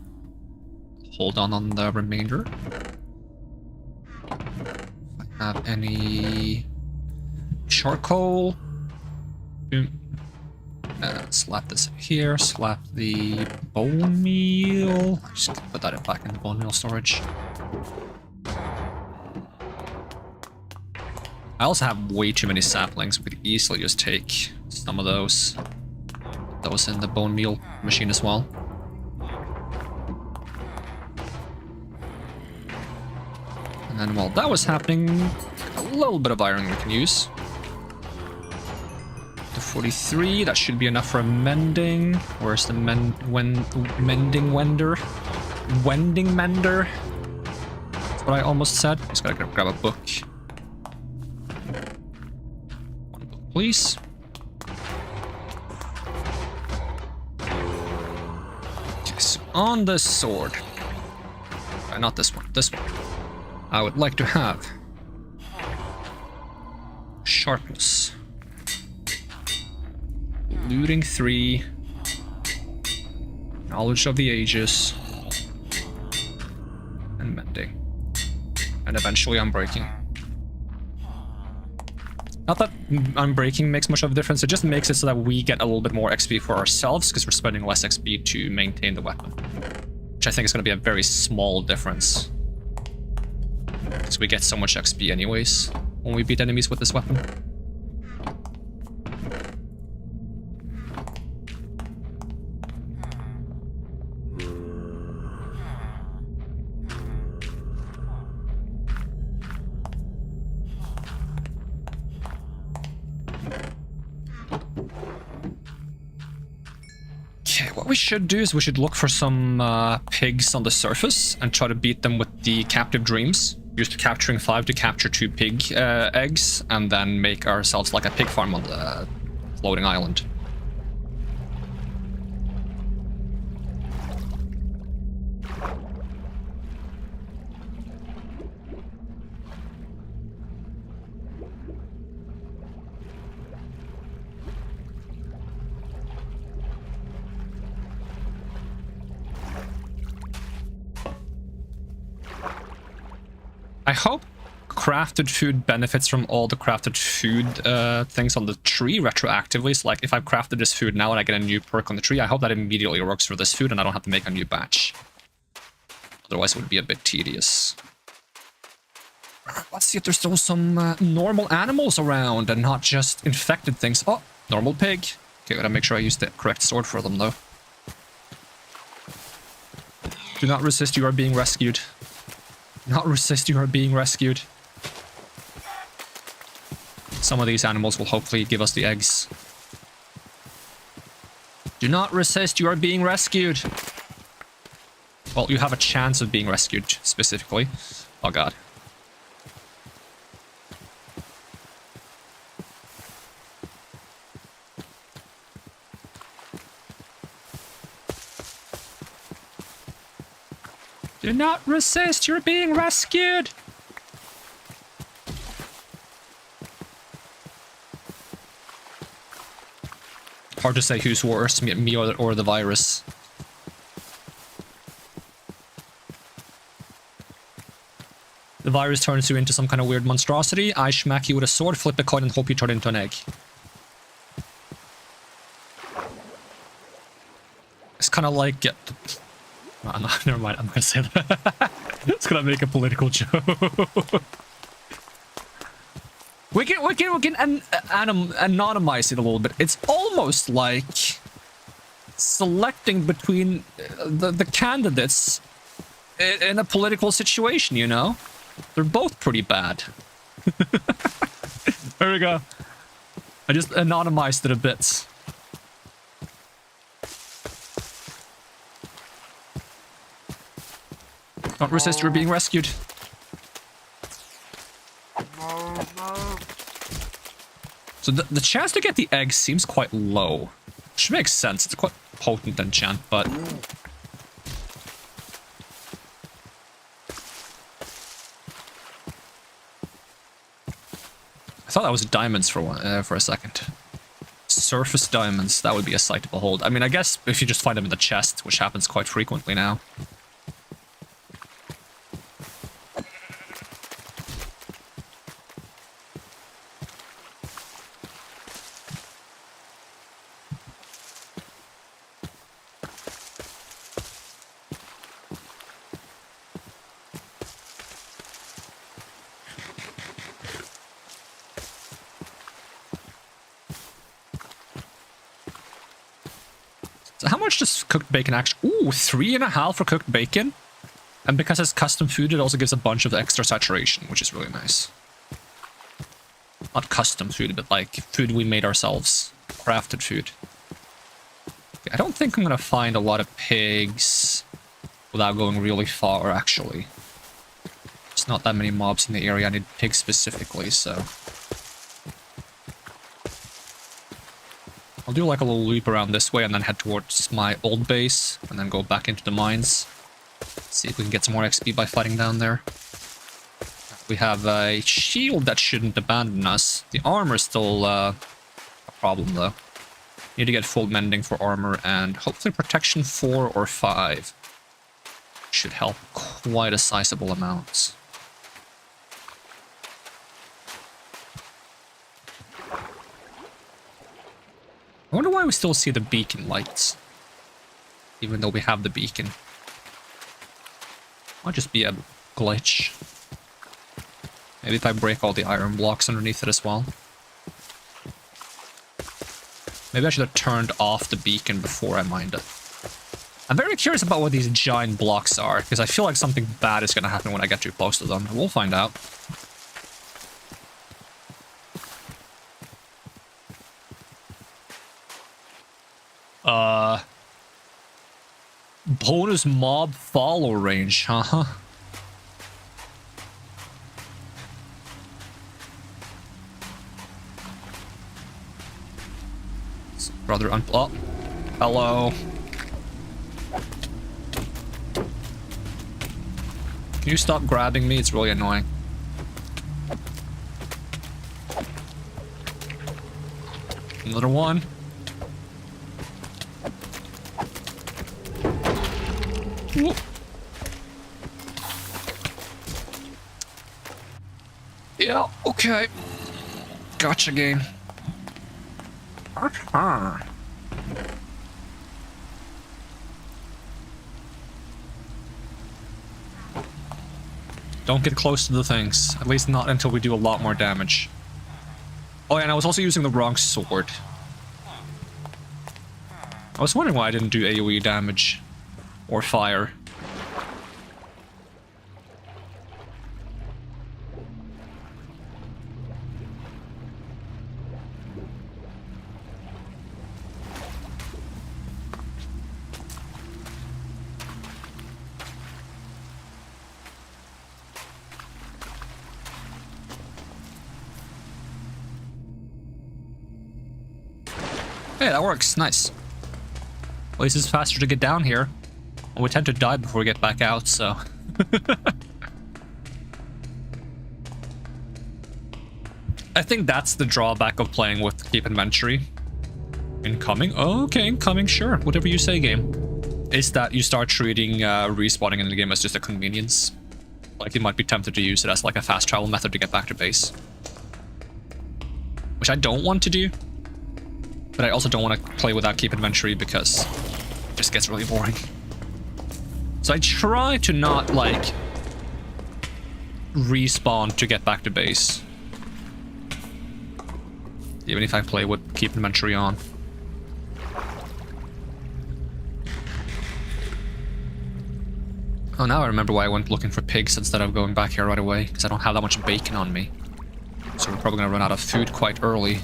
Hold on the remainder. If I have any charcoal. Boom. Slap this here. Slap the bone meal. Just put that back in the bone meal storage. I also have way too many saplings. We could easily just take some of those. Those in the bone meal machine as well. And then while that was happening, a little bit of iron we can use. The 43, that should be enough for a mending. Where's the mending wender? Wending mender? That's what I almost said. Just gotta grab a book. 1 book, please. Okay, so on the sword. Not this one, this one. I would like to have sharpness. Looting 3. Knowledge of the ages. And mending. And eventually unbreaking. Not that unbreaking makes much of a difference, it just makes it so that we get a little bit more XP for ourselves because we're spending less XP to maintain the weapon. Which I think is going to be a very small difference. Because we get so much XP anyways when we beat enemies with this weapon. Okay, what we should do is we should look for some pigs on the surface and try to beat them with the captive dreams. Used capturing 5 to capture 2 pig eggs, and then make ourselves like a pig farm on the floating island. I hope crafted food benefits from all the crafted food things on the tree retroactively. So like if I've crafted this food now and I get a new perk on the tree, I hope that immediately works for this food and I don't have to make a new batch. Otherwise it would be a bit tedious. Let's see if there's still some normal animals around and not just infected things. Oh, normal pig. Okay, gotta make sure I use the correct sword for them though. Do not resist, you are being rescued. Not resist, you are being rescued. Some of these animals will hopefully give us the eggs. Do not resist, you are being rescued. Well, you have a chance of being rescued, specifically. Oh god. Do not resist, you're being rescued! Hard to say who's worse, me or the virus. The virus turns you into some kind of weird monstrosity. I smack you with a sword, flip a coin, and hope you turn into an egg. It's kind of like... Oh, no, never mind, I'm gonna say that. It's gonna make a political joke. we can anonymize it a little bit. It's almost like selecting between the candidates in a political situation, you know? They're both pretty bad. There we go. I just anonymized it a bit. Don't resist, you're being rescued. So the chance to get the egg seems quite low. Which makes sense, it's quite potent enchant, but... I thought that was diamonds for a second. surface diamonds, that would be a sight to behold. I mean, I guess if you just find them in the chest, which happens quite frequently now. So how much does cooked bacon actually... Ooh, 3.5 for cooked bacon. And because it's custom food, it also gives a bunch of extra saturation, which is really nice. Not custom food, but like food we made ourselves. Crafted food. Okay, I don't think I'm gonna find a lot of pigs without going really far, actually. There's not that many mobs in the area. I need pigs specifically, so... I'll do like a little loop around this way and then head towards my old base and then go back into the mines. See if we can get some more XP by fighting down there. We have a shield that shouldn't abandon us. The armor is still a problem though. Need to get full mending for armor and hopefully protection 4 or 5. Should help quite a sizable amount. I wonder why we still see the beacon lights, even though we have the beacon. Might just be a glitch. Maybe if I break all the iron blocks underneath it as well. Maybe I should have turned off the beacon before I mined it. I'm very curious about what these giant blocks are, because I feel like something bad is going to happen when I get too close to them. We'll find out. Bonus mob follow range, huh? It's rather oh, hello. Can you stop grabbing me? It's really annoying. Another one. Whoop. Yeah, okay. Gotcha game. Don't get close to the things. At least not until we do a lot more damage. Oh yeah, and I was also using the wrong sword. I was wondering why I didn't do AoE damage. Or fire. Hey, that works. Nice. At least it's faster to get down here. We tend to die before we get back out, so... I think that's the drawback of playing with Keep Inventory. Incoming? Oh, okay, incoming, sure. Whatever you say, game. Is that you start treating respawning in the game as just a convenience. Like, you might be tempted to use it as like a fast travel method to get back to base. Which I don't want to do. But I also don't want to play without Keep Inventory because it just gets really boring. So I try to not, like, respawn to get back to base. Even if I play with Keep Inventory on. Oh, now I remember why I went looking for pigs instead of going back here right away. Because I don't have that much bacon on me. So we're probably going to run out of food quite early.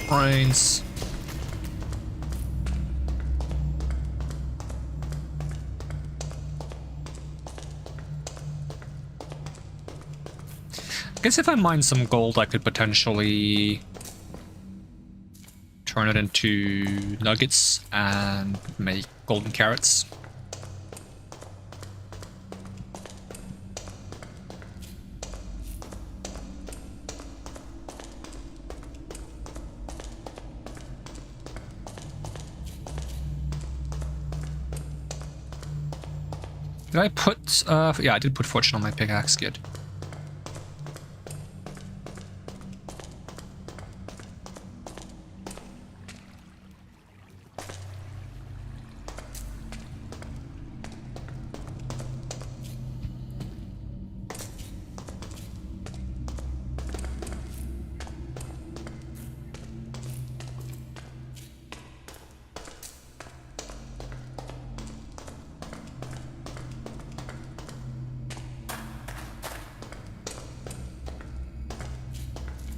Brains. Guess if I mine some gold, I could potentially turn it into nuggets and make golden carrots. Did I put, yeah, I did put fortune on my pickaxe, good.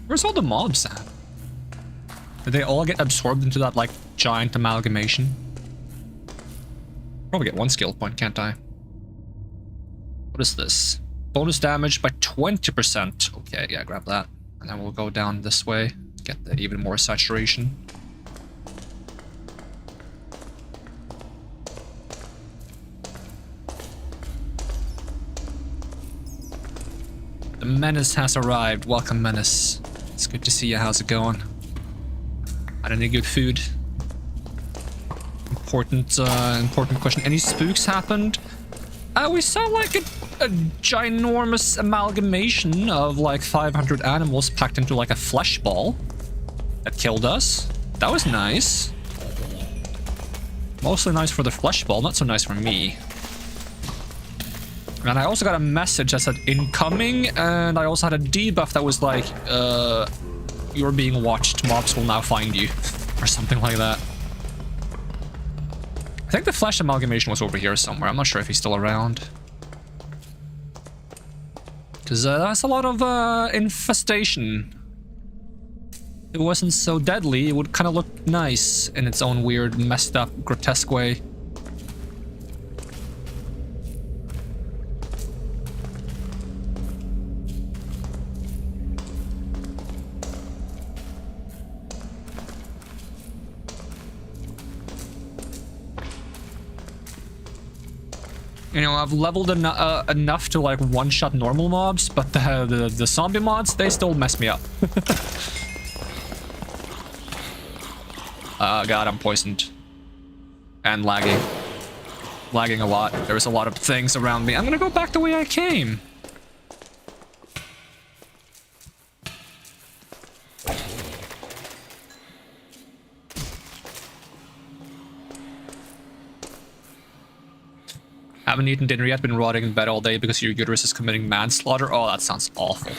Where's all the mobs at? Did they all get absorbed into that, like, giant amalgamation? Probably get 1 skill point, can't I? What is this? Bonus damage by 20%. Okay, yeah, grab that. And then we'll go down this way, get the even more saturation. The menace has arrived. Welcome, menace. It's good to see you. How's it going? I don't need good food. Important question. Any spooks happened? We saw like a ginormous amalgamation of like 500 animals packed into like a flesh ball that killed us. That was nice. Mostly nice for the flesh ball, not so nice for me. And I also got a message that said incoming, and I also had a debuff that was like, you're being watched, mobs will now find you, or something like that. I think the flesh amalgamation was over here somewhere. I'm not sure if he's still around. Because that's a lot of infestation. If it wasn't so deadly, it would kind of look nice in its own weird, messed up, grotesque way. You know, I've leveled enough to like one-shot normal mobs, but the zombie mods, they still mess me up. God, I'm poisoned. And lagging. Lagging a lot. There's a lot of things around me. I'm gonna go back the way I came. Haven't eaten dinner yet, been rotting in bed all day because your uterus is committing manslaughter. Oh, that sounds awful.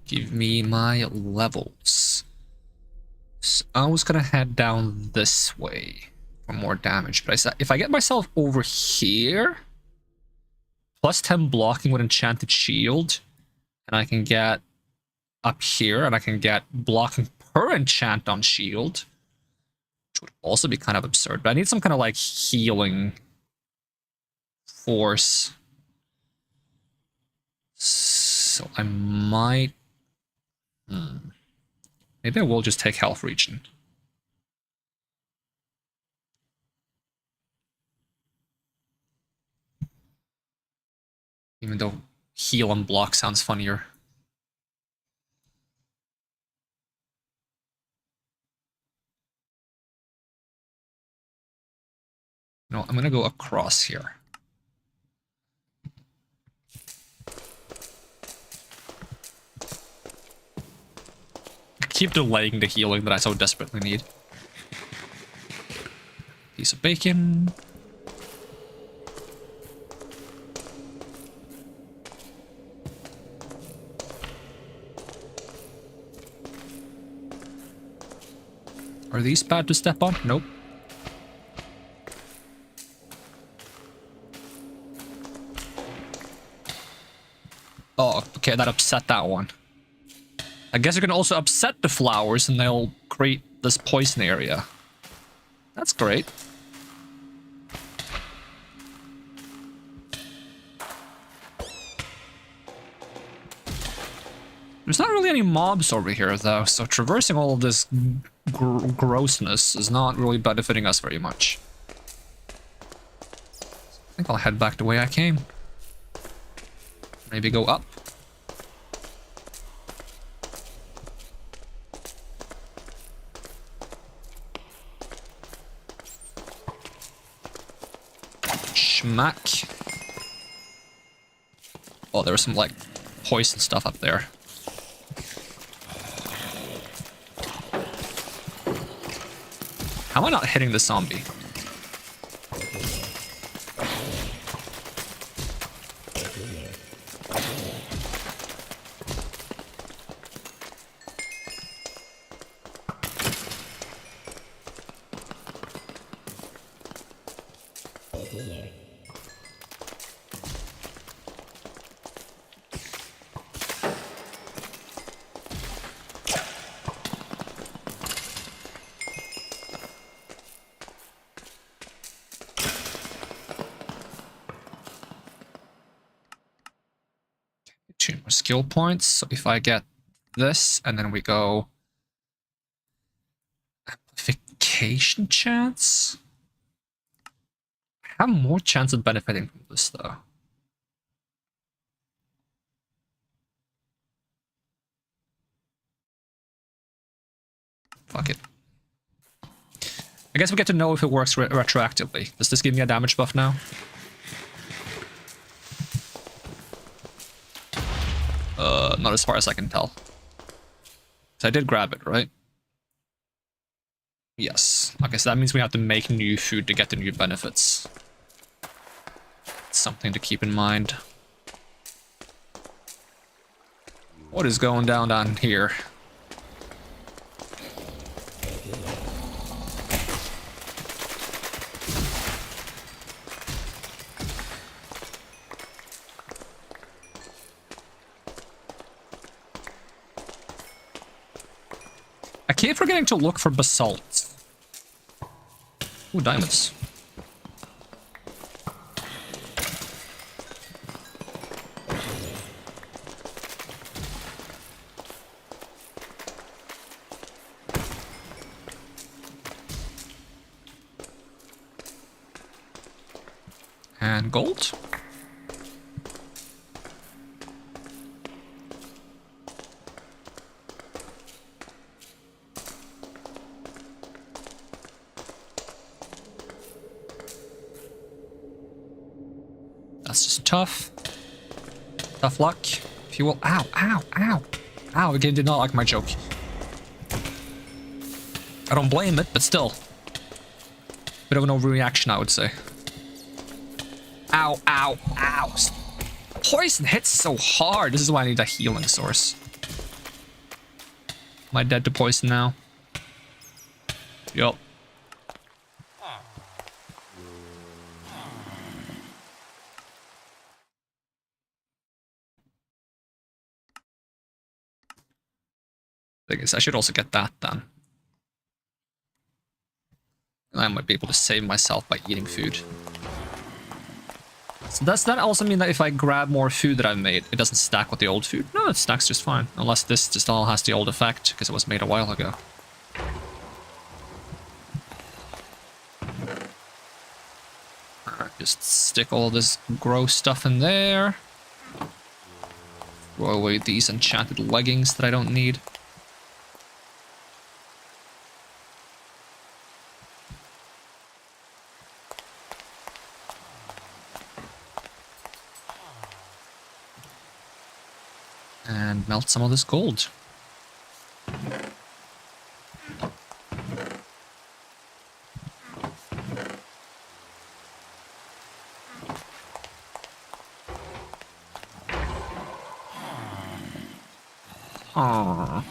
Give me my levels. So I was gonna head down this way for more damage, but I said if I get myself over here, plus 10 blocking with enchanted shield, and I can get up here, and I can get blocking per enchant on shield, which would also be kind of absurd, but I need some kind of like healing force. So I might... Maybe I will just take health regen. Even though heal and block sounds funnier. No, I'm gonna go across here. Keep delaying the healing that I so desperately need. Piece of bacon. Are these bad to step on? Nope. Oh, okay, that upset that one. I guess you can also upset the flowers and they'll create this poison area. That's great. There's not really any mobs over here, though, so traversing all of this grossness is not really benefiting us very much. I think I'll head back the way I came. Maybe go up. Schmack. Oh, there was some, like, poison stuff up there. How am I not hitting the zombie? Two more skill points. So if I get this, and then we go amplification chance. I have more chance of benefiting from this though. Fuck it. I guess we get to know if it works retroactively. Does this give me a damage buff now? Not as far as I can tell. So I did grab it, right? Yes. Okay, so that means we have to make new food to get the new benefits. Something to keep in mind. What is going down here? I keep forgetting to look for basalt. Ooh, diamonds. And gold. That's just tough. Tough luck, if you will. Ow, ow, ow. Ow, the game did not like my joke. I don't blame it, but still. Bit of an overreaction, I would say. Ow, ow, ow. Poison hits so hard. This is why I need a healing source. Am I dead to poison now? Yup. I guess I should also get that then. And I might be able to save myself by eating food. So does that also mean that if I grab more food that I've made, it doesn't stack with the old food? No, it stacks just fine. Unless this just all has the old effect, because it was made a while ago. Just stick all this gross stuff in there. Throw away these enchanted leggings that I don't need. And melt some of this gold. Aww.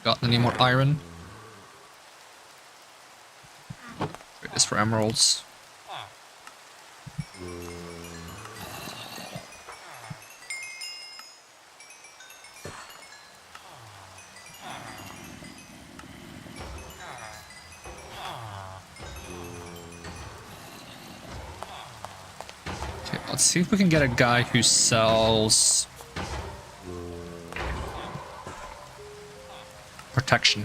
Got any more iron? Trade this for emeralds. Let's see if we can get a guy who sells protection.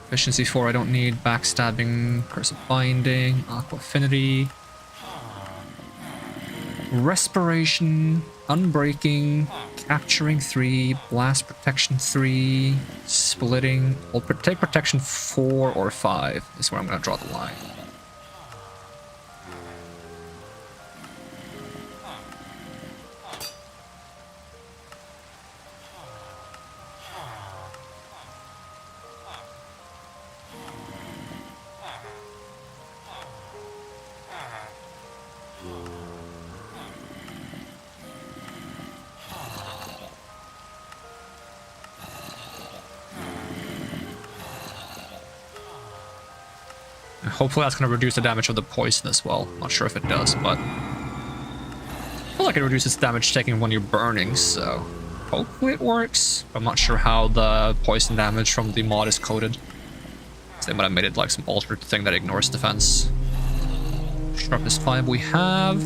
Efficiency 4 I don't need. Backstabbing, Curse of Binding, Aqua Affinity. Respiration, Unbreaking, Capturing 3, Blast Protection 3, Splitting. I'll take Protection 4 or 5 is where I'm going to draw the line. Hopefully that's going to reduce the damage of the poison as well. Not sure if it does, but I feel like it reduces damage taken when you're burning, so hopefully it works. I'm not sure how the poison damage from the mod is coded. So they might have made it like some altered thing that ignores defense. Sharpness 5 we have.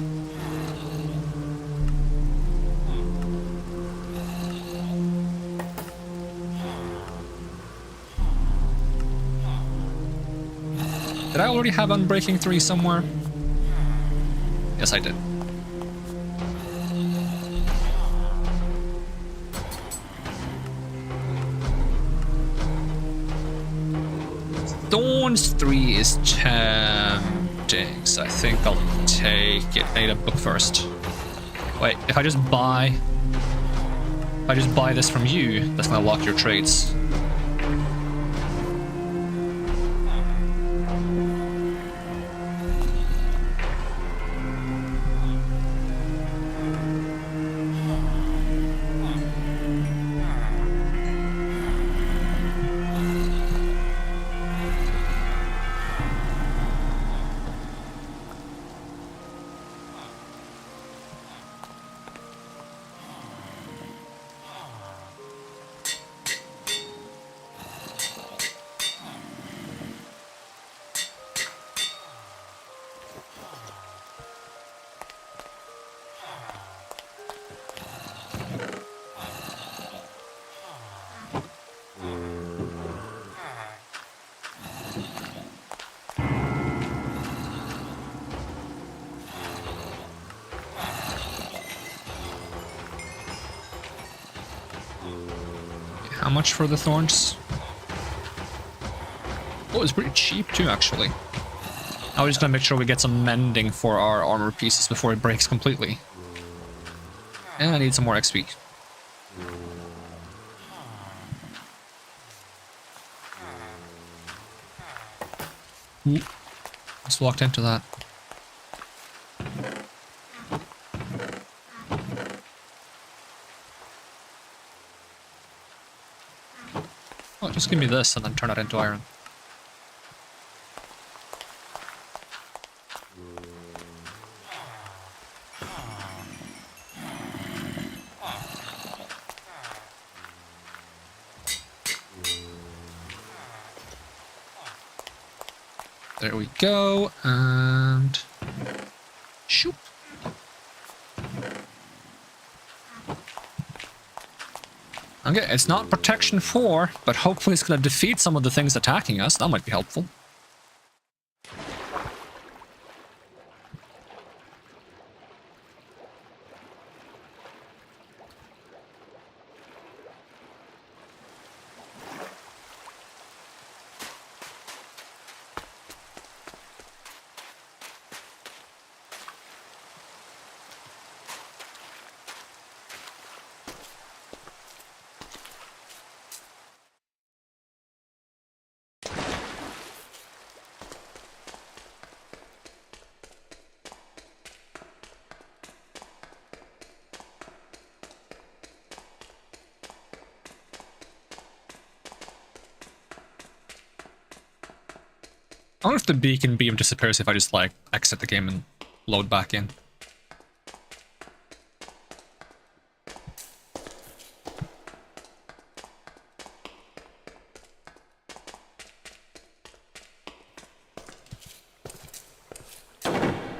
Did I already have Unbreaking 3 somewhere? Yes, I did. Thorns 3 is tempting, so I think I'll take it. I need a book first. Wait, if I just buy this from you, that's gonna lock your trades. How much for the thorns? Oh, it's pretty cheap too, actually. I was just gonna make sure we get some mending for our armor pieces before it breaks completely. And I need some more XP. Just walked into that. Oh, just give me this and then turn it into iron. There we go, and shoot. Okay, it's not protection 4, but hopefully it's going to defeat some of the things attacking us. That might be helpful. I wonder if the beacon beam disappears if I just, like, exit the game and load back in.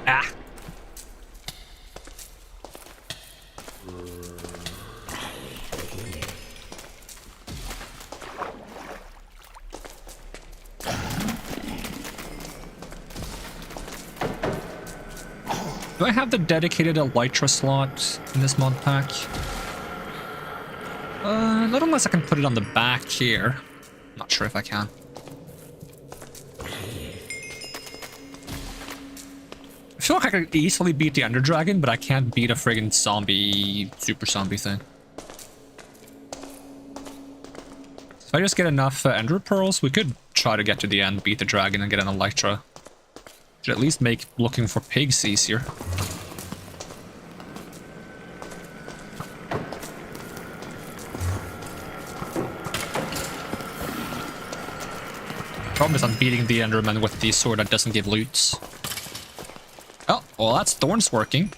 Ah! Do I have the dedicated elytra slot in this mod pack? Not unless I can put it on the back here. Not sure if I can. I feel like I could easily beat the Ender Dragon, but I can't beat a friggin' zombie, super zombie thing. If I just get enough Ender Pearls, we could try to get to the end, beat the dragon, and get an Elytra. Should at least make looking for pigs easier. Problem is I'm beating the Enderman with the sword that doesn't give loots. Oh, well that's Thorns working.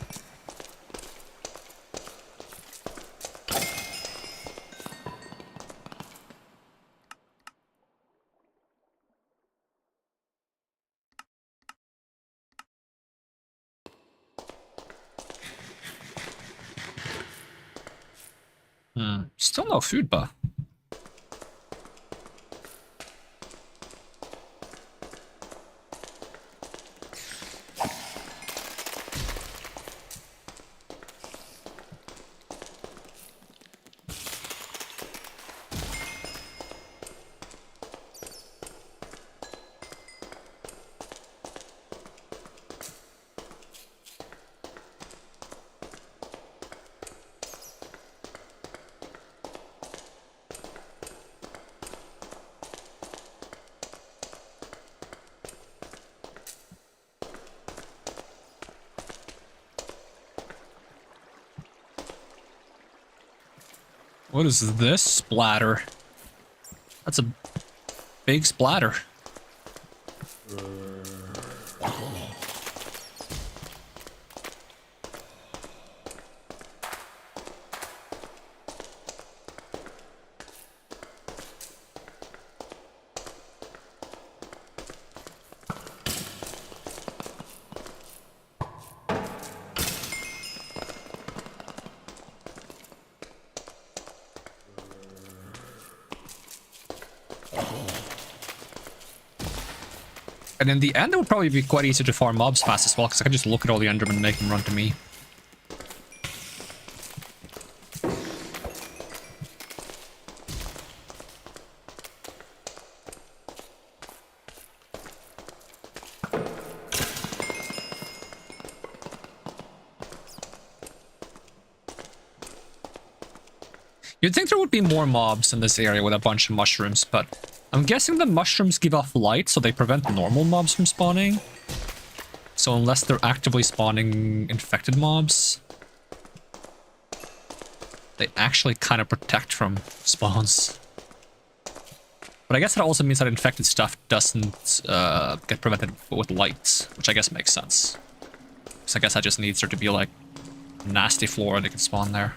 Still no food, but what is this splatter? That's a big splatter. And in the end, it would probably be quite easy to farm mobs fast as well, because I can just look at all the Endermen and make them run to me. You'd think there would be more mobs in this area with a bunch of mushrooms, but I'm guessing the mushrooms give off light, so they prevent normal mobs from spawning. So unless they're actively spawning infected mobs, they actually kind of protect from spawns. But I guess that also means that infected stuff doesn't get prevented with light, which I guess makes sense. So I guess that just needs there to be like nasty flora that can spawn there.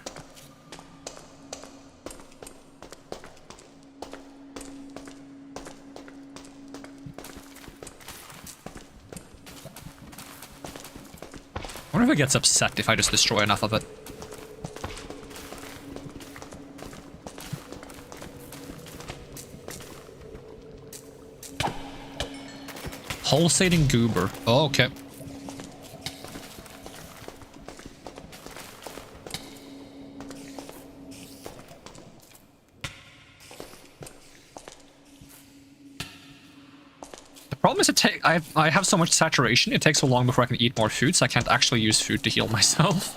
I wonder if it gets upset if I just destroy enough of it. Pulsating goober. Oh, okay. Problem is, I have so much saturation, it takes so long before I can eat more food, so I can't actually use food to heal myself.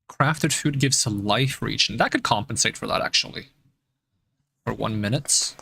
Crafted food gives some life regen. That could compensate for that, actually. For 1 minute.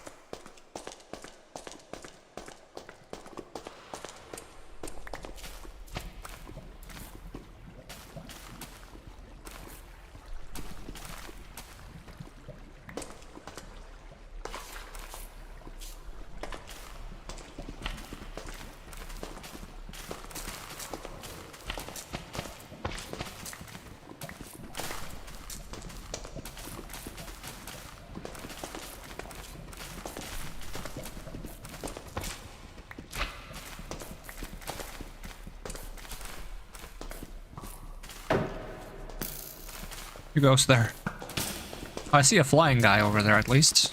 Who goes there? I see a flying guy over there at least.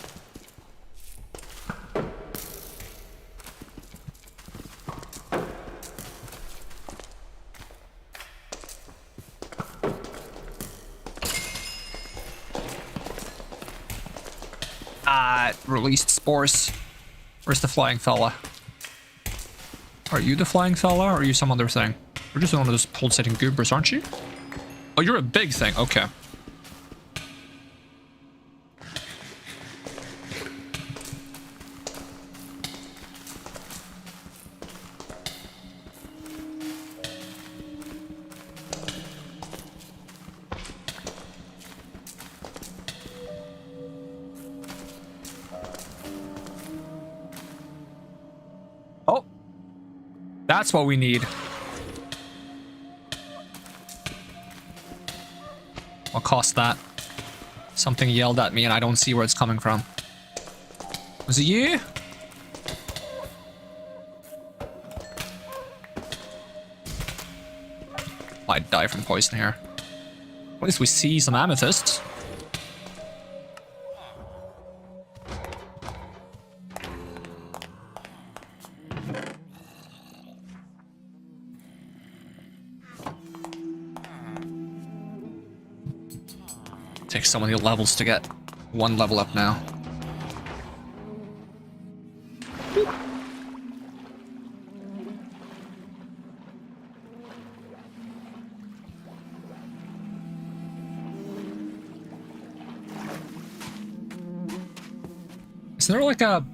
Released spores. Where's the flying fella? Are you the flying fella, or are you some other thing? You're just one of those pulsating goobers, aren't you? Oh, you're a big thing. Okay. Oh, that's what we need. What cost that? Something yelled at me and I don't see where it's coming from. Was it you? Might die from poison here. At least we see some amethysts. Takes so many levels to get one level up now. Is there like a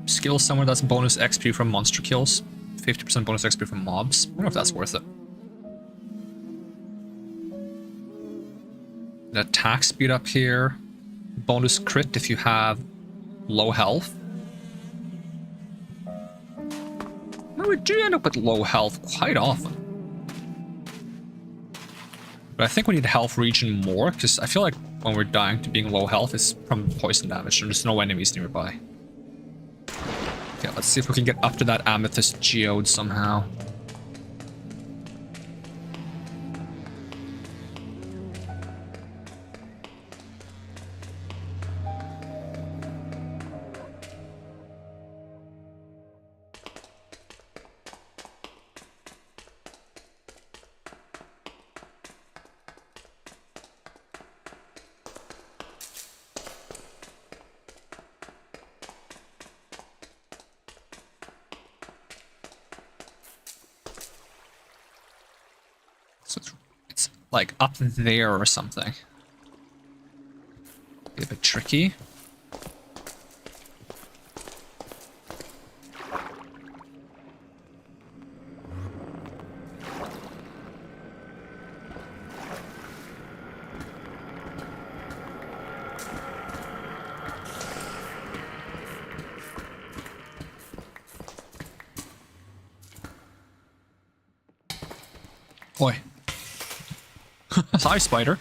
skill somewhere that's bonus XP from monster kills? 50% bonus XP from mobs? I wonder if that's worth it. The attack speed up here. Bonus crit if you have low health. No, we do end up with low health quite often. But I think we need health regen more, because I feel like when we're dying to being low health, it's from poison damage. There's no enemies nearby. Okay, let's see if we can get up to that amethyst geode somehow. So it's like up there or something. Be a bit tricky. Boy. Hi, spider.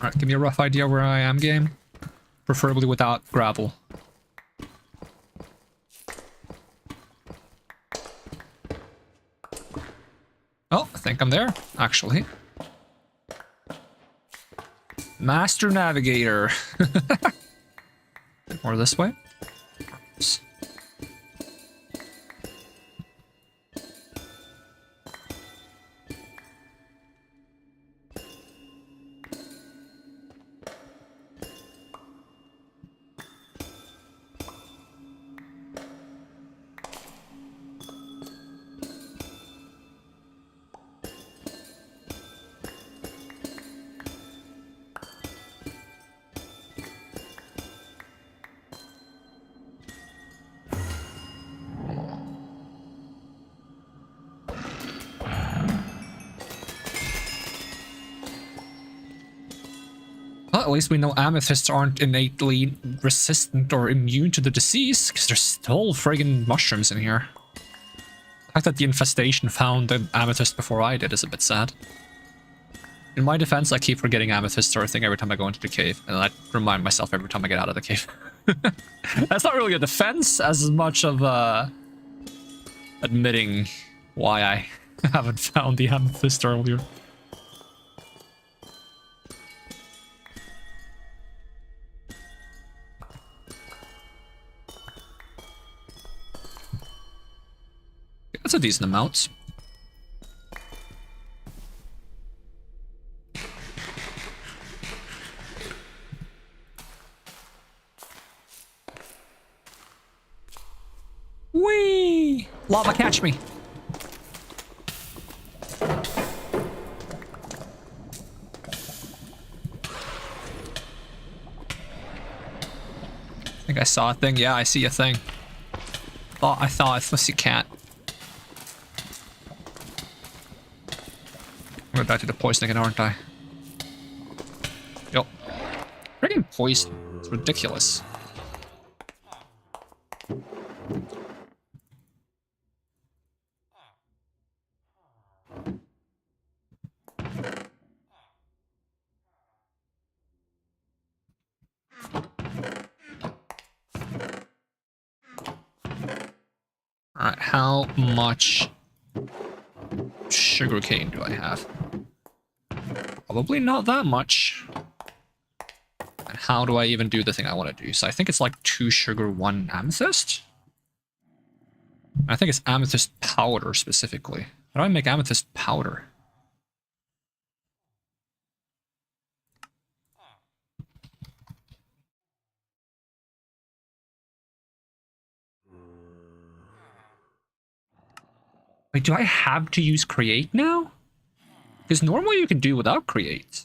Alright, give me a rough idea where I am, game. Preferably without gravel. Oh, I think I'm there, actually. Master Navigator. Bit more this way. Oops. at least we know amethysts aren't innately resistant or immune to the disease, because there's still friggin' mushrooms in here. The fact that the infestation found an amethyst before I did is a bit sad. In my defense, I keep forgetting amethysts are a thing every time I go into the cave, and I remind myself every time I get out of the cave. That's not really a defense, as much of admitting why I haven't found the amethyst earlier. That's a decent amount. Whee! Lava, catch me! I think I saw a thing. Yeah, I see a thing. I thought I see a cat. I'm going back to the poison again, aren't I? Yep. Friggin' poison. It's ridiculous. Alright, how much sugarcane do I have? Probably not that much. And how do I even do the thing I want to do? So I think it's like 2 sugar, 1 amethyst? I think it's amethyst powder specifically. How do I make amethyst powder? Wait, do I have to use create now? Because normally you can do without create.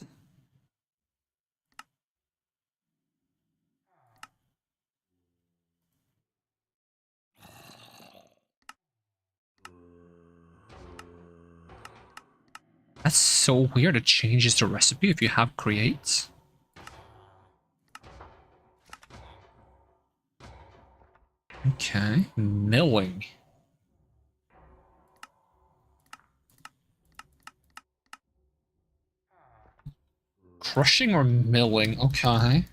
That's so weird. It changes the recipe if you have create. Okay, milling. Crushing or milling? Okay.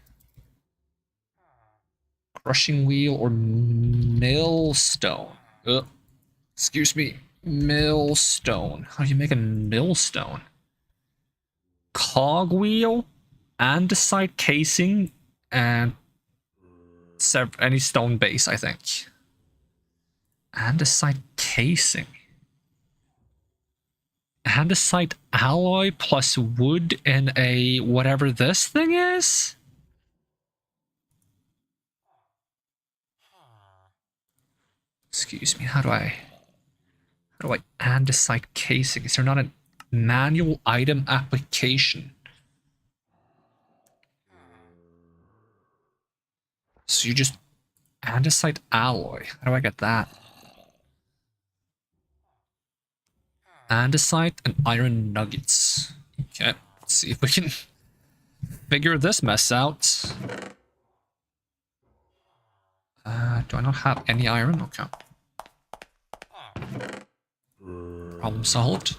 Crushing wheel or millstone? Excuse me. Millstone. How do you make a millstone? Cogwheel, andesite casing, and any stone base, I think. Andesite casing. Andesite alloy plus wood in a whatever this thing is? Excuse me, how do I andesite casing? Is there not a manual item application? So you just andesite alloy. How do I get that? Andesite and iron nuggets. Okay, let's see if we can figure this mess out. Do I not have any iron? Okay. Problem solved.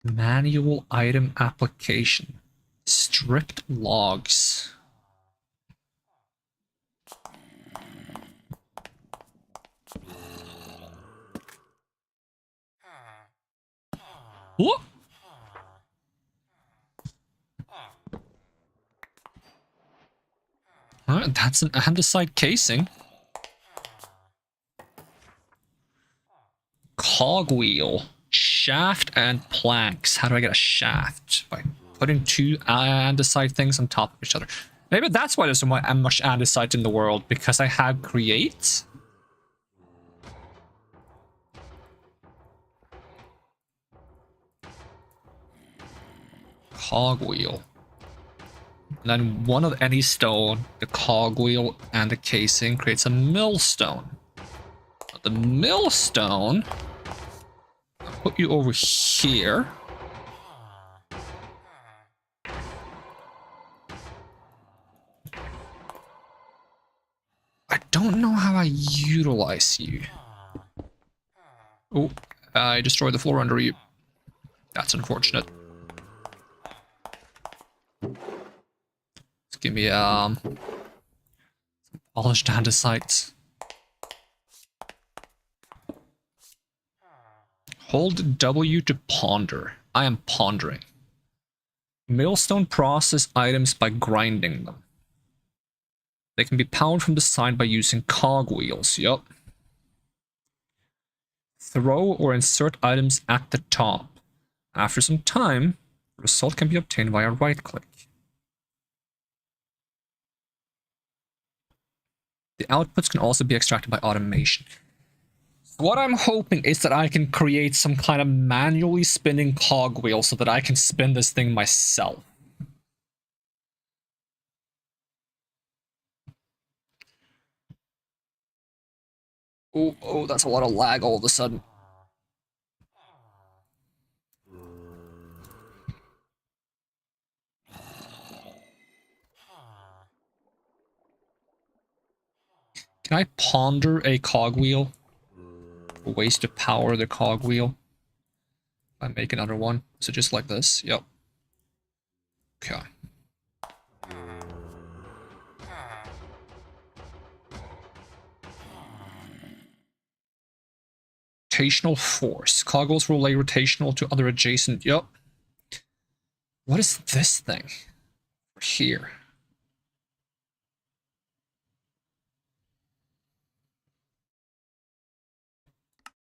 Manual item application. Stripped logs. What? Alright, that's an andesite casing. Cogwheel. Shaft and planks. How do I get a shaft? By putting two andesite things on top of each other. Maybe that's why there's so much andesite in the world, because I have create. Cogwheel. And then one of any stone, the cogwheel and the casing creates a millstone. The millstone, I'll put you over here. I don't know how I utilize you. Oh, I destroyed the floor under you. That's unfortunate. Let's give me polished andesite. Hold W to ponder. I am pondering. Millstone process items by grinding them. They can be powered from the side by using cogwheels. Yup. Throw or insert items at the top. After some time, the result can be obtained via right-click. The outputs can also be extracted by automation. What I'm hoping is that I can create some kind of manually spinning cogwheel so that I can spin this thing myself. Oh, that's a lot of lag all of a sudden. Can I ponder a cogwheel? Ways to power the cogwheel. I make another one. So just like this. Yep. Okay. Rotational force. Cogwheels relay rotational to other adjacent. Yep. What is this thing? Here.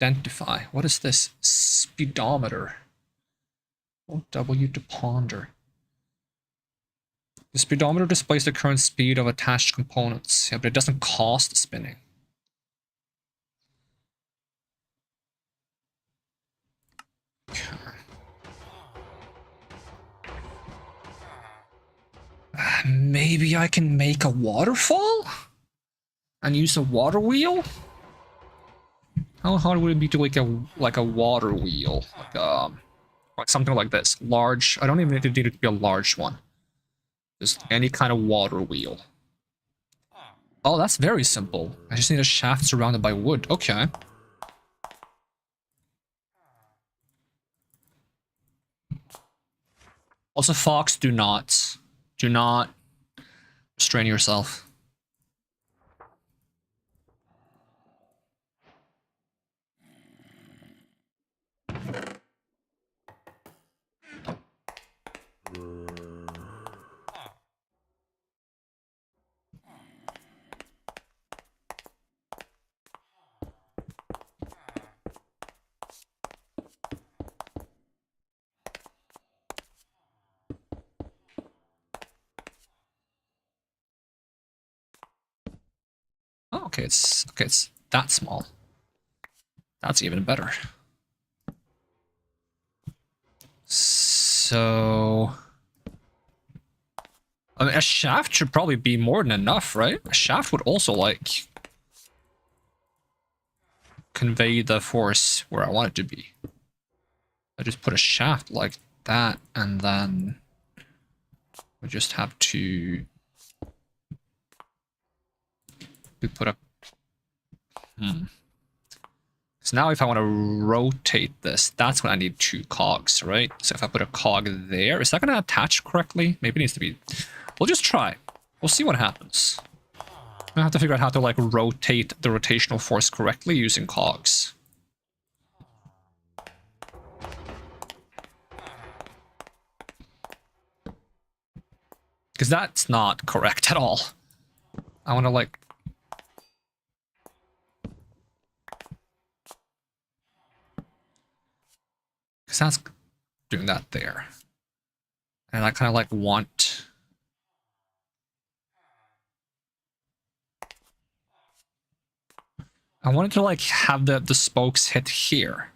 Identify. What is this? Speedometer. W to ponder. The speedometer displays the current speed of attached components. Yeah, but it doesn't cost spinning. Maybe I can make a waterfall? And use a water wheel? How hard would it be to make like a water wheel? Like something like this. Large. I don't even need it to be a large one. Just any kind of water wheel. Oh, that's very simple. I just need a shaft surrounded by wood. Okay. Also, Fox, do not strain yourself. Oh, okay, it's that small. That's even better. So, I mean, a shaft should probably be more than enough, right? A shaft would also, like, convey the force where I want it to be. I just put a shaft like that, and then we just have to put a... So now if I want to rotate this, that's when I need two cogs, right? So if I put a cog there, is that going to attach correctly? Maybe it needs to be... We'll just try. We'll see what happens. I have to figure out how to, like, rotate the rotational force correctly using cogs. Because that's not correct at all. I want to like... Because that's doing that there. And I kind of like want... I wanted to like have the spokes hit here.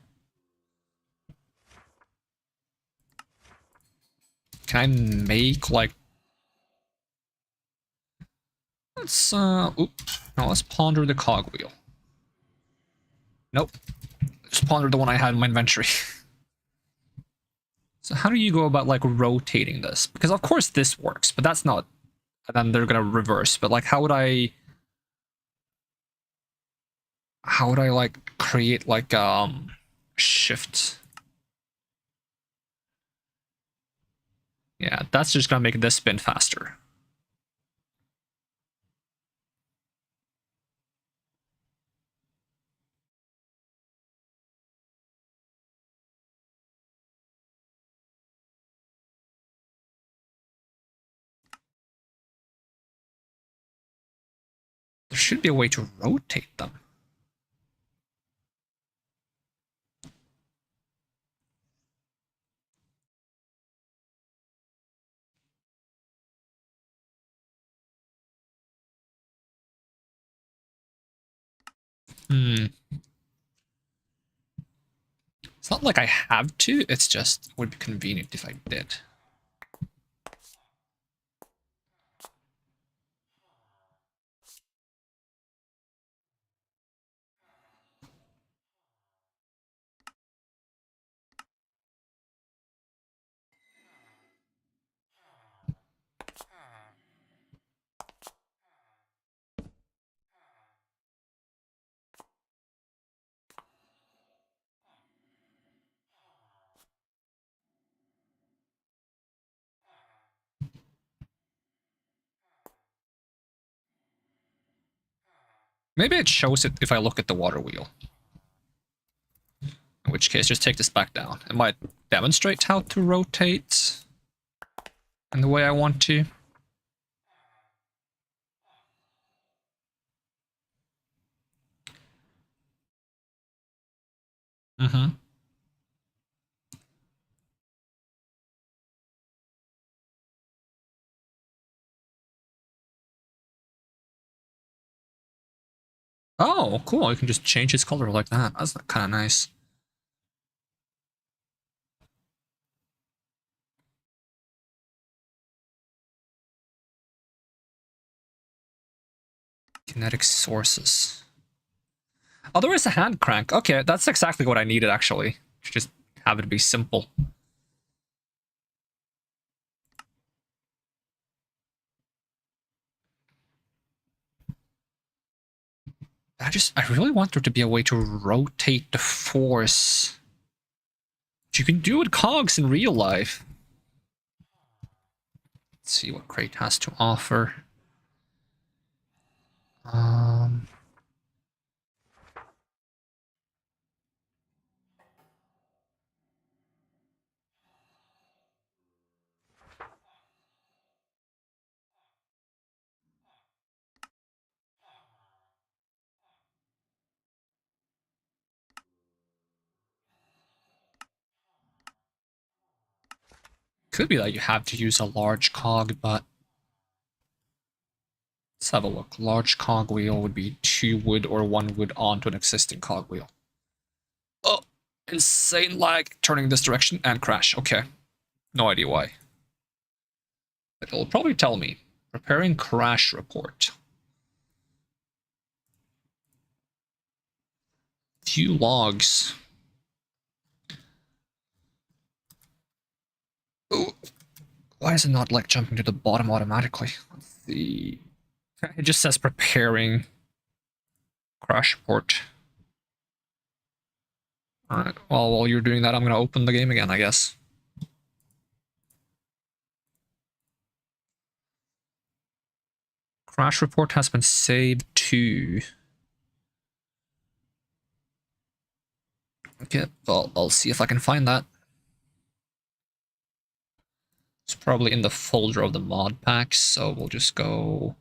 Can I make like... Let's, oops. No, let's ponder the cogwheel. Nope. Just ponder the one I had in my inventory. So how do you go about like rotating this? Because of course this works, but that's not... And then they're gonna reverse, but like how would I like create like shift? Yeah, that's just gonna make this spin faster. There should be a way to rotate them. It's not like I have to, it's just it would be convenient if I did. Maybe it shows it if I look at the water wheel. In which case, just take this back down. It might demonstrate how to rotate in the way I want to. Mm-hmm. Oh, cool. You can just change its color like that. That's kind of nice. Kinetic sources. Oh, there is a hand crank. Okay, that's exactly what I needed, actually. Just have it be simple. I really want there to be a way to rotate the force. You can do with cogs in real life. Let's see what Crate has to offer. Could be that you have to use a large cog, but let's have a look. Large cog wheel would be 2 wood or 1 wood onto an existing cog wheel. Oh, insane lag turning this direction and crash. Okay, no idea why. It'll probably tell me. Preparing crash report. Few logs. Oh, why is it not like jumping to the bottom automatically? Let's see. It just says preparing crash report. Alright, well, while you're doing that, I'm gonna open the game again, I guess. Crash report has been saved to... Okay, well, I'll see if I can find that. It's probably in the folder of the mod packs, so we'll just go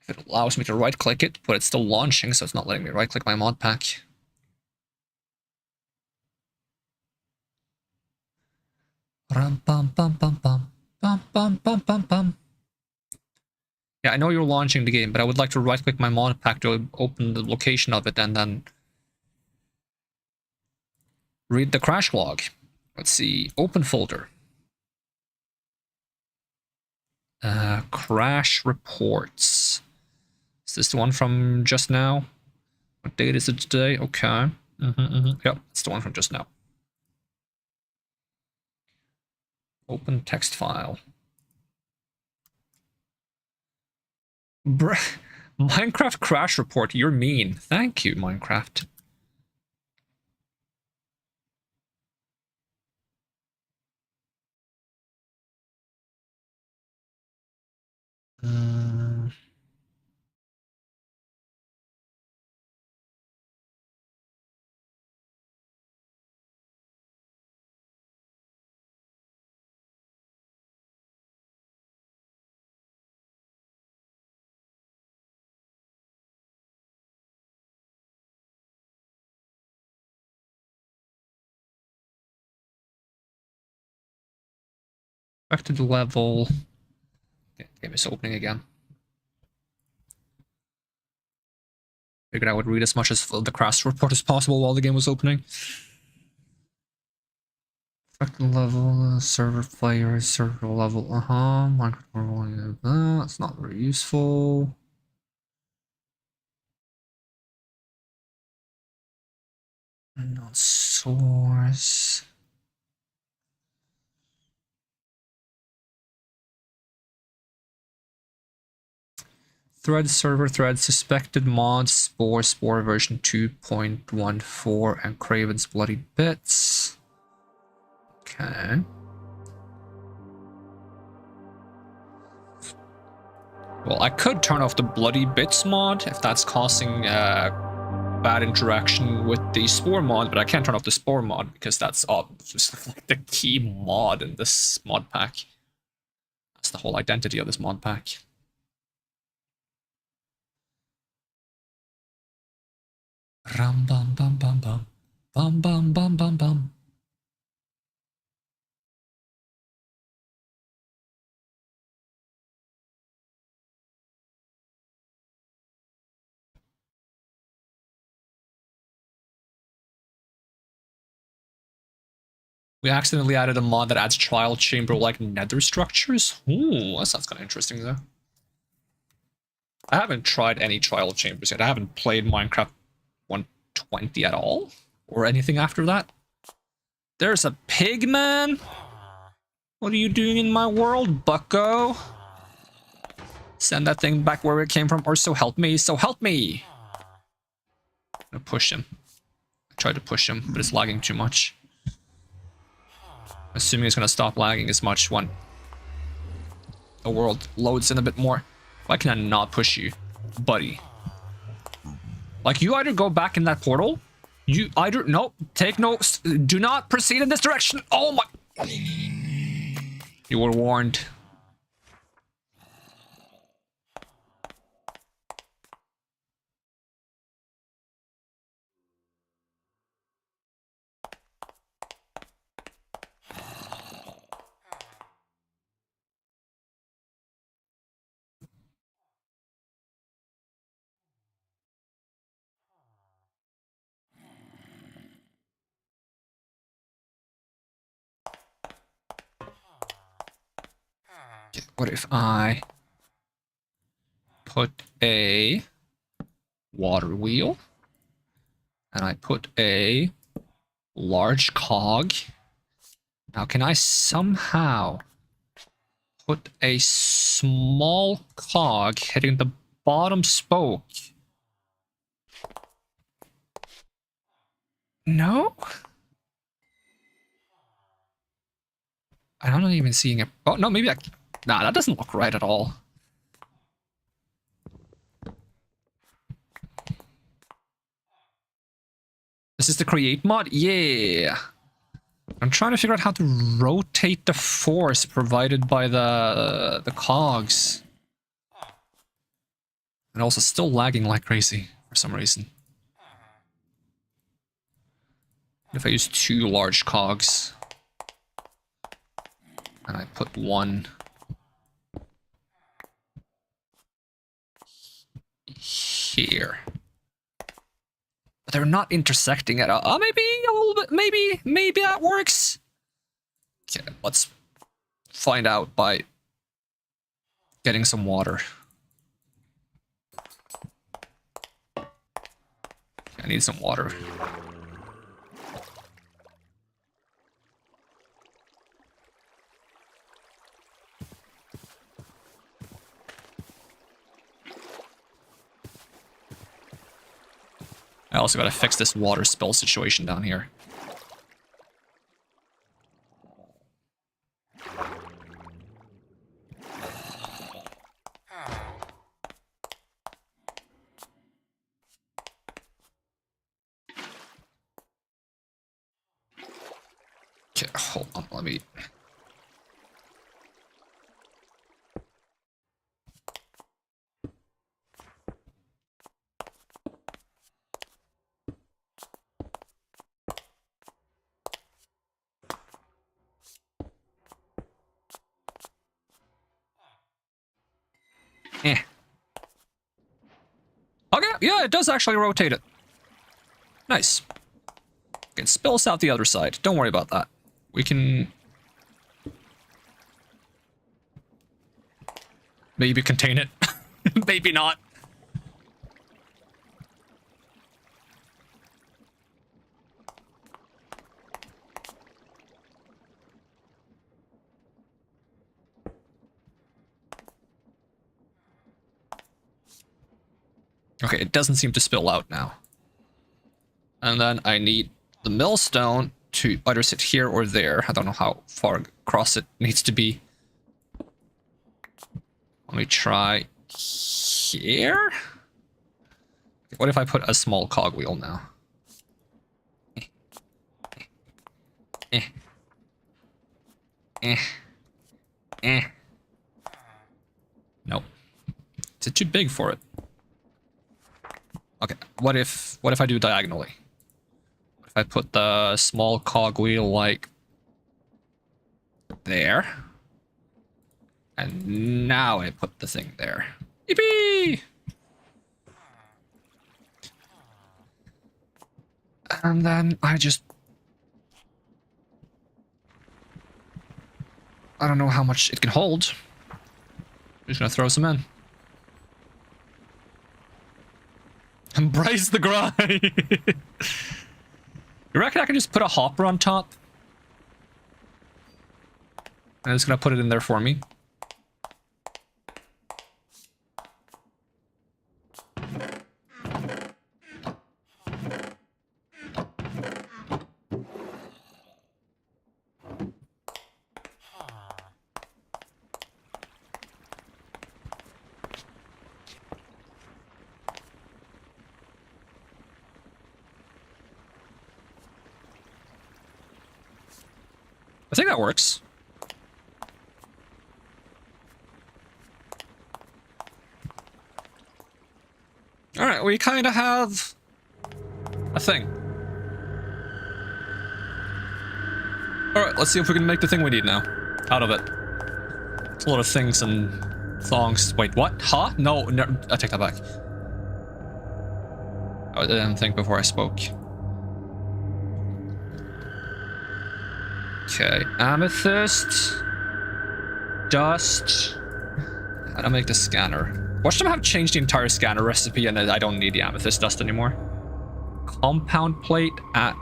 It allows me to right-click it, but it's still launching, so it's not letting me right-click my mod pack. Rum bum bum bum bum bum bum bum bum bum. Yeah, I know you're launching the game, but I would like to right-click my mod pack to open the location of it and then read the crash log. Let's see, open folder. Crash reports. Is this the one from just now? What date is it today? Okay. Yep, it's the one from just now. Open text file. Minecraft crash report, you're mean. Thank you, Minecraft. Back to the level. Okay, game is opening again. Figured I would read as much as the crash report as possible while the game was opening. Back to the level, server players, server level, Minecraft, that's not very useful. Not source. Thread server thread suspected mods Spore version 2.14 and Craven's Bloody Bits. Okay. Well, I could turn off the Bloody Bits mod if that's causing bad interaction with the Spore mod, but I can't turn off the Spore mod because that's just like the key mod in this mod pack. That's the whole identity of this mod pack. Rum bum bum bum bum bum bum bum bum bum. We accidentally added a mod that adds trial chamber-like nether structures. Ooh, that sounds kind of interesting though. I haven't tried any trial chambers yet. I haven't played Minecraft 120 at all, or anything after that. There's a pig, man! What are you doing in my world, bucko? Send that thing back where it came from, or so help me, so help me! I'm gonna push him. I tried to push him, but it's lagging too much. Assuming it's gonna stop lagging as much when the world loads in a bit more. Why can I not push you, buddy? Like, you either go back in that portal, you either, no, take no, do not proceed in this direction. Oh my. You were warned. What if I put a water wheel and I put a large cog? Now, can I somehow put a small cog hitting the bottom spoke? No? I'm not even seeing it. Oh, no, maybe I... Nah, that doesn't look right at all. This is the create mod? Yeah. I'm trying to figure out how to rotate the force provided by the cogs. And also still lagging like crazy for some reason. If I use 2 large cogs, and I put 1 here. But they're not intersecting at all. Oh, maybe a little bit, maybe that works. Okay, let's find out by getting some water. I need some water. I also gotta fix this water spill situation down here. Okay, hold on, let me... Okay, yeah, it does actually rotate it. Nice. Okay, it spills out the other side. Don't worry about that. We can... maybe contain it. Maybe not. Okay, it doesn't seem to spill out now. And then I need the millstone to either sit here or there. I don't know how far across it needs to be. Let me try here. What if I put a small cogwheel now? Nope. Is it too big for it? Okay, what if I do diagonally? What if I put the small cogwheel like there? And now I put the thing there. Yippee! And then I just... I don't know how much it can hold. I'm just gonna throw some in. Embrace the grind! You reckon I can just put a hopper on top? And it's gonna put it in there for me. I think that works. Alright, we kind of have a thing. Alright, let's see if we can make the thing we need now. Out of it. It's a lot of things and thongs. Wait, what? Huh? No, I take that back. I didn't think before I spoke. Okay, amethyst, dust. How to make the scanner? Watch them have changed the entire scanner recipe and I don't need the amethyst dust anymore. Compound plate at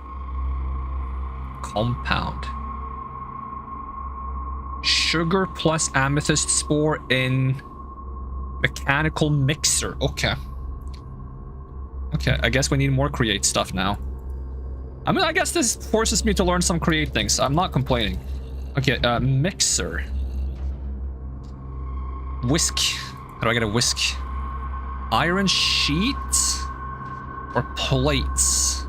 compound. Sugar plus amethyst spore in mechanical mixer. Okay. Okay, I guess we need more create stuff now. I mean, I guess this forces me to learn some create things. I'm not complaining. Okay, mixer. Whisk. How do I get a whisk? Iron sheet? Or plates?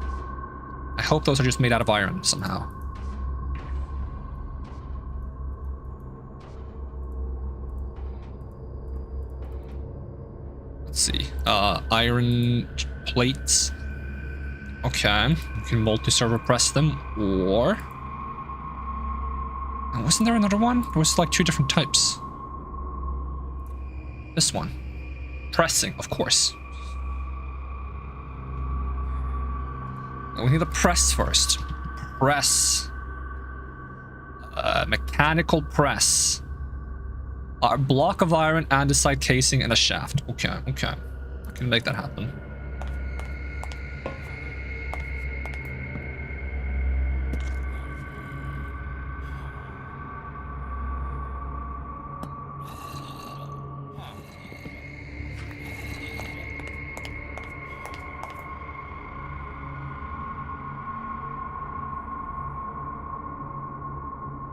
I hope those are just made out of iron somehow. Let's see. Iron plates. Okay. You can multi-server press them, or... Wasn't there another one? There was like 2 different types. This one. Pressing, of course. We need a press first. Press. Mechanical press. A block of iron, andesite casing, and a shaft. Okay, okay. I can make that happen.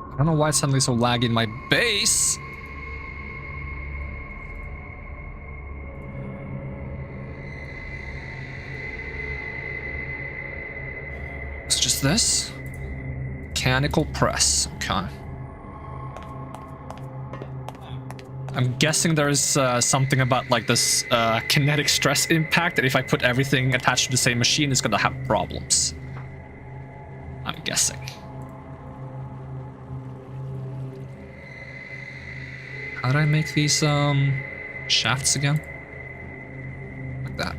I don't know why it's suddenly so laggy in my base. It's just this. Mechanical press. Okay. I'm guessing there's something about like this kinetic stress impact that if I put everything attached to the same machine, it's gonna have problems. I'm guessing. How do I make these shafts again? Like that.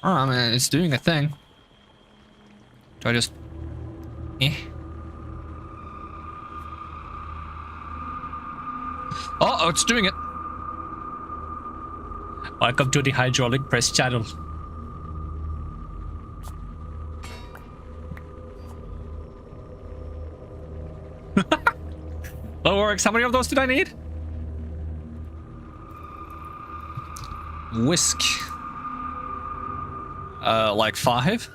Oh, I mean, it's doing a thing. Do I just... Oh, it's doing it. Welcome to the hydraulic press channel. That works. How many of those did I need? Whisk. Like 5?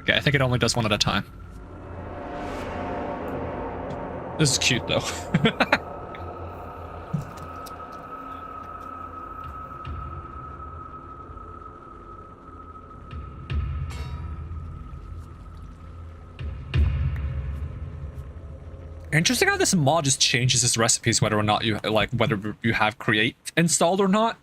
Okay, I think it only does one at a time. This is cute, though. Interesting how this mod just changes its recipes whether or not you whether you have create installed or not.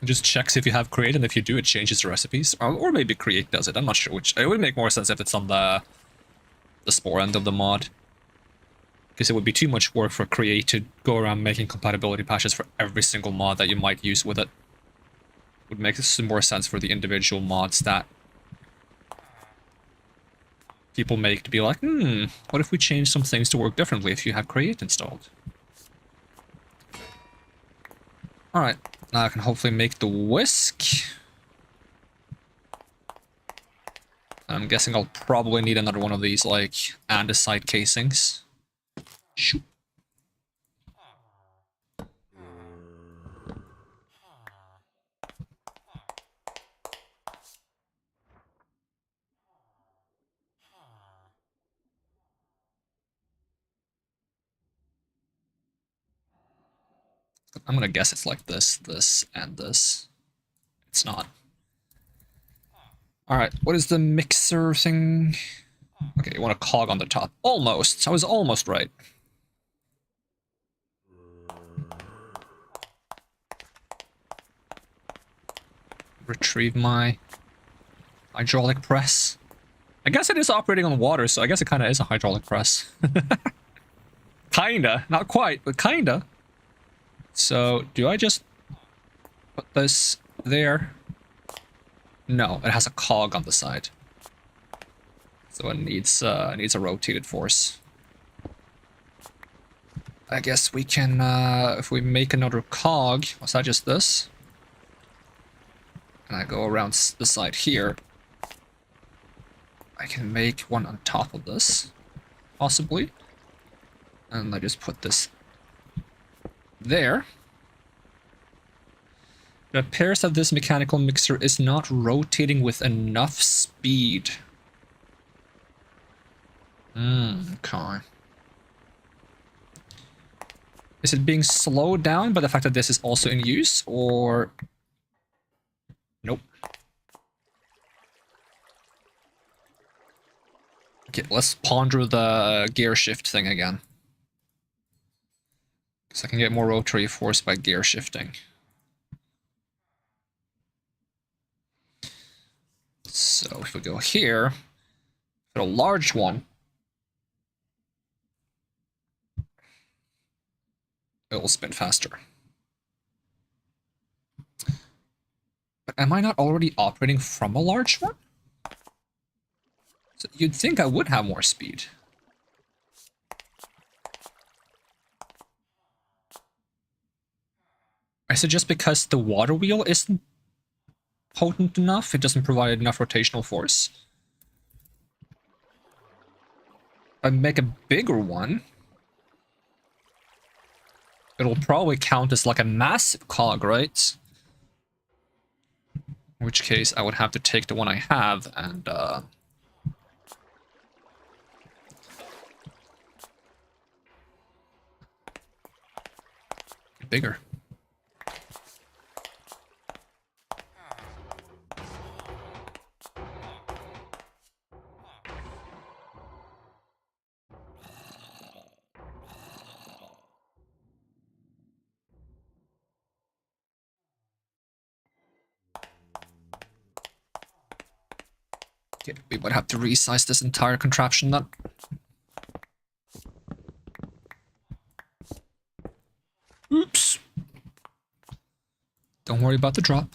It just checks if you have create, and if you do, it changes the recipes. Or maybe create does it. I'm not sure which. It would make more sense if it's on the Spore end of the mod, because it would be too much work for create to go around making compatibility patches for every single mod that you might use with it. Would make some more sense for the individual mods that people make to be like, what if we change some things to work differently if you have create installed? Alright, now I can hopefully make the whisk. I'm guessing I'll probably need another one of these, like, andesite casings. Shoot. I'm gonna guess it's like this, this, and this. It's not. Alright, what is the mixer thing? Okay, you want a cog on the top. Almost. I was almost right. Retrieve my hydraulic press. I guess it is operating on water, so I guess it kind of is a hydraulic press. Kinda. Not quite, but kinda. So, do I just put this there? No, it has a cog on the side. So it needs a rotated force. I guess we can, if we make another cog, was that just this? and I go around the side here, I can make one on top of this, possibly. And I just put this there. It appears that this mechanical mixer is not rotating with enough speed. Okay. Is it being slowed down by the fact that this is also in use, or... Nope. Okay, let's ponder the gear shift thing again. Because I can get more rotary force by gear shifting. So if we go here, for a large one, it will spin faster. But am I not already operating from a large one? So you'd think I would have more speed. Is it just because the water wheel isn't potent enough? It doesn't provide enough rotational force? If I make a bigger one, it'll probably count as like a massive cog, right? In which case I would have to take the one I have and bigger. Okay, we might have to resize this entire contraption then. Oops. Don't worry about the drop.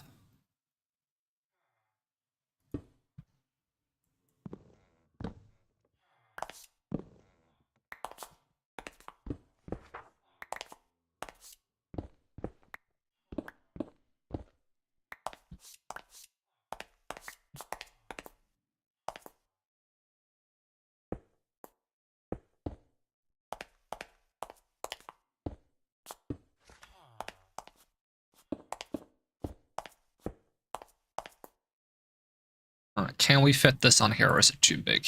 Can we fit this on here, or is it too big?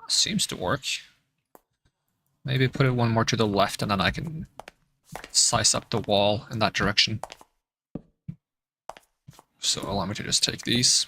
Seems to work. Maybe put it one more to the left, and then I can size up the wall in that direction. So allow me to just take these.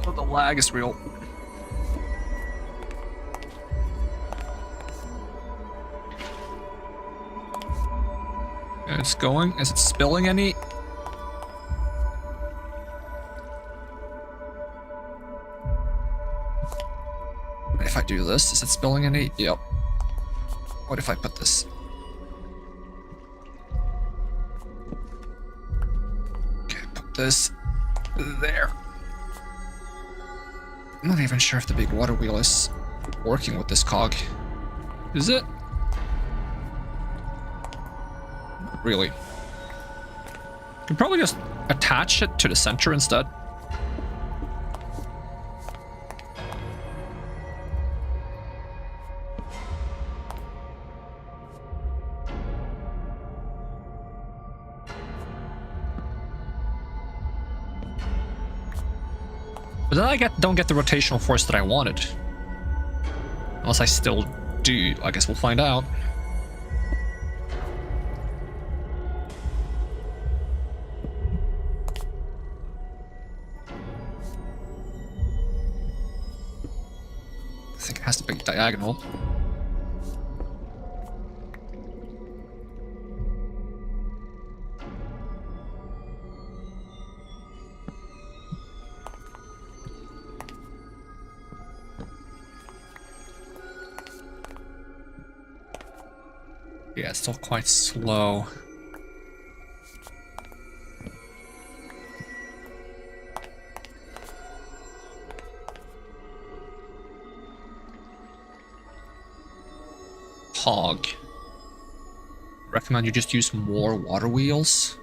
Oh, the lag is real. It's going. Is it spilling any? If I do this, is it spilling any? Yep. What if I put this? Okay, put this there. I'm not even sure if the big water wheel is working with this cog. Is it? Not really. Could probably just attach it to the center instead. But then I don't get the rotational force that I wanted. Unless I still do. I guess we'll find out. has to be diagonal. Yeah, it's still quite slow. Hog. Recommend you just use more water wheels.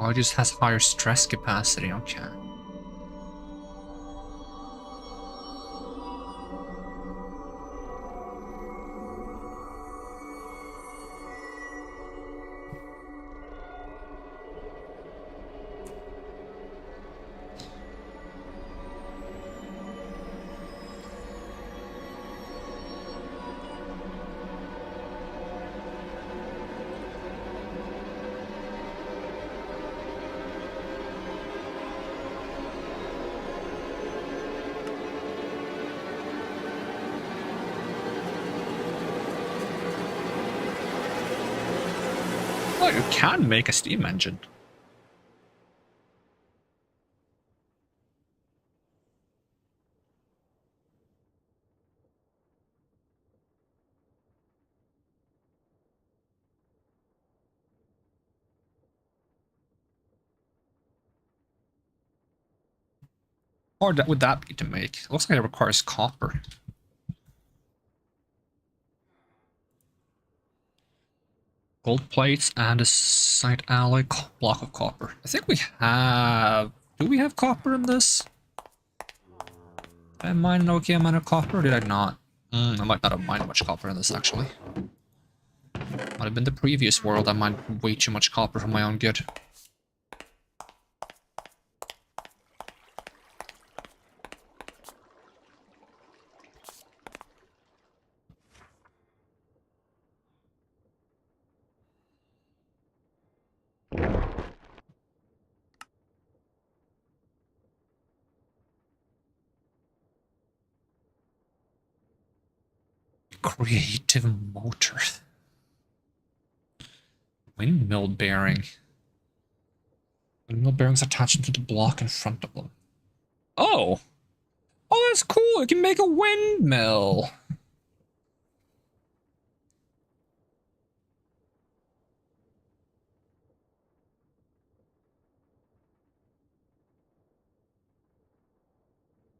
Oh, it just has higher stress capacity, okay. Oh, you can make a steam engine. Or that would that be to make? It looks like it requires copper. Gold plates and a side alloy block of copper. I think we have... Do we have copper in this? Did I mine an okay amount of copper or did I not? I might not have mined much copper in this actually. Might have been the previous world I mined way too much copper for my own good. Creative motor. Windmill bearing. Windmill bearings attached to the block in front of them. Oh! Oh, that's cool! You can make a windmill!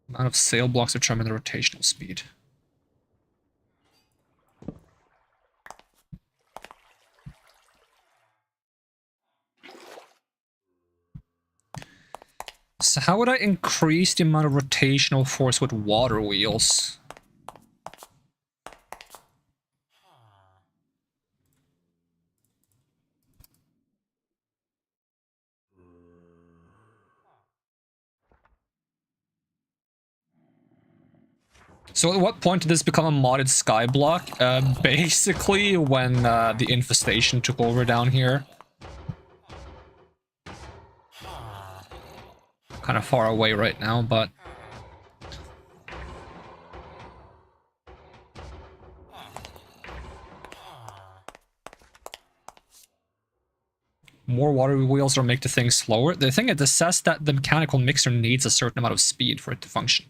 Amount of sail blocks determine the rotational speed. So how would I increase the amount of rotational force with water wheels? So at what point did this become a modded skyblock? Basically when the infestation took over down here. Kind of far away right now, but... More water wheels or make the thing slower. The thing is, it says that the mechanical mixer needs a certain amount of speed for it to function.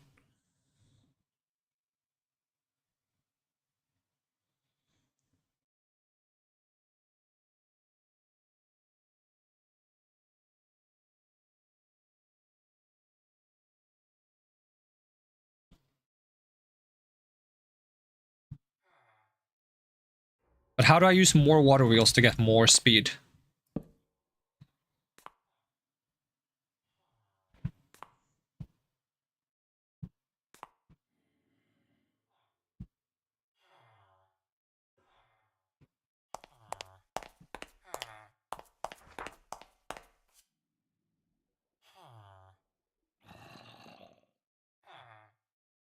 But how do I use more water wheels to get more speed?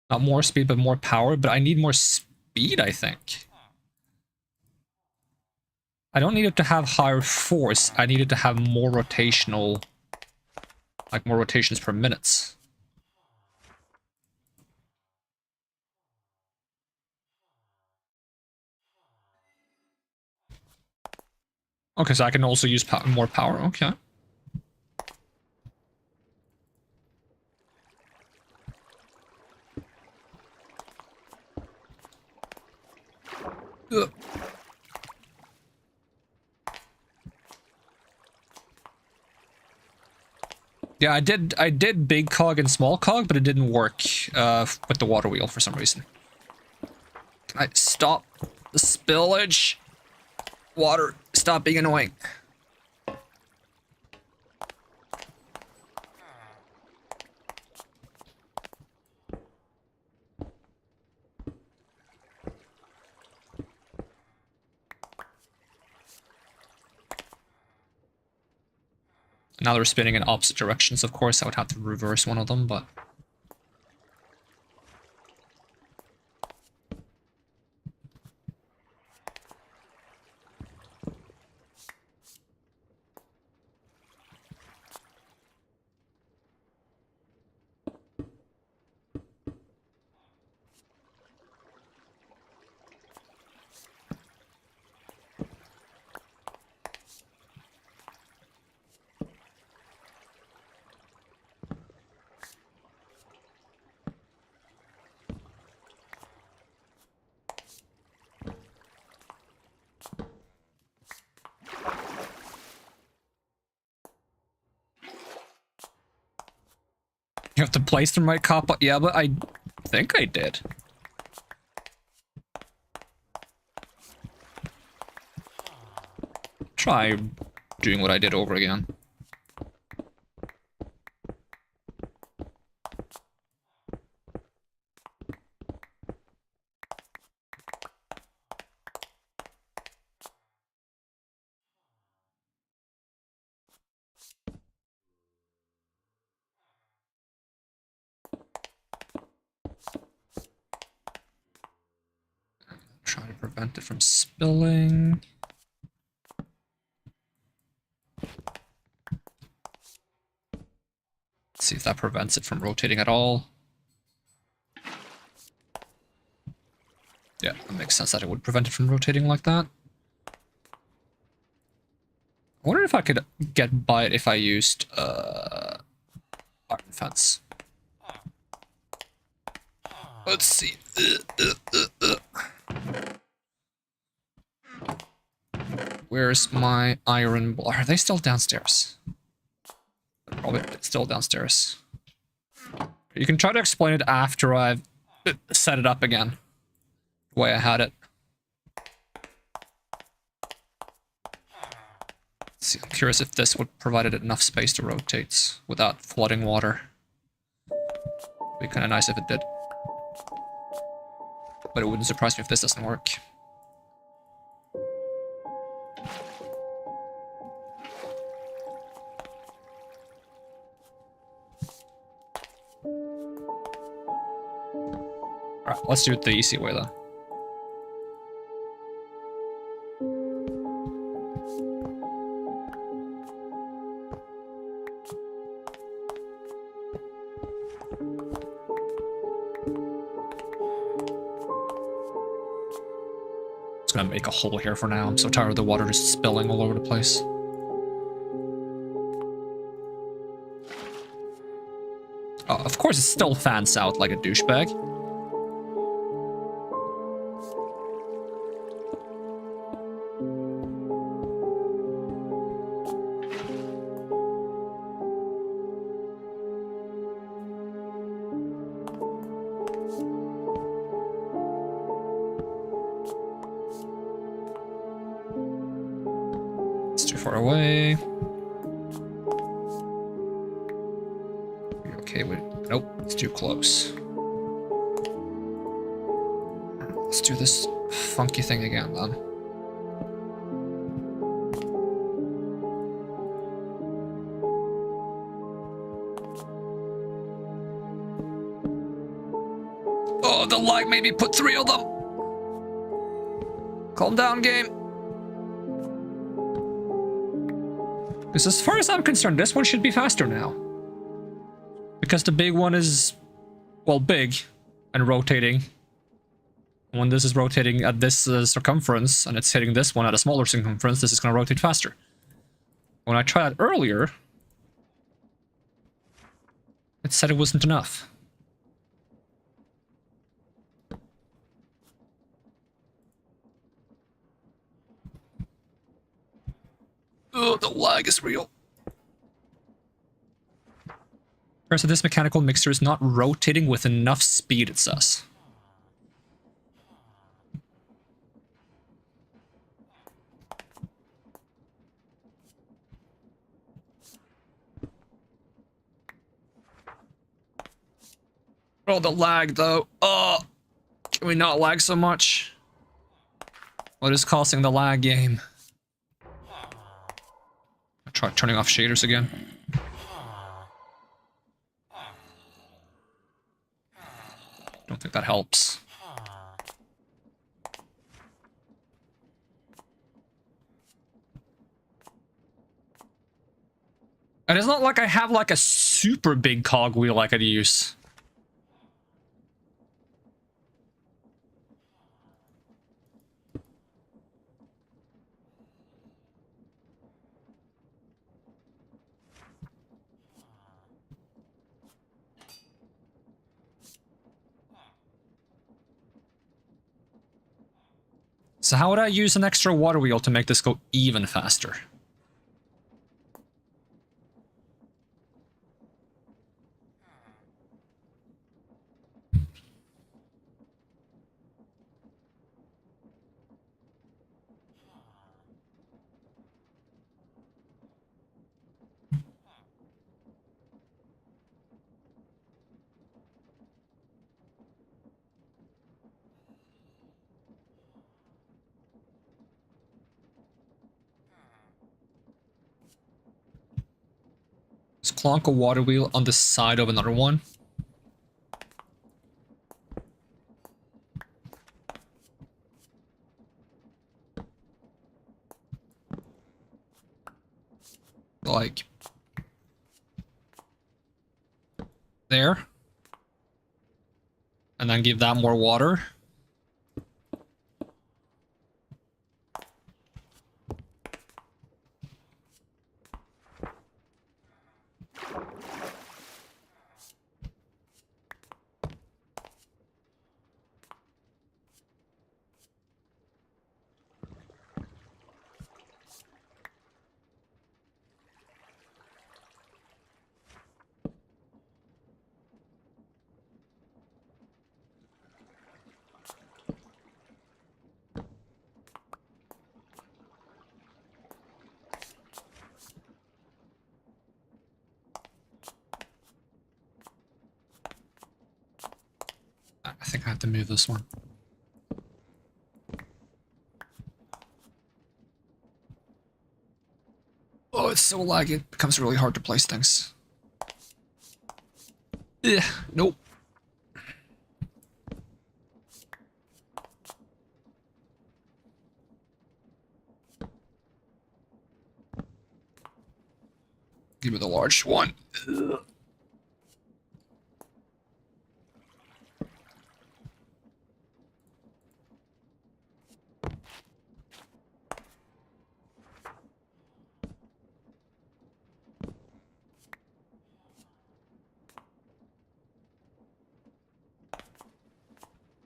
Not more speed, but more power. But I need more speed, I think. I don't need it to have higher force. I need it to have more rotational... Like, more rotations per minute. Okay, so I can also use more power. Okay. Ugh. Yeah, I did big cog and small cog, but it didn't work with the water wheel for some reason. Can I stop the spillage? Water, stop being annoying. Now they're spinning in opposite directions, of course. I would have to reverse one of them, but... You have to place the right cop. Yeah, but I think I did. Try doing what I did over again. Try to prevent it from spilling. Let's see if that prevents it from rotating at all. Yeah, it makes sense that it would prevent it from rotating like that. I wonder if I could get by it if I used iron fence. Let's see. Where's my iron? Are they still downstairs? They're probably still downstairs. You can try to explain it after I've set it up again. The way I had it. Let's see, I'm curious if this would provide it enough space to rotate without flooding water. Be kind of nice if it did. But it wouldn't surprise me if this doesn't work. Alright, let's do it the easy way though. Just gonna make a hole here for now. I'm so tired of the water just spilling all over the place. Oh, of course it still fans out like a douchebag. far away. You okay with... Nope, it's too close. Let's do this funky thing again, then. Oh, the lag made me put 3 of them! Calm down, game. Because as far as I'm concerned, this one should be faster now. Because the big one is, well, big and rotating. When this is rotating at this circumference and it's hitting this one at a smaller circumference, this is going to rotate faster. When I tried that earlier, it said it wasn't enough. Oh, the lag is real. So this mechanical mixer is not rotating with enough speed, it says. Oh, the lag, though. Oh, can we not lag so much? What is causing the lag, game? I'll try turning off shaders again. Don't think that helps. And it's not like I have like a super big cogwheel I could use. So how would I use an extra water wheel to make this go even faster? Just clonk a water wheel on the side of another one. Like... there. And then give that more water. I think I have to move this one. Oh, it's so laggy, it becomes really hard to place things. Yeah, nope. Give me the large one. Ugh.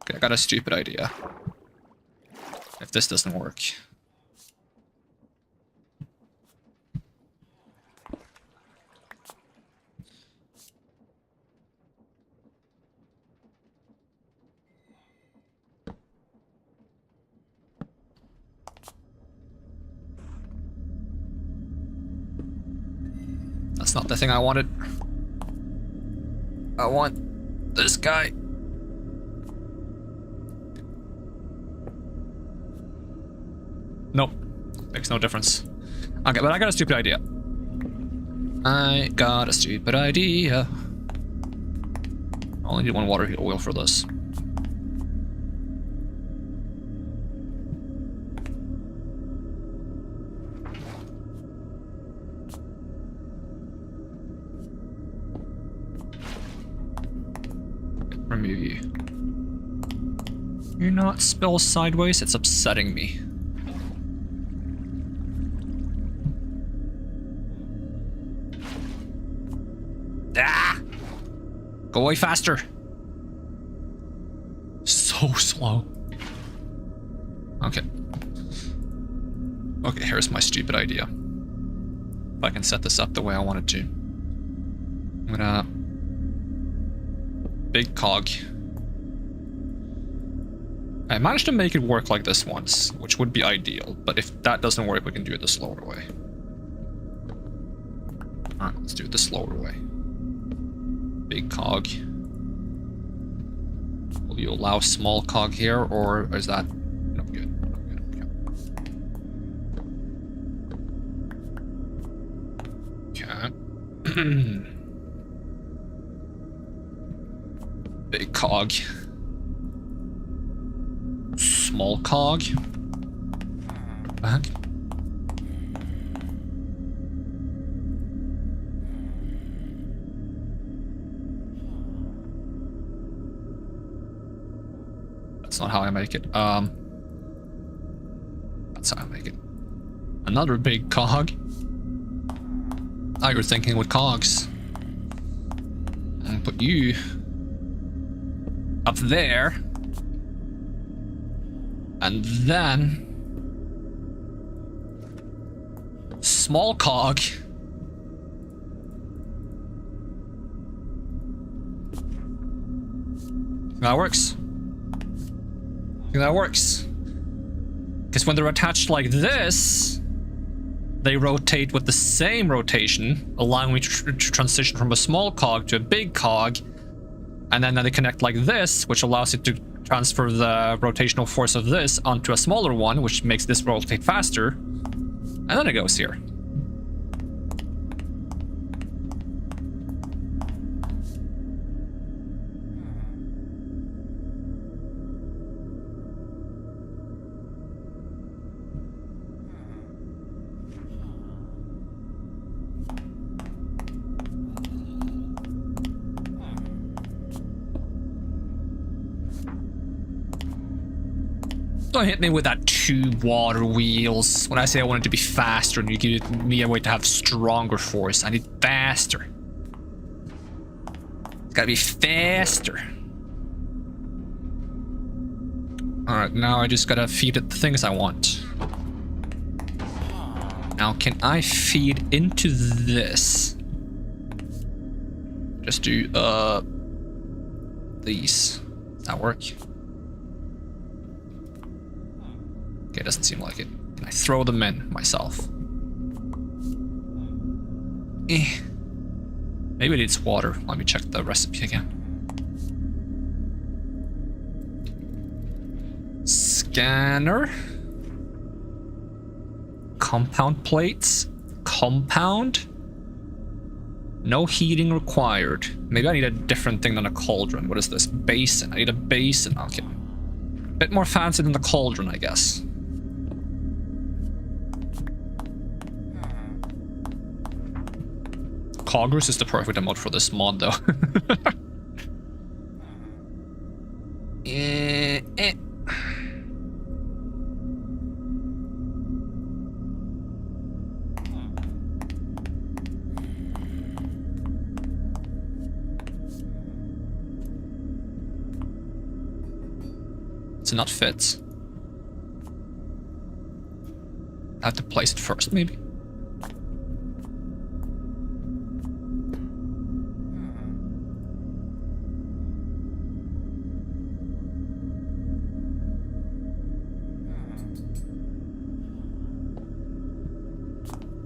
Okay, I got a stupid idea. If this doesn't work. not the thing I wanted. I want this guy. Nope. Makes no difference. Okay, but I got a stupid idea. I got a stupid idea. I only need one water wheel for this. Remove you. You're not spelled sideways, it's upsetting me. Ah! Go away faster. So slow. Okay. Okay, here's my stupid idea. If I can set this up the way I want it to. I'm gonna... Big cog. I managed to make it work like this once, which would be ideal, but if that doesn't work, we can do it the slower way. Alright, let's do it the slower way. Big cog. Will you allow small cog here, or is that... No, good. Okay. Big cog. Small cog. Back. That's not how I make it. That's how I make it. Another big cog. Now you're thinking with cogs. And put you up there. And then small cog. That works. That works. Because when they're attached like this, they rotate with the same rotation, allowing me to transition from a small cog to a big cog. And then they connect like this, which allows it to transfer the rotational force of this onto a smaller one, which makes this rotate faster. And then it goes here. Don't hit me with that 2 water wheels. When I say I want it to be faster and you give me a way to have stronger force, I need faster. It's gotta be faster. Alright, now I just gotta feed it the things I want. Now, can I feed into this? Just do, these. Does that work? Okay, doesn't seem like it. Can I throw them in myself? Maybe it needs water. Let me check the recipe again. Scanner. Compound plates. Compound. No heating required. Maybe I need a different thing than a cauldron. What is this? Basin. I need a basin. Okay. Bit more fancy than the cauldron, I guess. Coggers is the perfect emote for this mod, though. It's not fit. I have to place it first, maybe.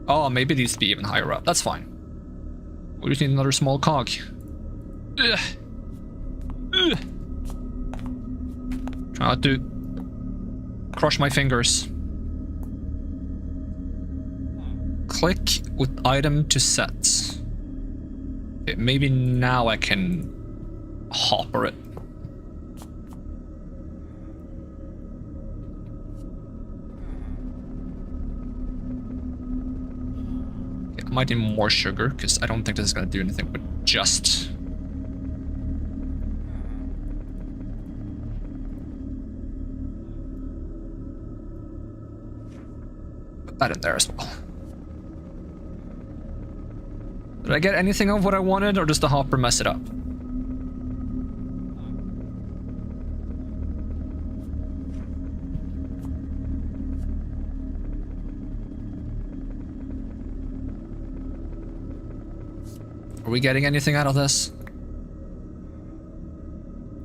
Oh, maybe it needs to be even higher up. That's fine. We just need another small cog. Ugh. Ugh. Try not to crush my fingers. Click with item to set. Okay, maybe now I can hopper it. Okay, I might need more sugar because I don't think this is going to do anything but just. Put that in there as well. Did I get anything of what I wanted, or does the hopper mess it up? Are we getting anything out of this?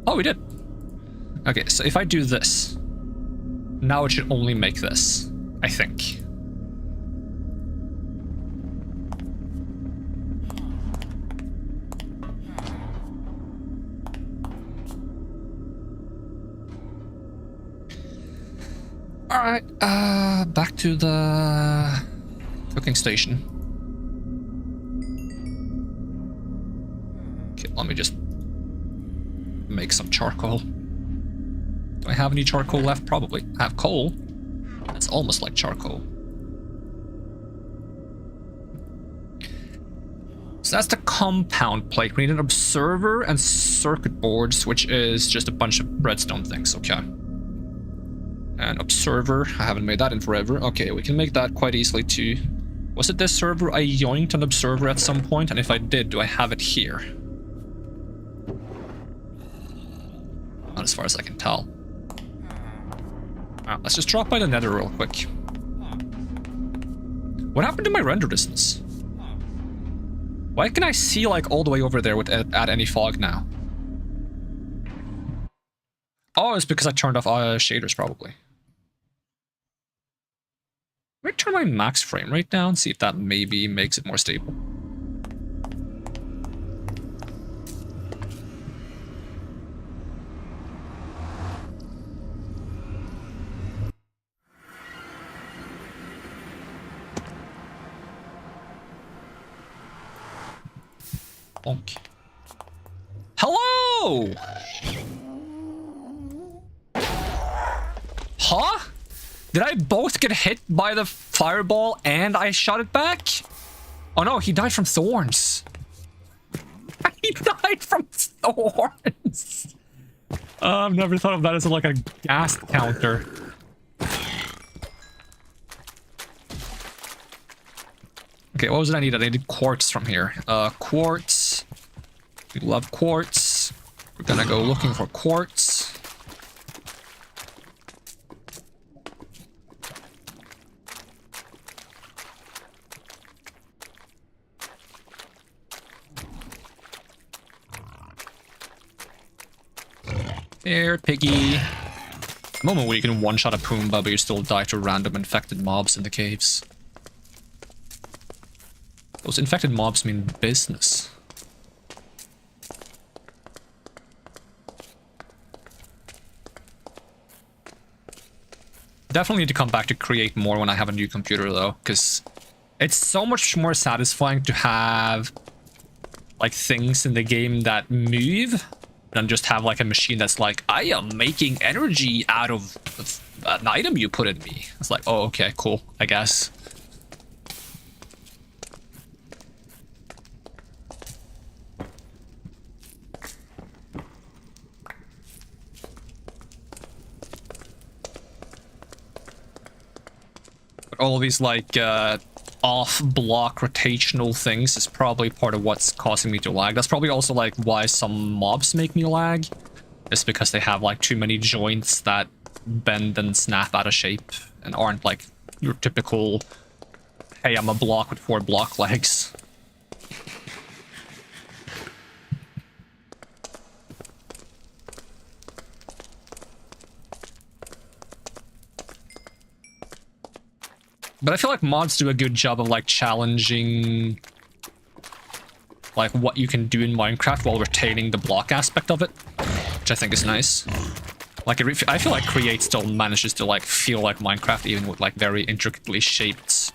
Oh, we did. Okay, so if I do this, now it should only make this, I think. Alright, back to the cooking station. Okay, let me just make some charcoal. Do I have any charcoal left? Probably. I have coal. That's almost like charcoal. So that's the compound plate. We need an observer and circuit boards, which is just a bunch of redstone things, okay. And observer, I haven't made that in forever. Okay, we can make that quite easily too. Was it this server I yoinked an observer at some point? And if I did, do I have it here? Not as far as I can tell. Let's just drop by the nether real quick. What happened to my render distance? Why can I see like all the way over there with at any fog now? Oh, it's because I turned off shaders probably. Let me turn my max frame rate down, see if that maybe makes it more stable. Okay. Hello! Huh? Did I both get hit by the fireball and I shot it back? Oh no, he died from thorns. He died from thorns. I've never thought of that as like a gas counter. Okay, what was it I needed? I needed quartz from here. Quartz. We love quartz. We're gonna go looking for quartz. There, piggy. A moment where you can one-shot a Pumbaa, but you still die to random infected mobs in the caves. Those infected mobs mean business. Definitely need to come back to create more when I have a new computer though, because it's so much more satisfying to have like things in the game that move than just have like a machine that's like, I am making energy out of an item you put in me. It's like, oh, okay, cool, I guess. But all of these like off-block rotational things is probably part of what's causing me to lag. That's probably also like why some mobs make me lag. It's because they have like too many joints that bend and snap out of shape and aren't like your typical, hey, I'm a block with 4 block legs. But I feel like mods do a good job of like challenging like what you can do in Minecraft while retaining the block aspect of it, which I think is nice. Like I feel like Create still manages to like feel like Minecraft, even with like very intricately shaped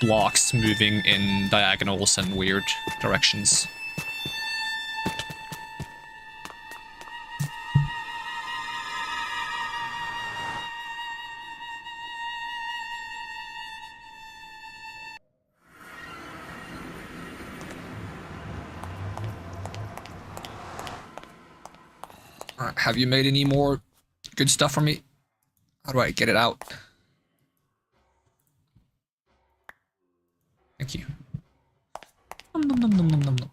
blocks moving in diagonals and weird directions. Alright, have you made any more good stuff for me? How do I get it out? Thank you. Nom, nom, nom, nom, nom, nom, nom.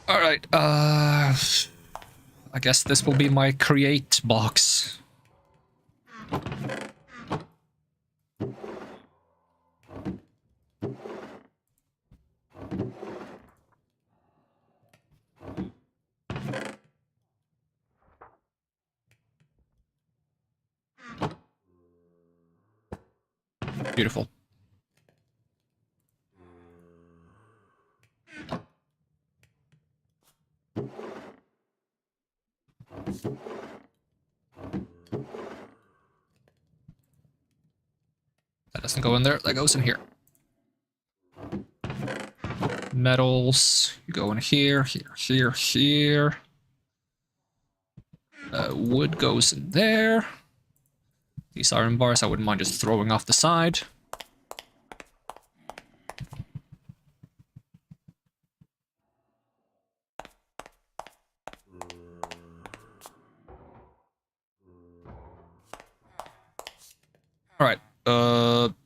Alright, I guess this will be my create box. Beautiful. That doesn't go in there, that goes in here. Metals, you go in here, here, here. Wood goes in there. These iron bars I wouldn't mind just throwing off the side. Alright,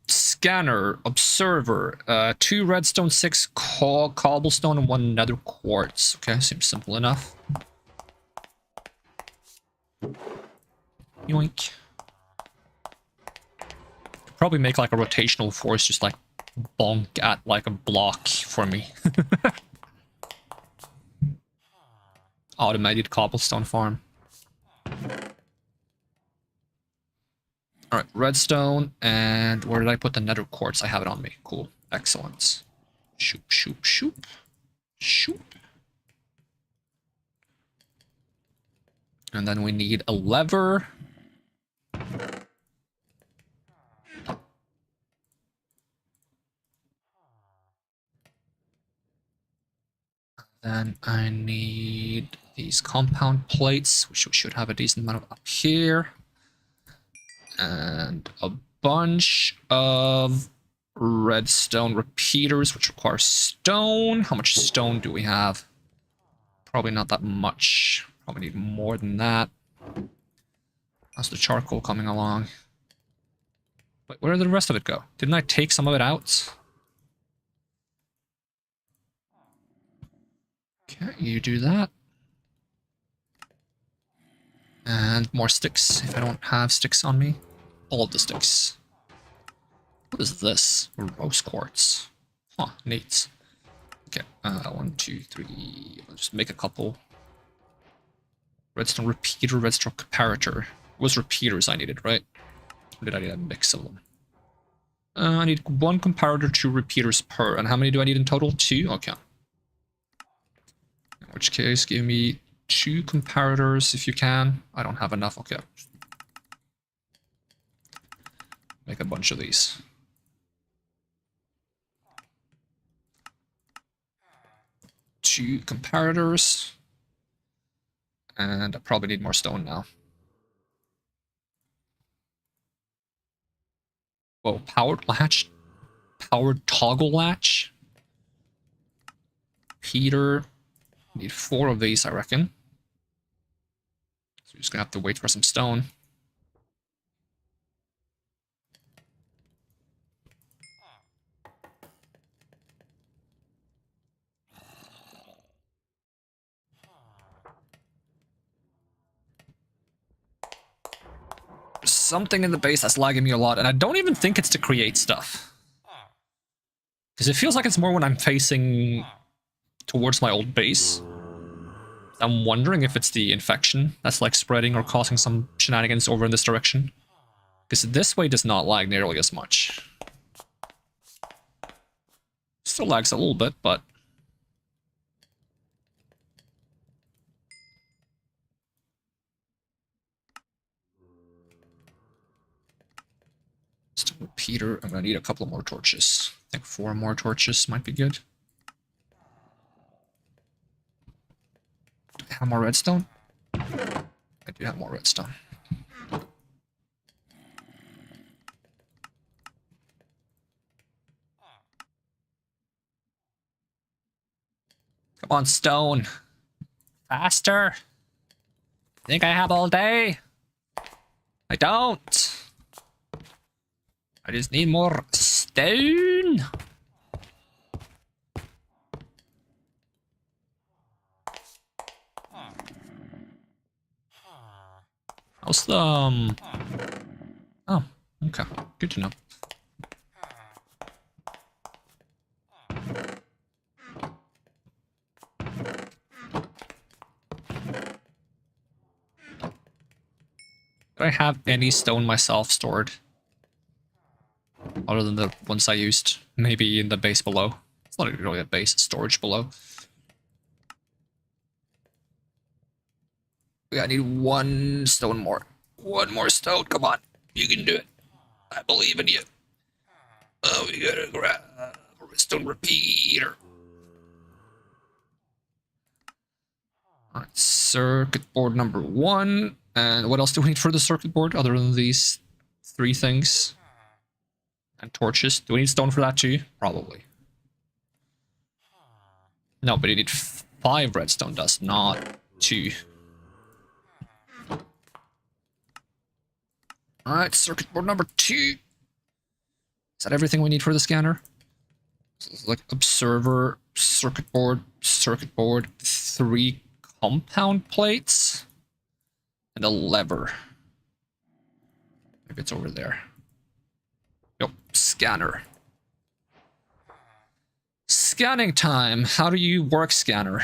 scanner, observer, 2 redstone, 6 cobblestone, and 1 nether quartz. Okay, seems simple enough. Yoink. Could probably make like a rotational force just like bonk at like a block for me. Automated cobblestone farm. Alright, redstone, and where did I put the nether quartz? I have it on me. Cool. Excellent. Shoop, shoop, shoop. Shoop. And then we need a lever. Then I need these compound plates, which we should have a decent amount of up here. And a bunch of redstone repeaters, which require stone. How much stone do we have? Probably not that much. Probably need more than that. How's the charcoal coming along? Wait, where did the rest of it go? Didn't I take some of it out? Okay, you do that. And more sticks, if I don't have sticks on me. All of the sticks. What is this? Rose quartz. Huh, neat. Okay, 1, 2, 3. I'll just make a couple. Redstone repeater, redstone comparator. It was repeaters I needed, right? Or did I need a mix of them? I need 1 comparator, 2 repeaters per. And how many do I need in total? 2? Okay. In which case, give me 2 comparators if you can. I don't have enough. Okay. Make a bunch of these. Two comparators. And I probably need more stone now. Whoa, powered latch? Powered toggle latch? Peter. Need 4 of these, I reckon. So we're just gonna have to wait for some stone. There's something in the base that's lagging me a lot, and I don't even think it's to create stuff. Because it feels like it's more when I'm facing towards my old base. I'm wondering if it's the infection that's like spreading or causing some shenanigans over in this direction. Because this way does not lag nearly as much. Still lags a little bit, but... Still repeater. I'm gonna need a couple more torches. I think 4 more torches might be good. Do I have more redstone? I do have more redstone. Come on, stone. Faster. Think I have all day? I don't. I just need more stone. How's the Oh, okay. Good to know. Do I have any stone myself stored? Other than the ones I used. Maybe in the base below. It's not really a base, it's storage below. I need 1 stone more. 1 more stone, come on. You can do it. I believe in you. Oh, we gotta grab a stone repeater. Alright, circuit board number 1. And what else do we need for the circuit board other than these 3 things? And torches. Do we need stone for that too? Probably. No, but you need 5 redstone dust, not 2. Alright, circuit board number 2. Is that everything we need for the scanner? So it's like observer, circuit board, 3 compound plates, and a lever. Maybe it's over there. Yep, scanner. Scanning time. How do you work scanner?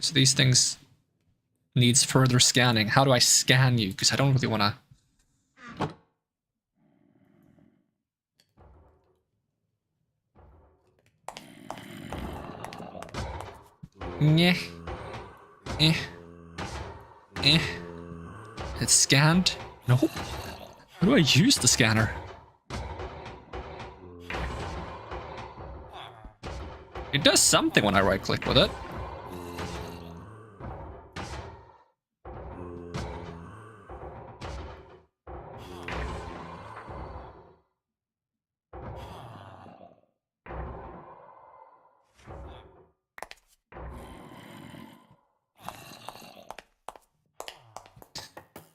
So these things needs further scanning. How do I scan you? Because I don't really want to... Yeah. It's scanned? No. How do I use the scanner? It does something when I right click with it.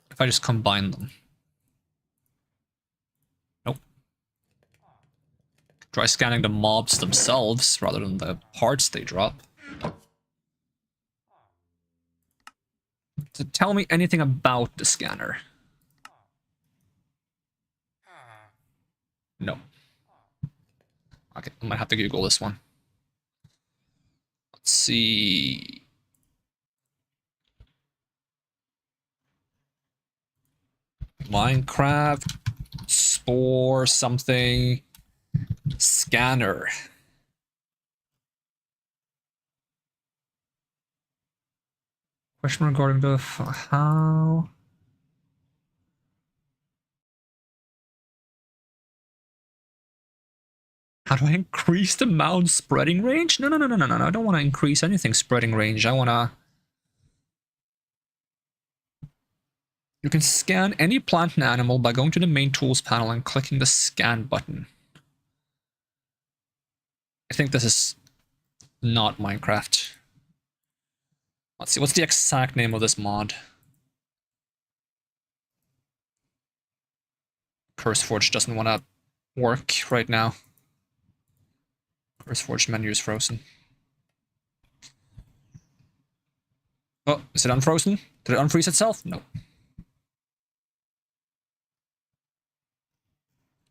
If I just combine them. Nope. Try scanning the mobs themselves rather than the parts they drop. So tell me anything about the scanner. No. Okay, I might have to Google this one. Let's see. Minecraft, Spore, something, scanner. Question regarding the how. How do I increase the mount spreading range? No. I don't want to increase anything spreading range. I want to... You can scan any plant and animal by going to the main tools panel and clicking the scan button. I think this is not Minecraft. Let's see, what's the exact name of this mod? CurseForge doesn't want to work right now. CurseForge menu is frozen. Oh, is it unfrozen? Did it unfreeze itself? No.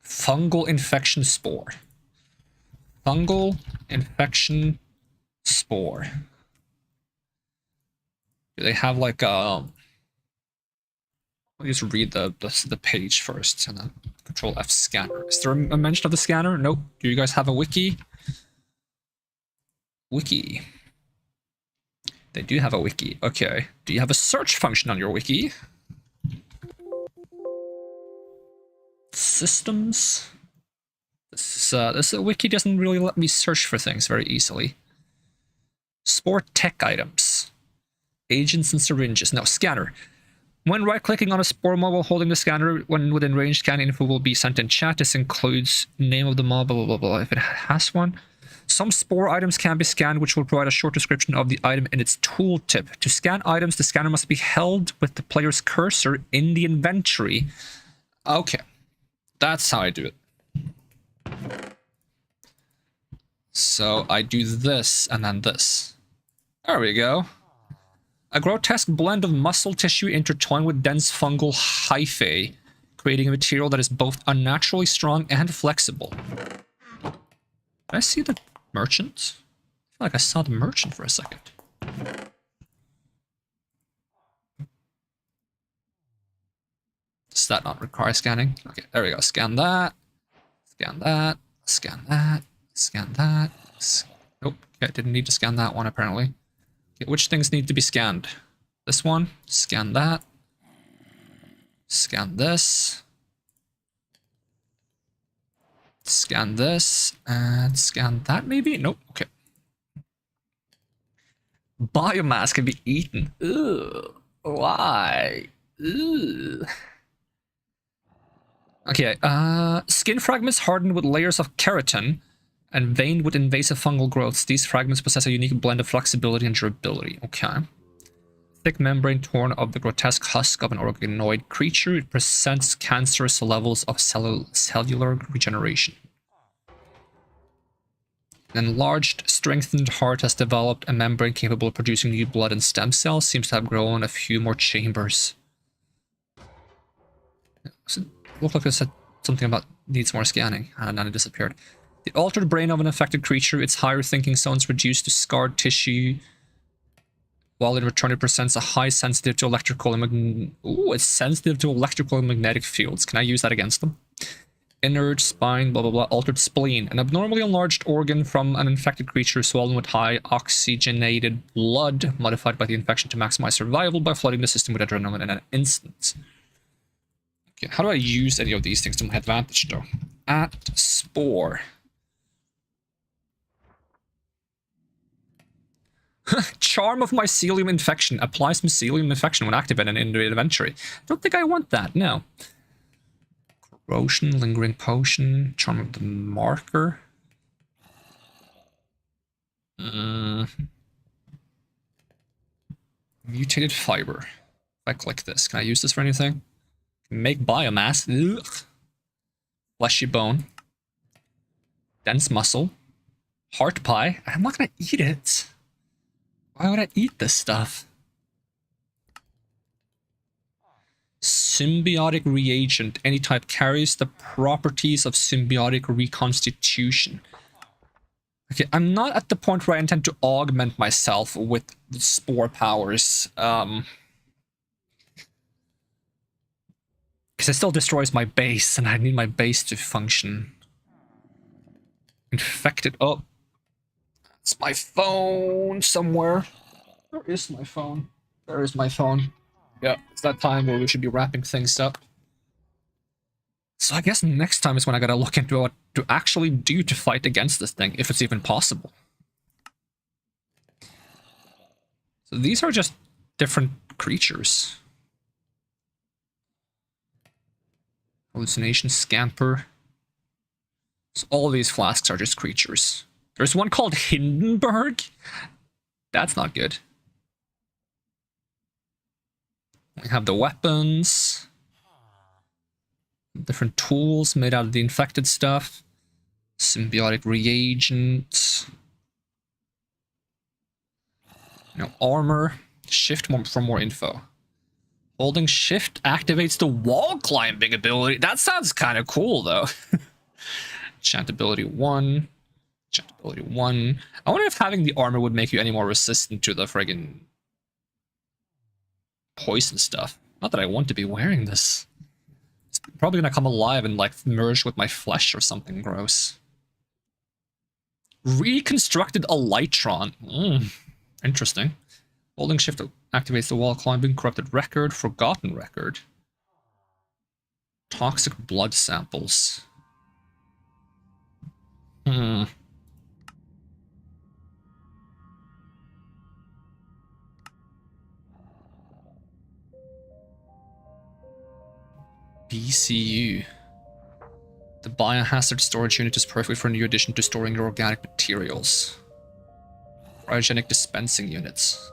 Fungal infection spore. Fungal infection spore. Do they have like a... Let me just read the page first and then Control F scanner. Is there a mention of the scanner? Nope. Do you guys have a wiki? Wiki. They do have a wiki. Okay. Do you have a search function on your wiki? Systems. This wiki doesn't really let me search for things very easily. Spore tech items. Agents and syringes. No, scanner. When right-clicking on a Spore mob while holding the scanner, when within range, scan info will be sent in chat. This includes name of the mob, blah, blah, blah, blah, if it has one. Some Spore items can be scanned, which will provide a short description of the item in its tooltip. To scan items, the scanner must be held with the player's cursor in the inventory. Okay. That's how I do it. So I do this and then this. There we go. A grotesque blend of muscle tissue intertwined with dense fungal hyphae, creating a material that is both unnaturally strong and flexible. Did I see the merchant? I feel like I saw the merchant for a second. Does that not require scanning? Okay, there we go. Scan that. Scan that. Scan that. Scan that. Nope. Okay, didn't need to scan that one apparently. Okay, which things need to be scanned? This one. Scan that. Scan this. Scan this. And scan that maybe? Nope. Okay. Biomass can be eaten. Ugh. Why? Ugh. Okay, skin fragments hardened with layers of keratin and veined with invasive fungal growths. These fragments possess a unique blend of flexibility and durability. Okay. Thick membrane torn of the grotesque husk of an organoid creature. It presents cancerous levels of cellular regeneration. An enlarged, strengthened heart has developed a membrane capable of producing new blood and stem cells. Seems to have grown a few more chambers. Looked like it said something about needs more scanning, and then it disappeared. The altered brain of an affected creature, its higher thinking zones reduced to scarred tissue, while in return it presents a high sensitive to electrical and it's sensitive to electrical and magnetic fields. Can I use that against them? Inert spine, blah blah blah. Altered spleen, an abnormally enlarged organ from an infected creature swollen with high oxygenated blood, modified by the infection to maximize survival by flooding the system with adrenaline in an instant. Okay, how do I use any of these things to my advantage, though? At Spore. Charm of Mycelium Infection. Applies Mycelium Infection when activated in the inventory. Don't think I want that, no. Corrosion, Lingering Potion, Charm of the Marker. Mutated Fiber. If I click this, can I use this for anything? Make biomass. Ugh. Fleshy bone. Dense muscle. Heart pie. I'm not gonna eat it. Why would I eat this stuff? Symbiotic reagent. Any type carries the properties of symbiotic reconstitution. Okay, I'm not at the point where I intend to augment myself with the spore powers. Because it still destroys my base, and I need my base to function. Infected. Oh. It's my phone somewhere. Where is my phone? Where is my phone? Yeah, it's that time where we should be wrapping things up. So I guess next time is when I gotta look into what to actually do to fight against this thing, if it's even possible. So these are just different creatures. Hallucination, Scamper. So all these flasks are just creatures. There's one called Hindenburg. That's not good. We have the weapons. Different tools made out of the infected stuff. Symbiotic reagent. Armor. Shift more for more info. Holding shift activates the wall climbing ability. That sounds kind of cool, though. Enchant ability 1. Enchant ability 1. I wonder if having the armor would make you any more resistant to the friggin' poison stuff. Not that I want to be wearing this. It's probably gonna come alive and, like, merge with my flesh or something gross. Reconstructed Elytron. Interesting. Holding shift activates the wall climbing, corrupted record, forgotten record. Toxic blood samples. BCU. The biohazard storage unit is perfect for a new addition to storing your organic materials. Cryogenic dispensing units.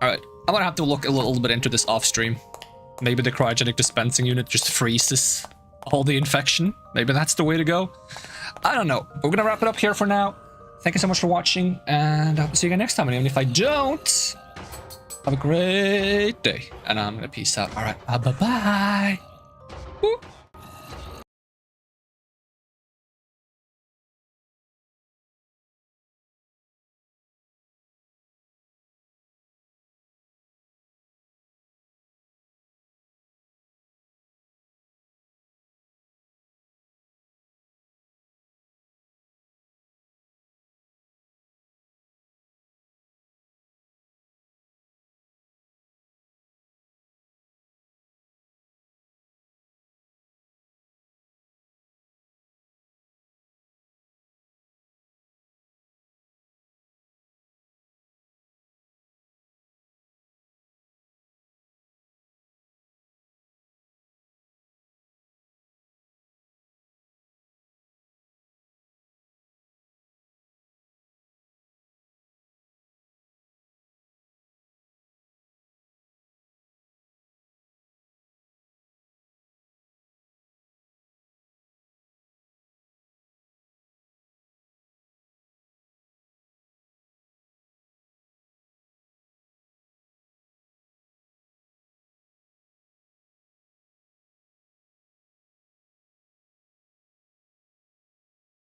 Alright, I'm gonna have to look a little bit into this off stream. Maybe the cryogenic dispensing unit just freezes all the infection. Maybe that's the way to go. I don't know. We're gonna wrap it up here for now. Thank you so much for watching, and I'll see you again next time. And even if I don't, have a great day. And I'm gonna peace out. Alright, bye-bye.